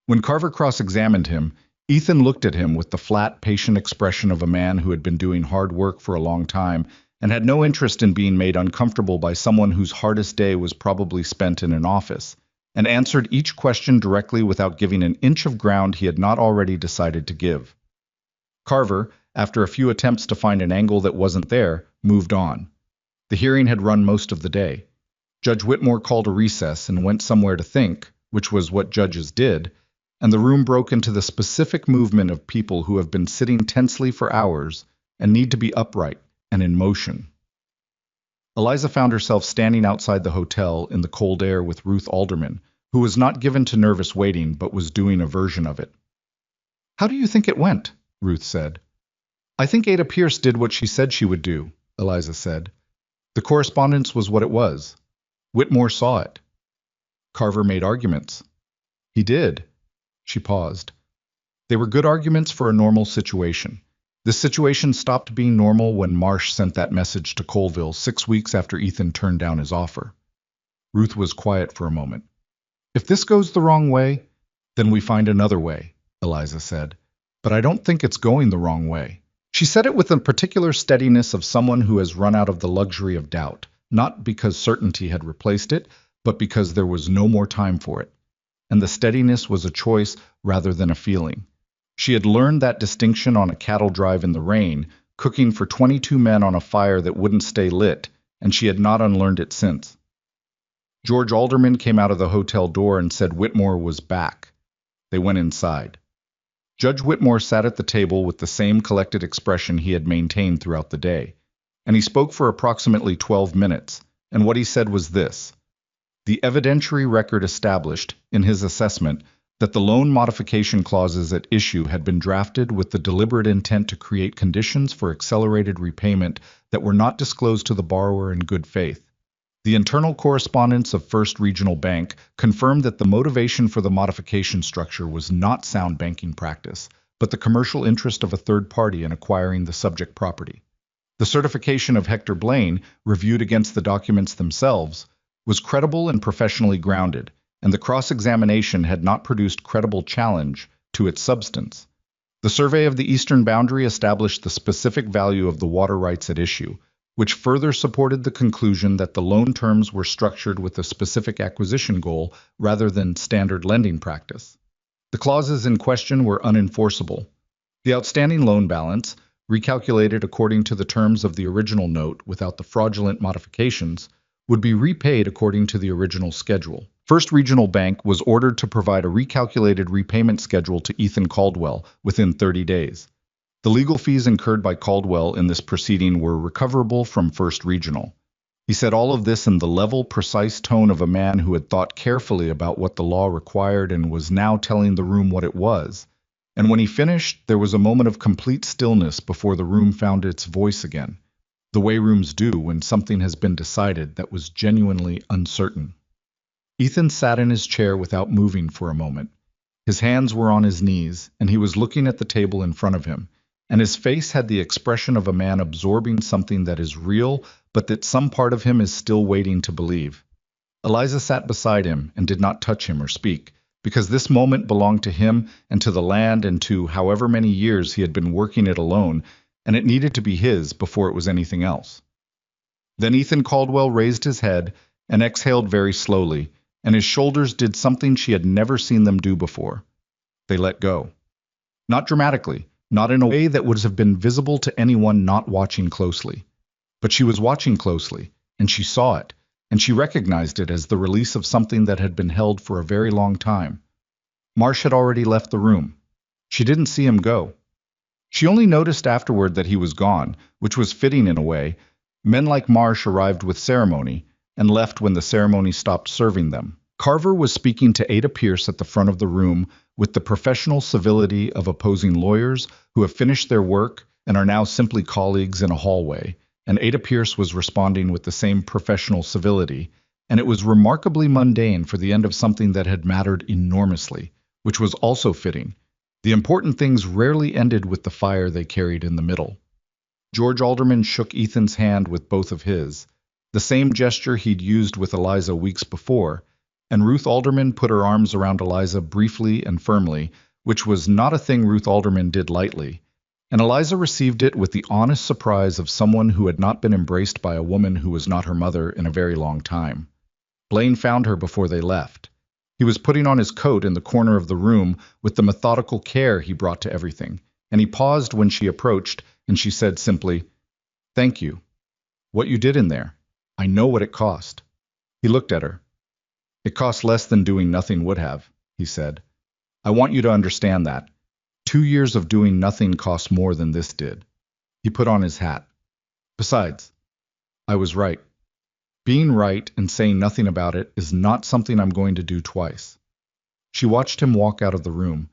When Carver cross-examined him, Ethan looked at him with the flat, patient expression of a man who had been doing hard work for a long time and had no interest in being made uncomfortable by someone whose hardest day was probably spent in an office, and answered each question directly without giving an inch of ground he had not already decided to give. Carver, after a few attempts to find an angle that wasn't there, moved on. The hearing had run most of the day. Judge Whitmore called a recess and went somewhere to think, which was what judges did, and the room broke into the specific movement of people who have been sitting tensely for hours and need to be upright and in motion. Eliza found herself standing outside the hotel in the cold air with Ruth Alderman, who was not given to nervous waiting but was doing a version of it. "How do you think it went?" Ruth said. "I think Ada Pierce did what she said she would do," Eliza said. "The correspondence was what it was. Whitmore saw it." Carver made arguments. "He did." She paused. They were good arguments for a normal situation. This situation stopped being normal when Marsh sent that message to Colville 6 weeks after Ethan turned down his offer. Ruth was quiet for a moment. "If this goes the wrong way, then we find another way," Eliza said. "But I don't think it's going the wrong way." She said it with the particular steadiness of someone who has run out of the luxury of doubt, not because certainty had replaced it, but because there was no more time for it. And the steadiness was a choice rather than a feeling. She had learned that distinction on a cattle drive in the rain, cooking for 22 men on a fire that wouldn't stay lit, and she had not unlearned it since. George Alderman came out of the hotel door and said Whitmore was back. They went inside. Judge Whitmore sat at the table with the same collected expression he had maintained throughout the day, and he spoke for approximately 12 minutes, and what he said was this. The evidentiary record established, in his assessment, that the loan modification clauses at issue had been drafted with the deliberate intent to create conditions for accelerated repayment that were not disclosed to the borrower in good faith. The internal correspondence of First Regional Bank confirmed that the motivation for the modification structure was not sound banking practice, but the commercial interest of a third party in acquiring the subject property. The certification of Hector Blaine, reviewed against the documents themselves, was credible and professionally grounded, and the cross-examination had not produced credible challenge to its substance. The survey of the eastern boundary established the specific value of the water rights at issue, which further supported the conclusion that the loan terms were structured with a specific acquisition goal rather than standard lending practice. The clauses in question were unenforceable. The outstanding loan balance, recalculated according to the terms of the original note without the fraudulent modifications, would be repaid according to the original schedule. First Regional Bank was ordered to provide a recalculated repayment schedule to Ethan Caldwell within 30 days. The legal fees incurred by Caldwell in this proceeding were recoverable from First Regional. He said all of this in the level, precise tone of a man who had thought carefully about what the law required and was now telling the room what it was. And when he finished, there was a moment of complete stillness before the room found its voice again, the way rooms do when something has been decided that was genuinely uncertain. Ethan sat in his chair without moving for a moment. His hands were on his knees, and he was looking at the table in front of him, and his face had the expression of a man absorbing something that is real, but that some part of him is still waiting to believe. Eliza sat beside him and did not touch him or speak, because this moment belonged to him and to the land and to however many years he had been working it alone, and it needed to be his before it was anything else. Then Ethan Caldwell raised his head and exhaled very slowly, and his shoulders did something she had never seen them do before. They let go. Not dramatically, not in a way that would have been visible to anyone not watching closely. But she was watching closely, and she saw it, and she recognized it as the release of something that had been held for a very long time. Marsh had already left the room. She didn't see him go. She only noticed afterward that he was gone, which was fitting in a way. Men like Marsh arrived with ceremony, and left when the ceremony stopped serving them. Carver was speaking to Ada Pierce at the front of the room with the professional civility of opposing lawyers who have finished their work and are now simply colleagues in a hallway, and Ada Pierce was responding with the same professional civility, and it was remarkably mundane for the end of something that had mattered enormously, which was also fitting. The important things rarely ended with the fire they carried in the middle. George Alderman shook Ethan's hand with both of his, the same gesture he'd used with Eliza weeks before, and Ruth Alderman put her arms around Eliza briefly and firmly, which was not a thing Ruth Alderman did lightly, and Eliza received it with the honest surprise of someone who had not been embraced by a woman who was not her mother in a very long time. Blaine found her before they left. He was putting on his coat in the corner of the room with the methodical care he brought to everything, and he paused when she approached, and she said simply, "Thank you. What you did in there, I know what it cost." He looked at her. "It cost less than doing nothing would have," he said. "I want you to understand that. 2 years of doing nothing cost more than this did." He put on his hat. "Besides, I was right. Being right and saying nothing about it is not something I'm going to do twice." She watched him walk out of the room,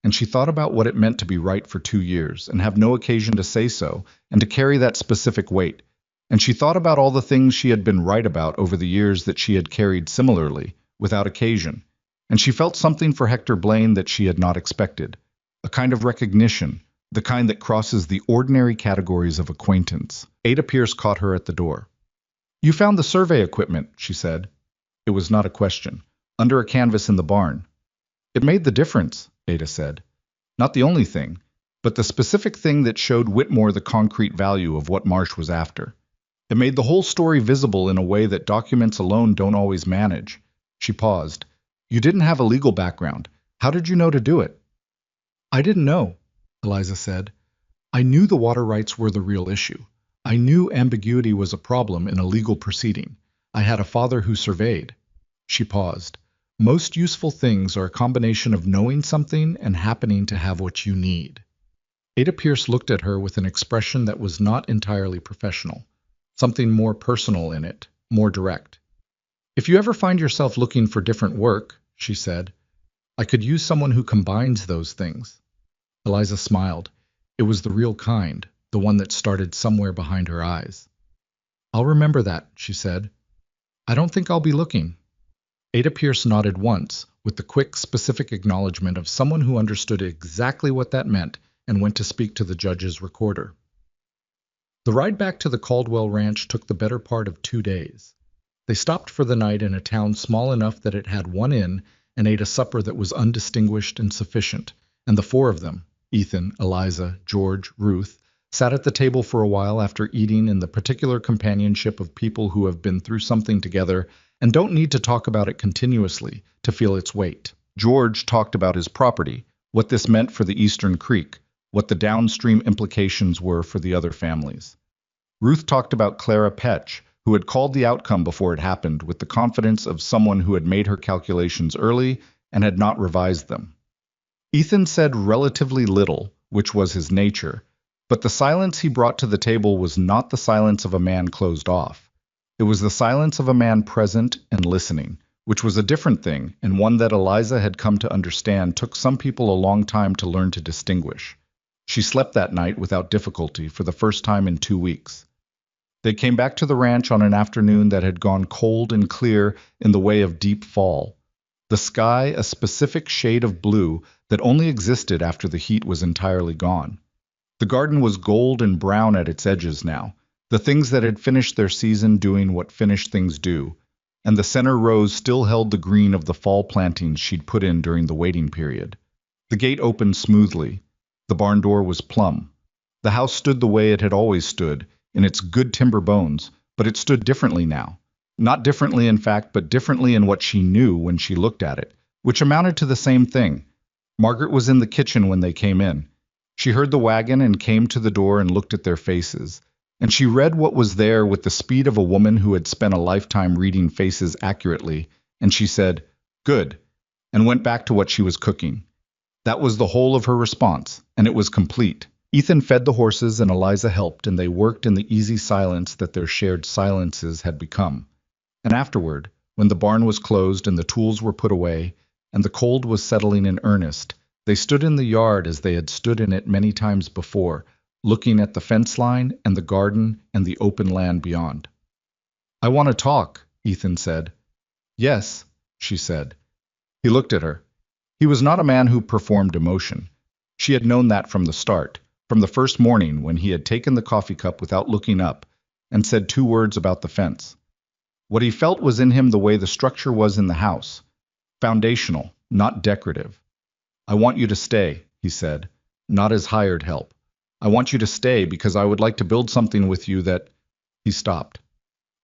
and she thought about what it meant to be right for 2 years and have no occasion to say so and to carry that specific weight. And she thought about all the things she had been right about over the years that she had carried similarly, without occasion. And she felt something for Hector Blaine that she had not expected, a kind of recognition, the kind that crosses the ordinary categories of acquaintance. Ada Pierce caught her at the door. "You found the survey equipment," she said. It was not a question. "Under a canvas in the barn." "It made the difference," Ada said. "Not the only thing, but the specific thing that showed Whitmore the concrete value of what Marsh was after. It made the whole story visible in a way that documents alone don't always manage." She paused. "You didn't have a legal background. How did you know to do it?" "I didn't know," Eliza said. "I knew the water rights were the real issue. I knew ambiguity was a problem in a legal proceeding. I had a father who surveyed." She paused. "Most useful things are a combination of knowing something and happening to have what you need." Ada Pierce looked at her with an expression that was not entirely professional, something more personal in it, more direct. "If you ever find yourself looking for different work," she said, "I could use someone who combines those things." Eliza smiled. It was the real kind, the one that started somewhere behind her eyes. "I'll remember that," she said. "I don't think I'll be looking." Ada Pierce nodded once, with the quick, specific acknowledgement of someone who understood exactly what that meant and went to speak to the judge's recorder. The ride back to the Caldwell Ranch took the better part of 2 days. They stopped for the night in a town small enough that it had one inn and ate a supper that was undistinguished and sufficient, and the four of them, Ethan, Eliza, George, Ruth, sat at the table for a while after eating in the particular companionship of people who have been through something together and don't need to talk about it continuously to feel its weight. George talked about his property, what this meant for the Eastern Creek, what the downstream implications were for the other families. Ruth talked about Clara Petch, who had called the outcome before it happened with the confidence of someone who had made her calculations early and had not revised them. Ethan said relatively little, which was his nature, but the silence he brought to the table was not the silence of a man closed off. It was the silence of a man present and listening, which was a different thing and one that Eliza had come to understand took some people a long time to learn to distinguish. She slept that night without difficulty for the first time in 2 weeks. They came back to the ranch on an afternoon that had gone cold and clear in the way of deep fall. The sky a specific shade of blue that only existed after the heat was entirely gone. The garden was gold and brown at its edges now, the things that had finished their season doing what finished things do, and the center rows still held the green of the fall plantings she'd put in during the waiting period. The gate opened smoothly. The barn door was plumb. The house stood the way it had always stood, in its good timber bones, but it stood differently now. Not differently in fact, but differently in what she knew when she looked at it, which amounted to the same thing. Margaret was in the kitchen when they came in. She heard the wagon and came to the door and looked at their faces. And she read what was there with the speed of a woman who had spent a lifetime reading faces accurately, and she said, "Good," and went back to what she was cooking. That was the whole of her response, and it was complete. Ethan fed the horses and Eliza helped, and they worked in the easy silence that their shared silences had become. And afterward, when the barn was closed and the tools were put away, and the cold was settling in earnest, they stood in the yard as they had stood in it many times before, looking at the fence line and the garden and the open land beyond. "I want to talk," Ethan said. "Yes," she said. He looked at her. He was not a man who performed emotion. She had known that from the start. From the first morning when he had taken the coffee cup without looking up and said 2 words about the fence. What he felt was in him the way the structure was in the house. Foundational, not decorative. "I want you to stay," he said, "not as hired help. I want you to stay because I would like to build something with you that—" He stopped.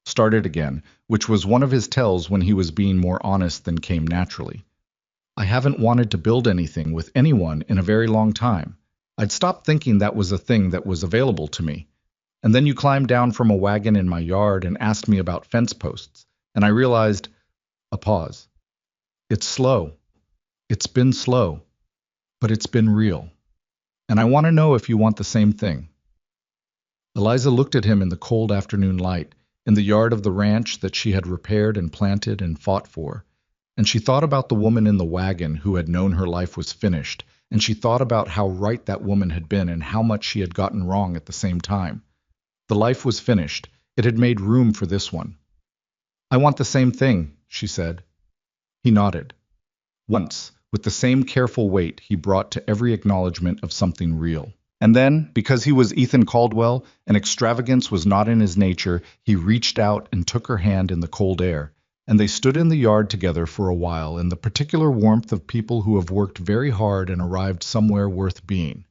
Started again, which was one of his tells when he was being more honest than came naturally. "I haven't wanted to build anything with anyone in a very long time. I'd stopped thinking that was a thing that was available to me. And then you climbed down from a wagon in my yard and asked me about fence posts, and I realized—" A pause. "It's slow. It's been slow. But it's been real. And I want to know if you want the same thing." Eliza looked at him in the cold afternoon light, in the yard of the ranch that she had repaired and planted and fought for, and she thought about the woman in the wagon who had known her life was finished, and she thought about how right that woman had been and how much she had gotten wrong at the same time. The life was finished. It had made room for this one. "I want the same thing," she said. He nodded. Once, with the same careful weight he brought to every acknowledgement of something real. And then, because he was Ethan Caldwell, and extravagance was not in his nature, he reached out and took her hand in the cold air, and they stood in the yard together for a while in the particular warmth of people who have worked very hard and arrived somewhere worth being.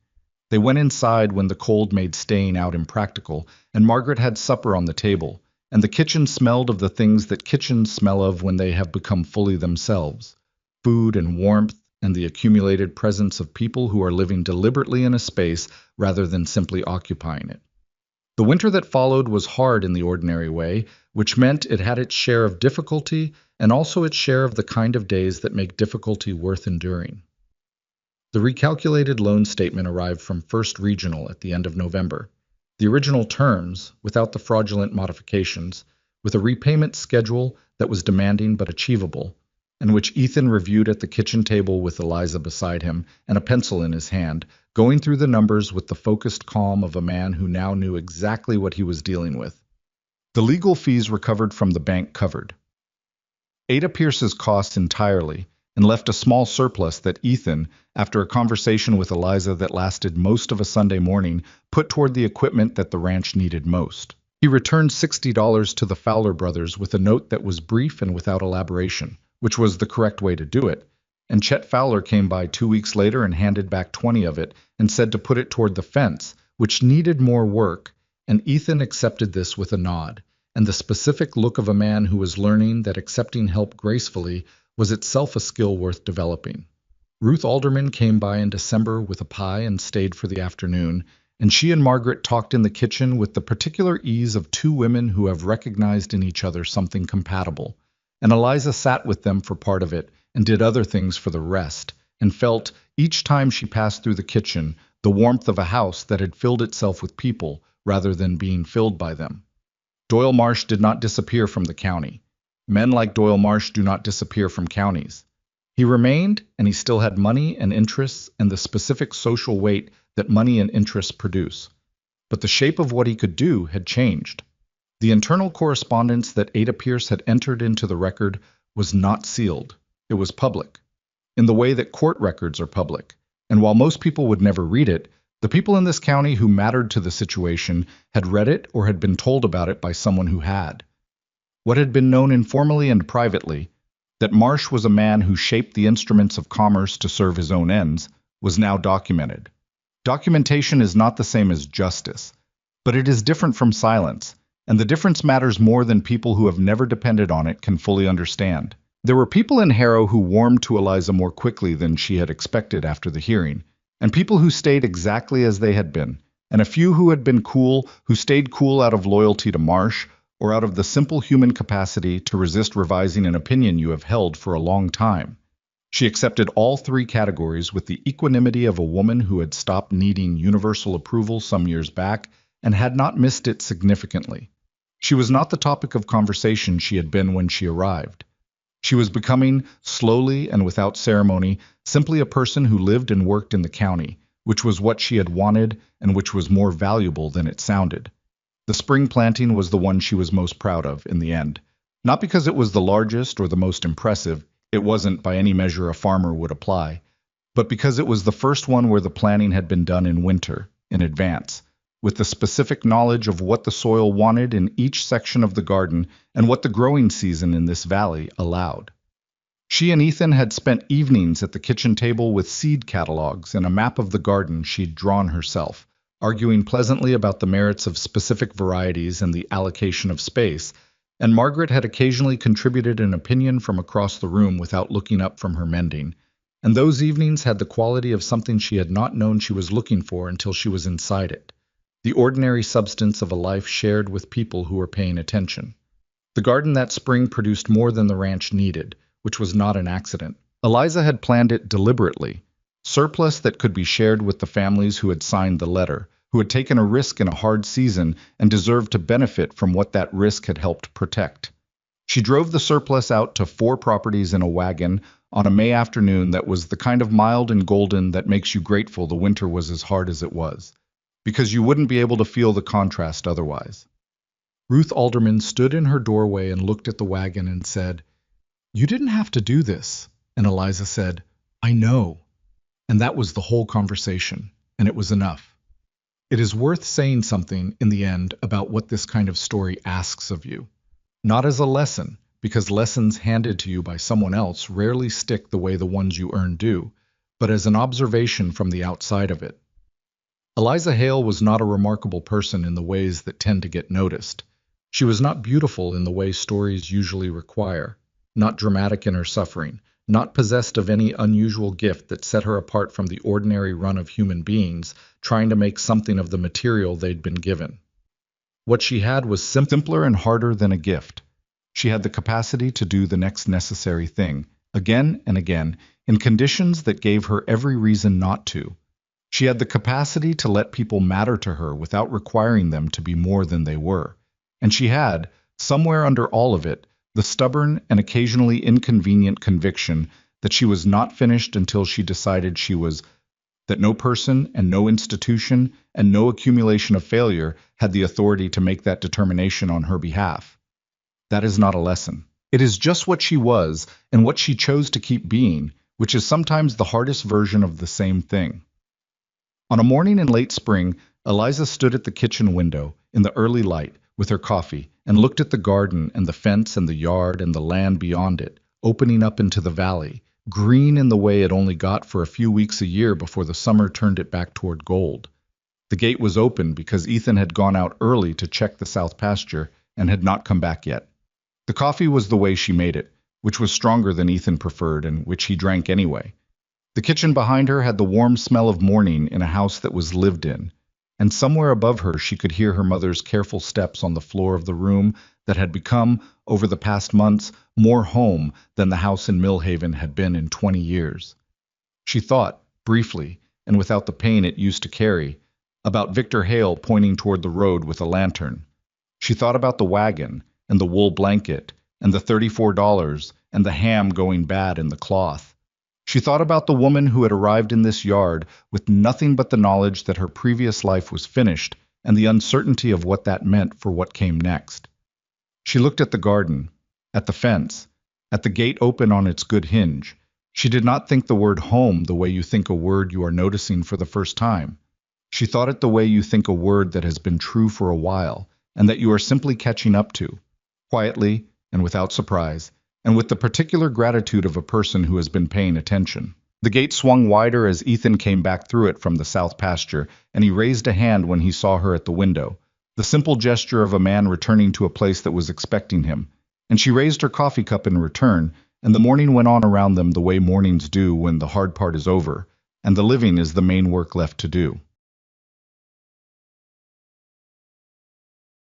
They went inside when the cold made staying out impractical, and Margaret had supper on the table, and the kitchen smelled of the things that kitchens smell of when they have become fully themselves: food and warmth, and the accumulated presence of people who are living deliberately in a space rather than simply occupying it. The winter that followed was hard in the ordinary way, which meant it had its share of difficulty and also its share of the kind of days that make difficulty worth enduring. The recalculated loan statement arrived from First Regional at the end of November. The original terms, without the fraudulent modifications, with a repayment schedule that was demanding but achievable, and which Ethan reviewed at the kitchen table with Eliza beside him and a pencil in his hand, going through the numbers with the focused calm of a man who now knew exactly what he was dealing with. The legal fees recovered from the bank covered Ada Pierce's costs entirely, and left a small surplus that Ethan, after a conversation with Eliza that lasted most of a Sunday morning, put toward the equipment that the ranch needed most. He returned $60 to the Fowler brothers with a note that was brief and without elaboration, which was the correct way to do it, and Chet Fowler came by 2 weeks later and handed back 20 of it and said to put it toward the fence, which needed more work, and Ethan accepted this with a nod, and the specific look of a man who was learning that accepting help gracefully was itself a skill worth developing. Ruth Alderman came by in December with a pie and stayed for the afternoon, and she and Margaret talked in the kitchen with the particular ease of two women who have recognized in each other something compatible. And Eliza sat with them for part of it and did other things for the rest, and felt, each time she passed through the kitchen, the warmth of a house that had filled itself with people rather than being filled by them. Doyle Marsh did not disappear from the county. Men like Doyle Marsh do not disappear from counties. He remained, and he still had money and interests and the specific social weight that money and interests produce. But the shape of what he could do had changed. The internal correspondence that Ada Pierce had entered into the record was not sealed. It was public, in the way that court records are public. And while most people would never read it, the people in this county who mattered to the situation had read it or had been told about it by someone who had. What had been known informally and privately, that Marsh was a man who shaped the instruments of commerce to serve his own ends, was now documented. Documentation is not the same as justice, but it is different from silence, and the difference matters more than people who have never depended on it can fully understand. There were people in Harrow who warmed to Eliza more quickly than she had expected after the hearing, and people who stayed exactly as they had been, and a few who had been cool, who stayed cool out of loyalty to Marsh, or out of the simple human capacity to resist revising an opinion you have held for a long time. She accepted all three categories with the equanimity of a woman who had stopped needing universal approval some years back and had not missed it significantly. She was not the topic of conversation she had been when she arrived. She was becoming, slowly and without ceremony, simply a person who lived and worked in the county, which was what she had wanted and which was more valuable than it sounded. The spring planting was the one she was most proud of in the end. Not because it was the largest or the most impressive, it wasn't by any measure a farmer would apply, but because it was the first one where the planting had been done in winter, in advance, with the specific knowledge of what the soil wanted in each section of the garden and what the growing season in this valley allowed. She and Ethan had spent evenings at the kitchen table with seed catalogs and a map of the garden she'd drawn herself, arguing pleasantly about the merits of specific varieties and the allocation of space, and Margaret had occasionally contributed an opinion from across the room without looking up from her mending, and those evenings had the quality of something she had not known she was looking for until she was inside it, the ordinary substance of a life shared with people who were paying attention. The garden that spring produced more than the ranch needed, which was not an accident. Eliza had planned it deliberately, surplus that could be shared with the families who had signed the letter, who had taken a risk in a hard season and deserved to benefit from what that risk had helped protect. She drove the surplus out to 4 properties in a wagon on a May afternoon that was the kind of mild and golden that makes you grateful the winter was as hard as it was, because you wouldn't be able to feel the contrast otherwise. Ruth Alderman stood in her doorway and looked at the wagon and said, "You didn't have to do this." And Eliza said, "I know." And that was the whole conversation, and it was enough. It is worth saying something in the end about what this kind of story asks of you. Not as a lesson, because lessons handed to you by someone else rarely stick the way the ones you earn do, but as an observation from the outside of it. Eliza Hale was not a remarkable person in the ways that tend to get noticed. She was not beautiful in the way stories usually require, not dramatic in her suffering, not possessed of any unusual gift that set her apart from the ordinary run of human beings trying to make something of the material they'd been given. What she had was simpler and harder than a gift. She had the capacity to do the next necessary thing, again and again, in conditions that gave her every reason not to. She had the capacity to let people matter to her without requiring them to be more than they were. And she had, somewhere under all of it, the stubborn and occasionally inconvenient conviction that she was not finished until she decided she was, that no person and no institution and no accumulation of failure had the authority to make that determination on her behalf. That is not a lesson. It is just what she was and what she chose to keep being, which is sometimes the hardest version of the same thing. On a morning in late spring, Eliza stood at the kitchen window in the early light with her coffee and looked at the garden and the fence and the yard and the land beyond it, opening up into the valley, green in the way it only got for a few weeks a year before the summer turned it back toward gold. The gate was open because Ethan had gone out early to check the south pasture and had not come back yet. The coffee was the way she made it, which was stronger than Ethan preferred and which he drank anyway. The kitchen behind her had the warm smell of morning in a house that was lived in, and somewhere above her she could hear her mother's careful steps on the floor of the room that had become, over the past months, more home than the house in Millhaven had been in 20 years. She thought, briefly, and without the pain it used to carry, about Victor Hale pointing toward the road with a lantern. She thought about the wagon, and the wool blanket, and the $34, and the ham going bad in the cloth. She thought about the woman who had arrived in this yard with nothing but the knowledge that her previous life was finished, and the uncertainty of what that meant for what came next. She looked at the garden, at the fence, at the gate open on its good hinge. She did not think the word home the way you think a word you are noticing for the first time. She thought it the way you think a word that has been true for a while, and that you are simply catching up to, quietly and without surprise, and with the particular gratitude of a person who has been paying attention. The gate swung wider as Ethan came back through it from the south pasture, and he raised a hand when he saw her at the window, the simple gesture of a man returning to a place that was expecting him. And she raised her coffee cup in return, and the morning went on around them the way mornings do when the hard part is over, and the living is the main work left to do.